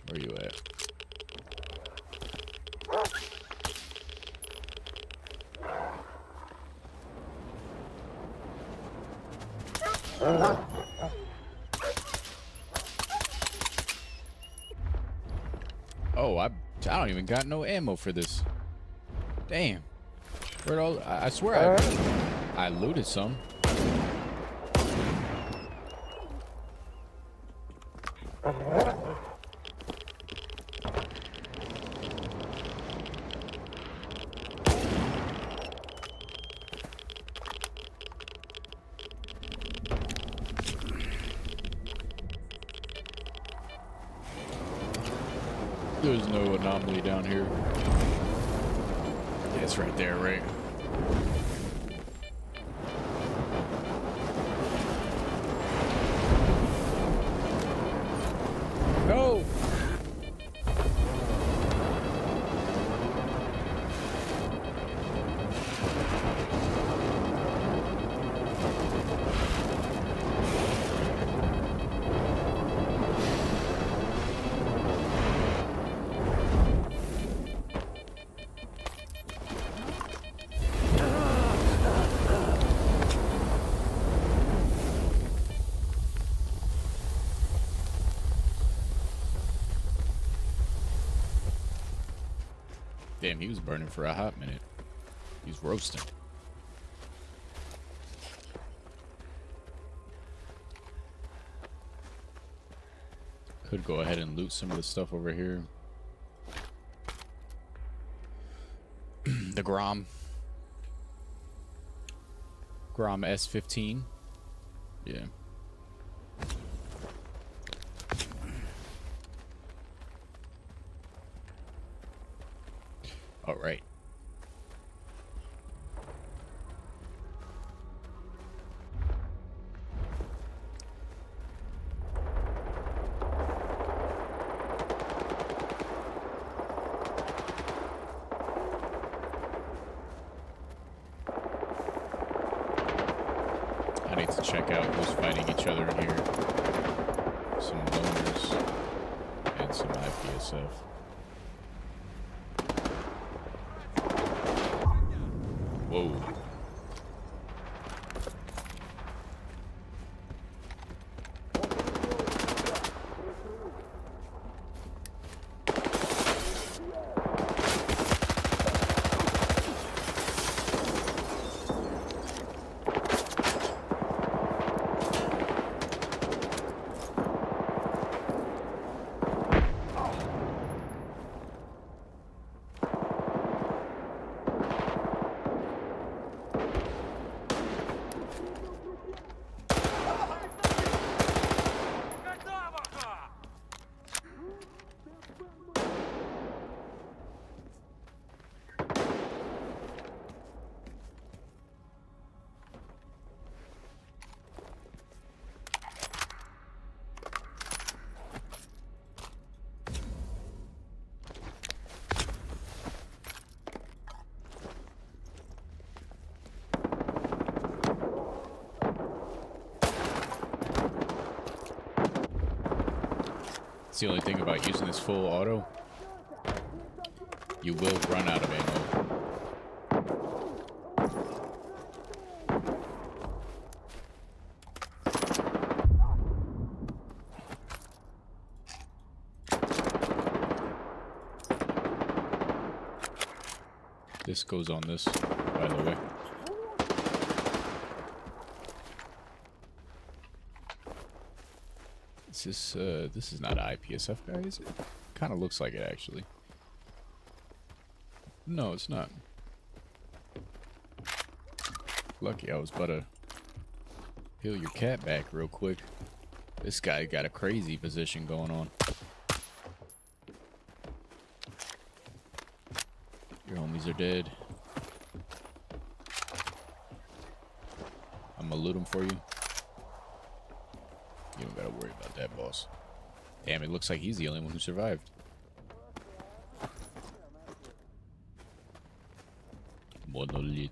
Where you at? Oh, I don't even got no ammo for this. Damn. Where'd all I swear I looted some. There's no anomaly down here. Yeah, it's right there, right? No! Damn, he was burning for a hot minute. He's roasting. Could go ahead and loot some of the stuff over here. The Grom S15. Yeah. All right. I need to check out who's fighting each other in here. Some loners and some IPSF. Whoa. It's the only thing about using this full auto. You will run out of ammo. This goes on this, by the way. This is not an IPSF guy, is it? Kind of looks like it, actually. No, it's not. Lucky I was about to peel your cat back real quick. This guy got a crazy position going on. Your homies are dead. I'm gonna loot them for you. You don't gotta worry about that, boss. Damn, it looks like he's the only one who survived. Monolith.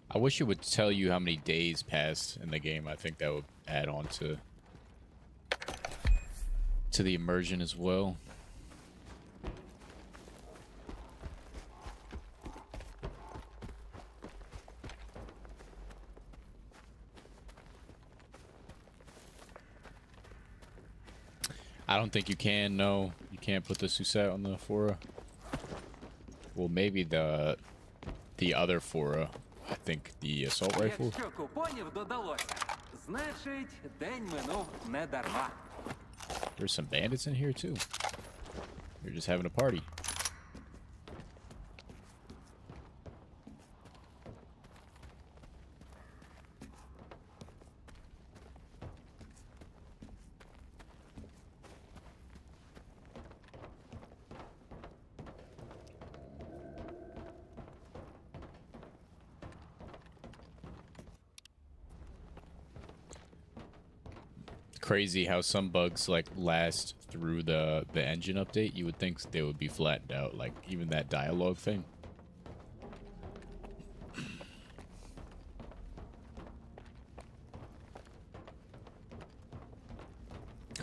I wish it would tell you how many days passed in the game. I think that would add on to the immersion as well. I don't think you can. No, you can't put the Susat on the Fora. Well, maybe the other Fora. I think the assault rifle. There's some bandits in here too. They're just having a party. Crazy how some bugs like last through the engine update. You would think they would be flattened out, like even that dialogue thing.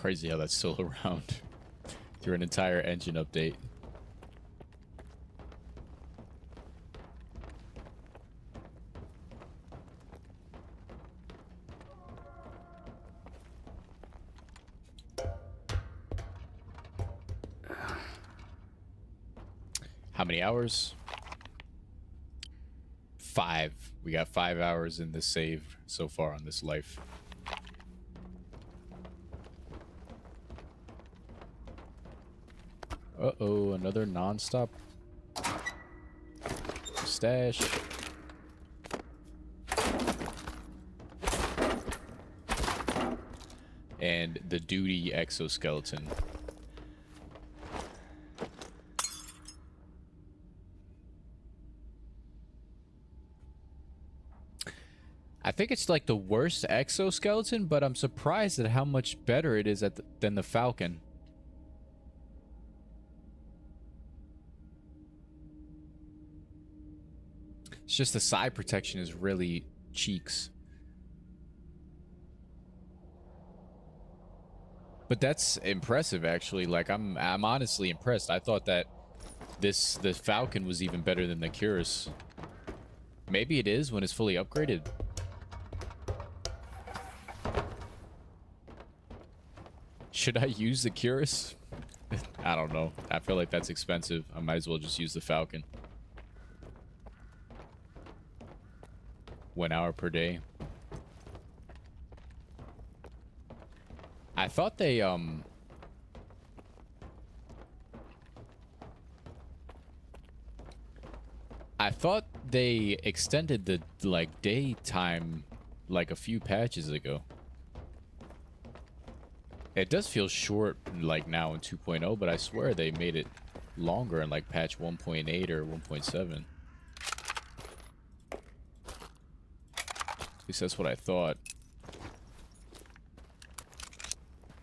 Crazy how that's still around through an entire engine update. How many hours? 5. We got 5 hours in this save so far on this life. Uh-oh, another non-stop stash. And the duty exoskeleton. I think it's like the worst exoskeleton, but I'm surprised at how much better it is than the Falcon. It's just the side protection is really cheeks. But that's impressive, actually. Like, I'm honestly impressed. I thought that the Falcon was even better than the Curus. Maybe it is when it's fully upgraded. Should I use the Curus? I don't know. I feel like that's expensive. I might as well just use the Falcon. 1 hour per day. I thought they extended the like daytime like a few patches ago. It does feel short like now in 2.0, but I swear they made it longer in like patch 1.8 or 1.7. At least that's what I thought.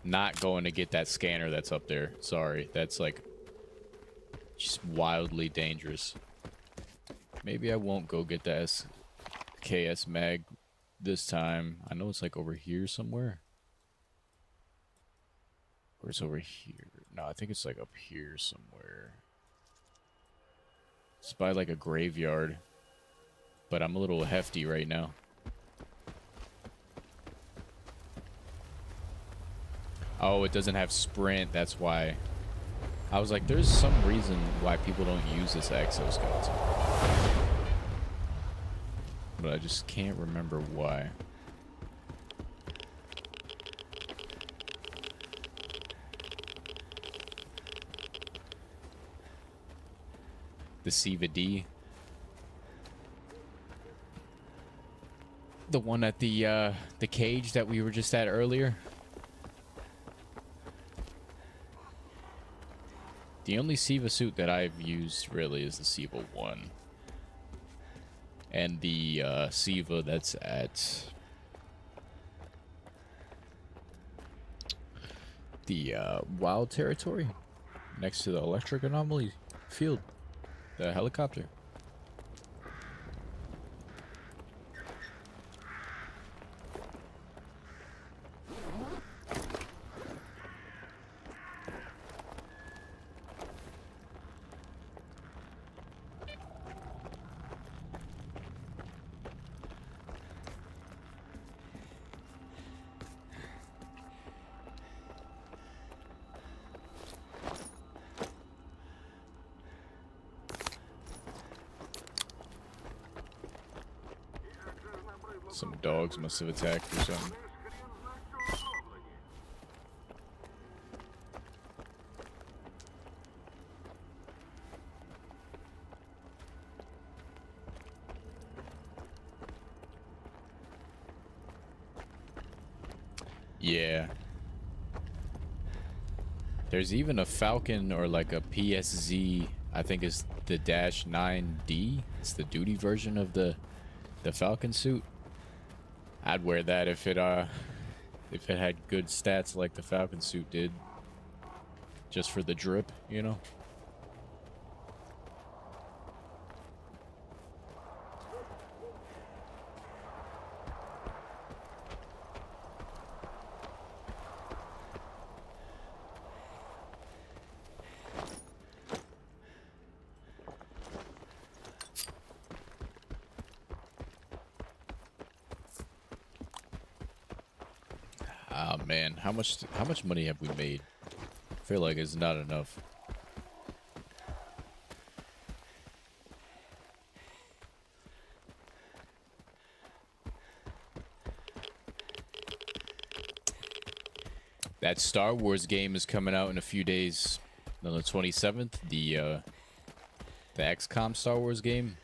Not going to get that scanner that's up there. Sorry, that's like just wildly dangerous. Maybe I won't go get the SKS mag this time. I know it's like over here somewhere. Or it's over here. No, I think it's like up here somewhere. It's by like a graveyard. But I'm a little hefty right now. Oh, it doesn't have sprint. That's why. I was like, there's some reason why people don't use this exoskeleton. But I just can't remember why. The CVD. The one at the cage that we were just at earlier. The only Siva suit that I've used really is the Siva 1. And the Siva that's at the wild territory next to the electric anomaly field. The helicopter. Some dogs must have attacked or something. Yeah. There's even a Falcon or like a PSZ, I think is the Dash 9D. It's the duty version of the Falcon suit. I'd wear that if it had good stats like the Falcon suit did. Just for the drip, you know? man, how much money have we made? I feel like it's not enough. That Star Wars game is coming out in a few days. On the 27th, the XCOM Star Wars game.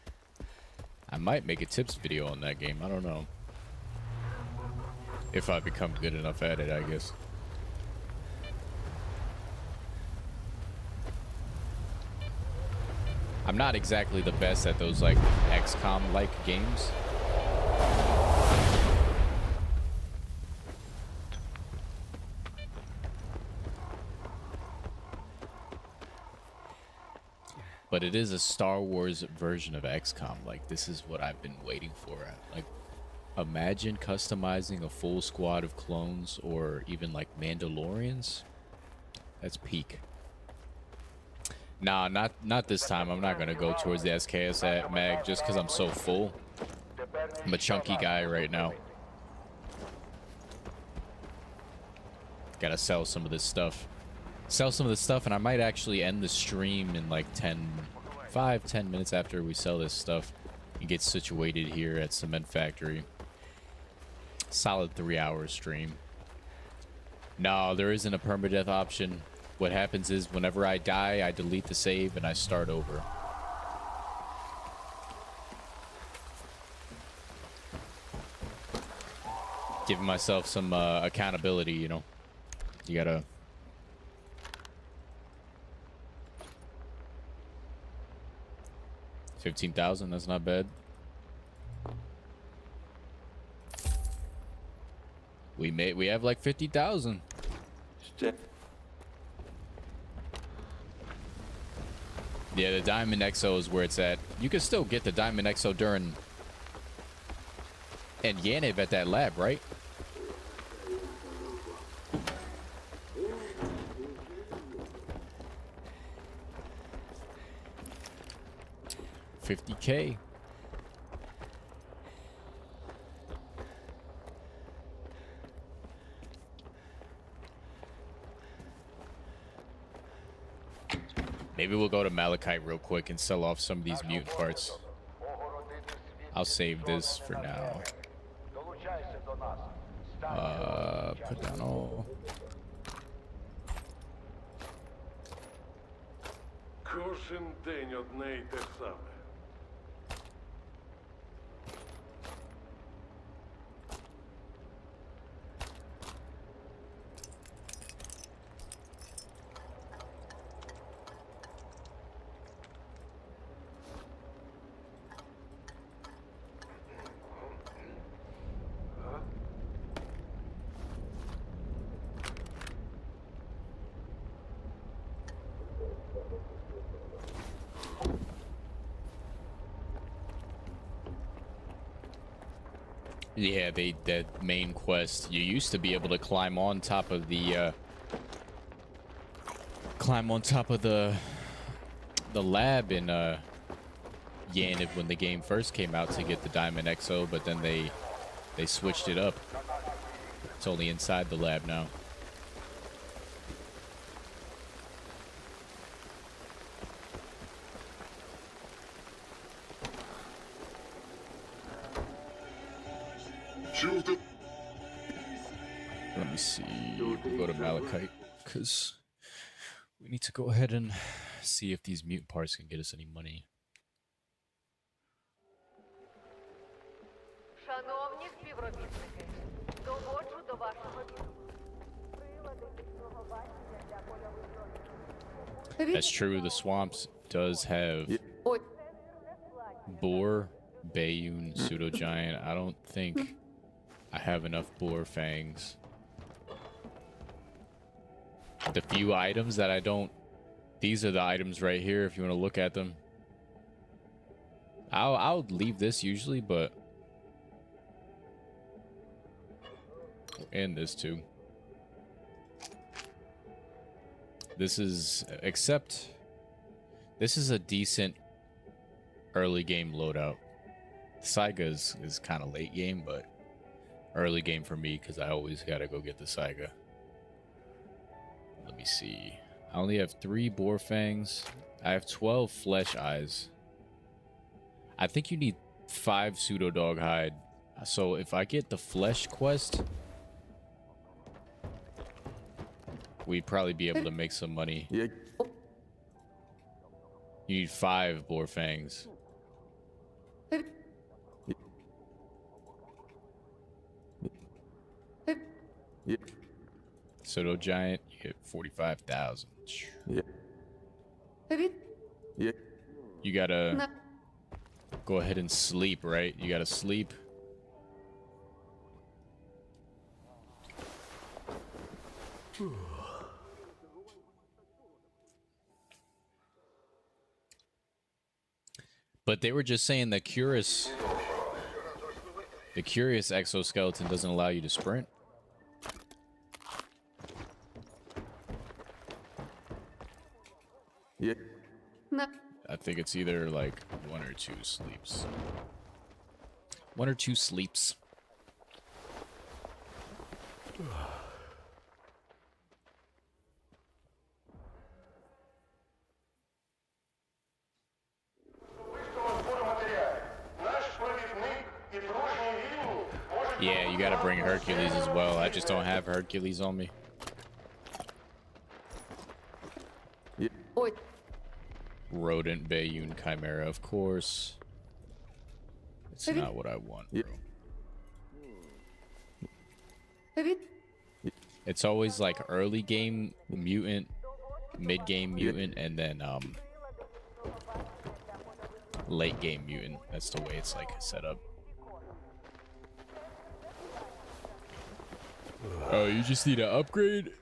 I might make a tips video on that game. I don't know. If I become good enough at it, I guess. I'm not exactly the best at those like XCOM-like games. But it is a Star Wars version of XCOM. Like, this is what I've been waiting for. Like, imagine customizing a full squad of clones or even like Mandalorians. That's peak. Nah, not this time. I'm not gonna go towards the SKS at mag just because I'm so full. I'm a chunky guy right now. Gotta sell some of this stuff. Sell some of the stuff, and I might actually end the stream in like 5-10 minutes after we sell this stuff and get situated here at Cement Factory. Solid 3-hour stream. No, there isn't a permadeath option. What happens is whenever I die, I delete the save and I start over. Giving myself some accountability, you know. You gotta... $15,000, that's not bad. We have like 50,000. Yeah, the Diamond XO is where it's at. You can still get the Diamond XO during and Yaniv at that lab, right? $50K. Maybe we'll go to Malachite real quick and sell off some of these mutant parts. I'll save this for now. Put down all. Кожен день одне й те саме. Yeah, that main quest. You used to be able to climb on top of the lab in Yaniv when the game first came out to get the Diamond XO, but then they switched it up. It's only inside the lab now. Let me see. We'll go to Malachite because we need to go ahead and see if these mutant parts can get us any money. Шановні співробітники, доводжу до вашого відома. Прилади пічного бачення для польових зон. That's true. The swamps does have boar, Bayun, pseudo giant. I don't think I have enough boar fangs. The few items that I don't, these are the items right here if you want to look at them. I'll leave this usually, but and this too. This is, except this is a decent early game loadout. Saiga is kind of late game, but early game for me because I always gotta go get the Saiga. Let me see. I only have 3 boar fangs. I have 12 flesh eyes. I think you need 5 pseudo dog hide. So if I get the flesh quest, we'd probably be able to make some money. Yeah. You need 5 boar fangs. Yeah. Pseudo giant, you get 45,000. Yeah. Yeah. You gotta go ahead and sleep, right? You gotta sleep. But they were just saying the curious exoskeleton doesn't allow you to sprint. Yeah. I think it's either like 1 or 2 sleeps. 1 or 2 sleeps. Yeah, you gotta bring Hercules as well. I just don't have Hercules on me. Yeah. Rodent, Bayun, Chimera, of course. It's not what I want, bro. It's always like early game mutant, mid game mutant, and then late game mutant. That's the way it's like set up. Oh, you just need an upgrade?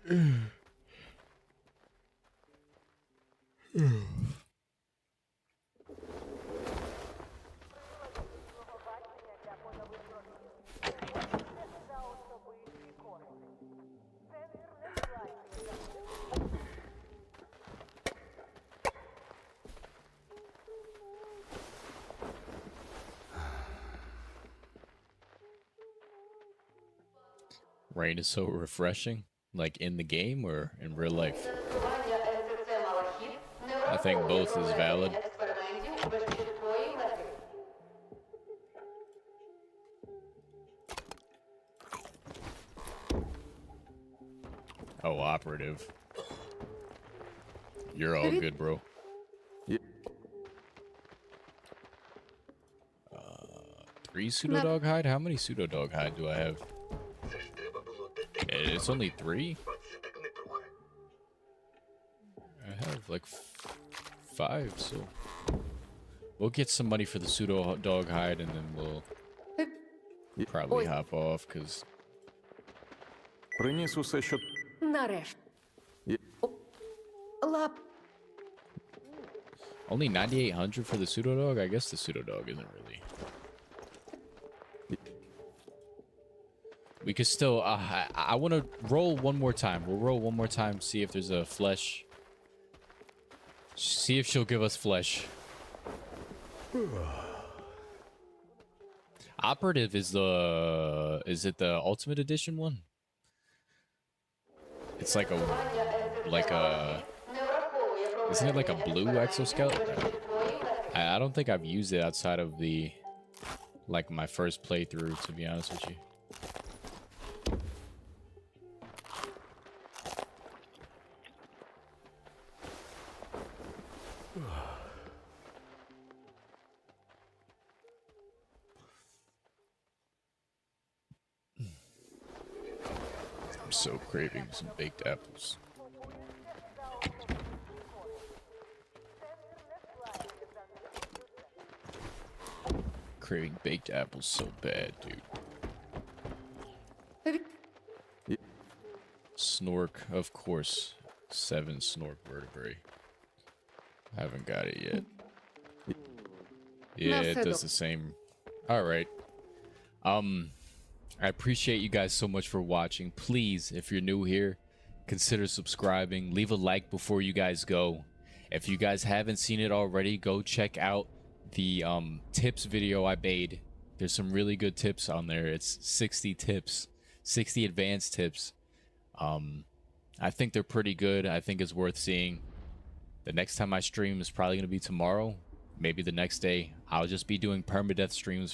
Rain is so refreshing, like in the game or in real life. I think both is valid. Oh, operative. You're all good, bro. Yeah. 3 pseudo dog hide? How many pseudo dog hide do I have? It's only 3? I have like 5, so we'll get some money for the pseudo dog hide and then we'll probably hop off because Приніс усе, що... Нарешті. Yeah. Лап. only 9,800 for the pseudo dog. I guess the pseudo dog isn't really. We could still. I want to roll one more time. We'll roll one more time. See if there's a flesh. See if she'll give us flesh. Operative is the. Is it the Ultimate Edition one? It's like a. Isn't it like a blue exoskeleton? I don't think I've used it outside of the. Like my first playthrough, to be honest with you. I'm so craving some baked apples. Craving baked apples so bad, dude. Snork, of course. 7 snork vertebrae. I haven't got it yet. Yeah, it does the same. All right. I appreciate you guys so much for watching. Please, if you're new here, consider subscribing. Leave a like before you guys go. If you guys haven't seen it already, go check out the tips video I made There's some really good tips on there. It's 60 tips, 60 advanced tips. I think they're pretty good. I think it's worth seeing. The next time I stream is probably going to be tomorrow. Maybe the next day. I'll just be doing permadeath streams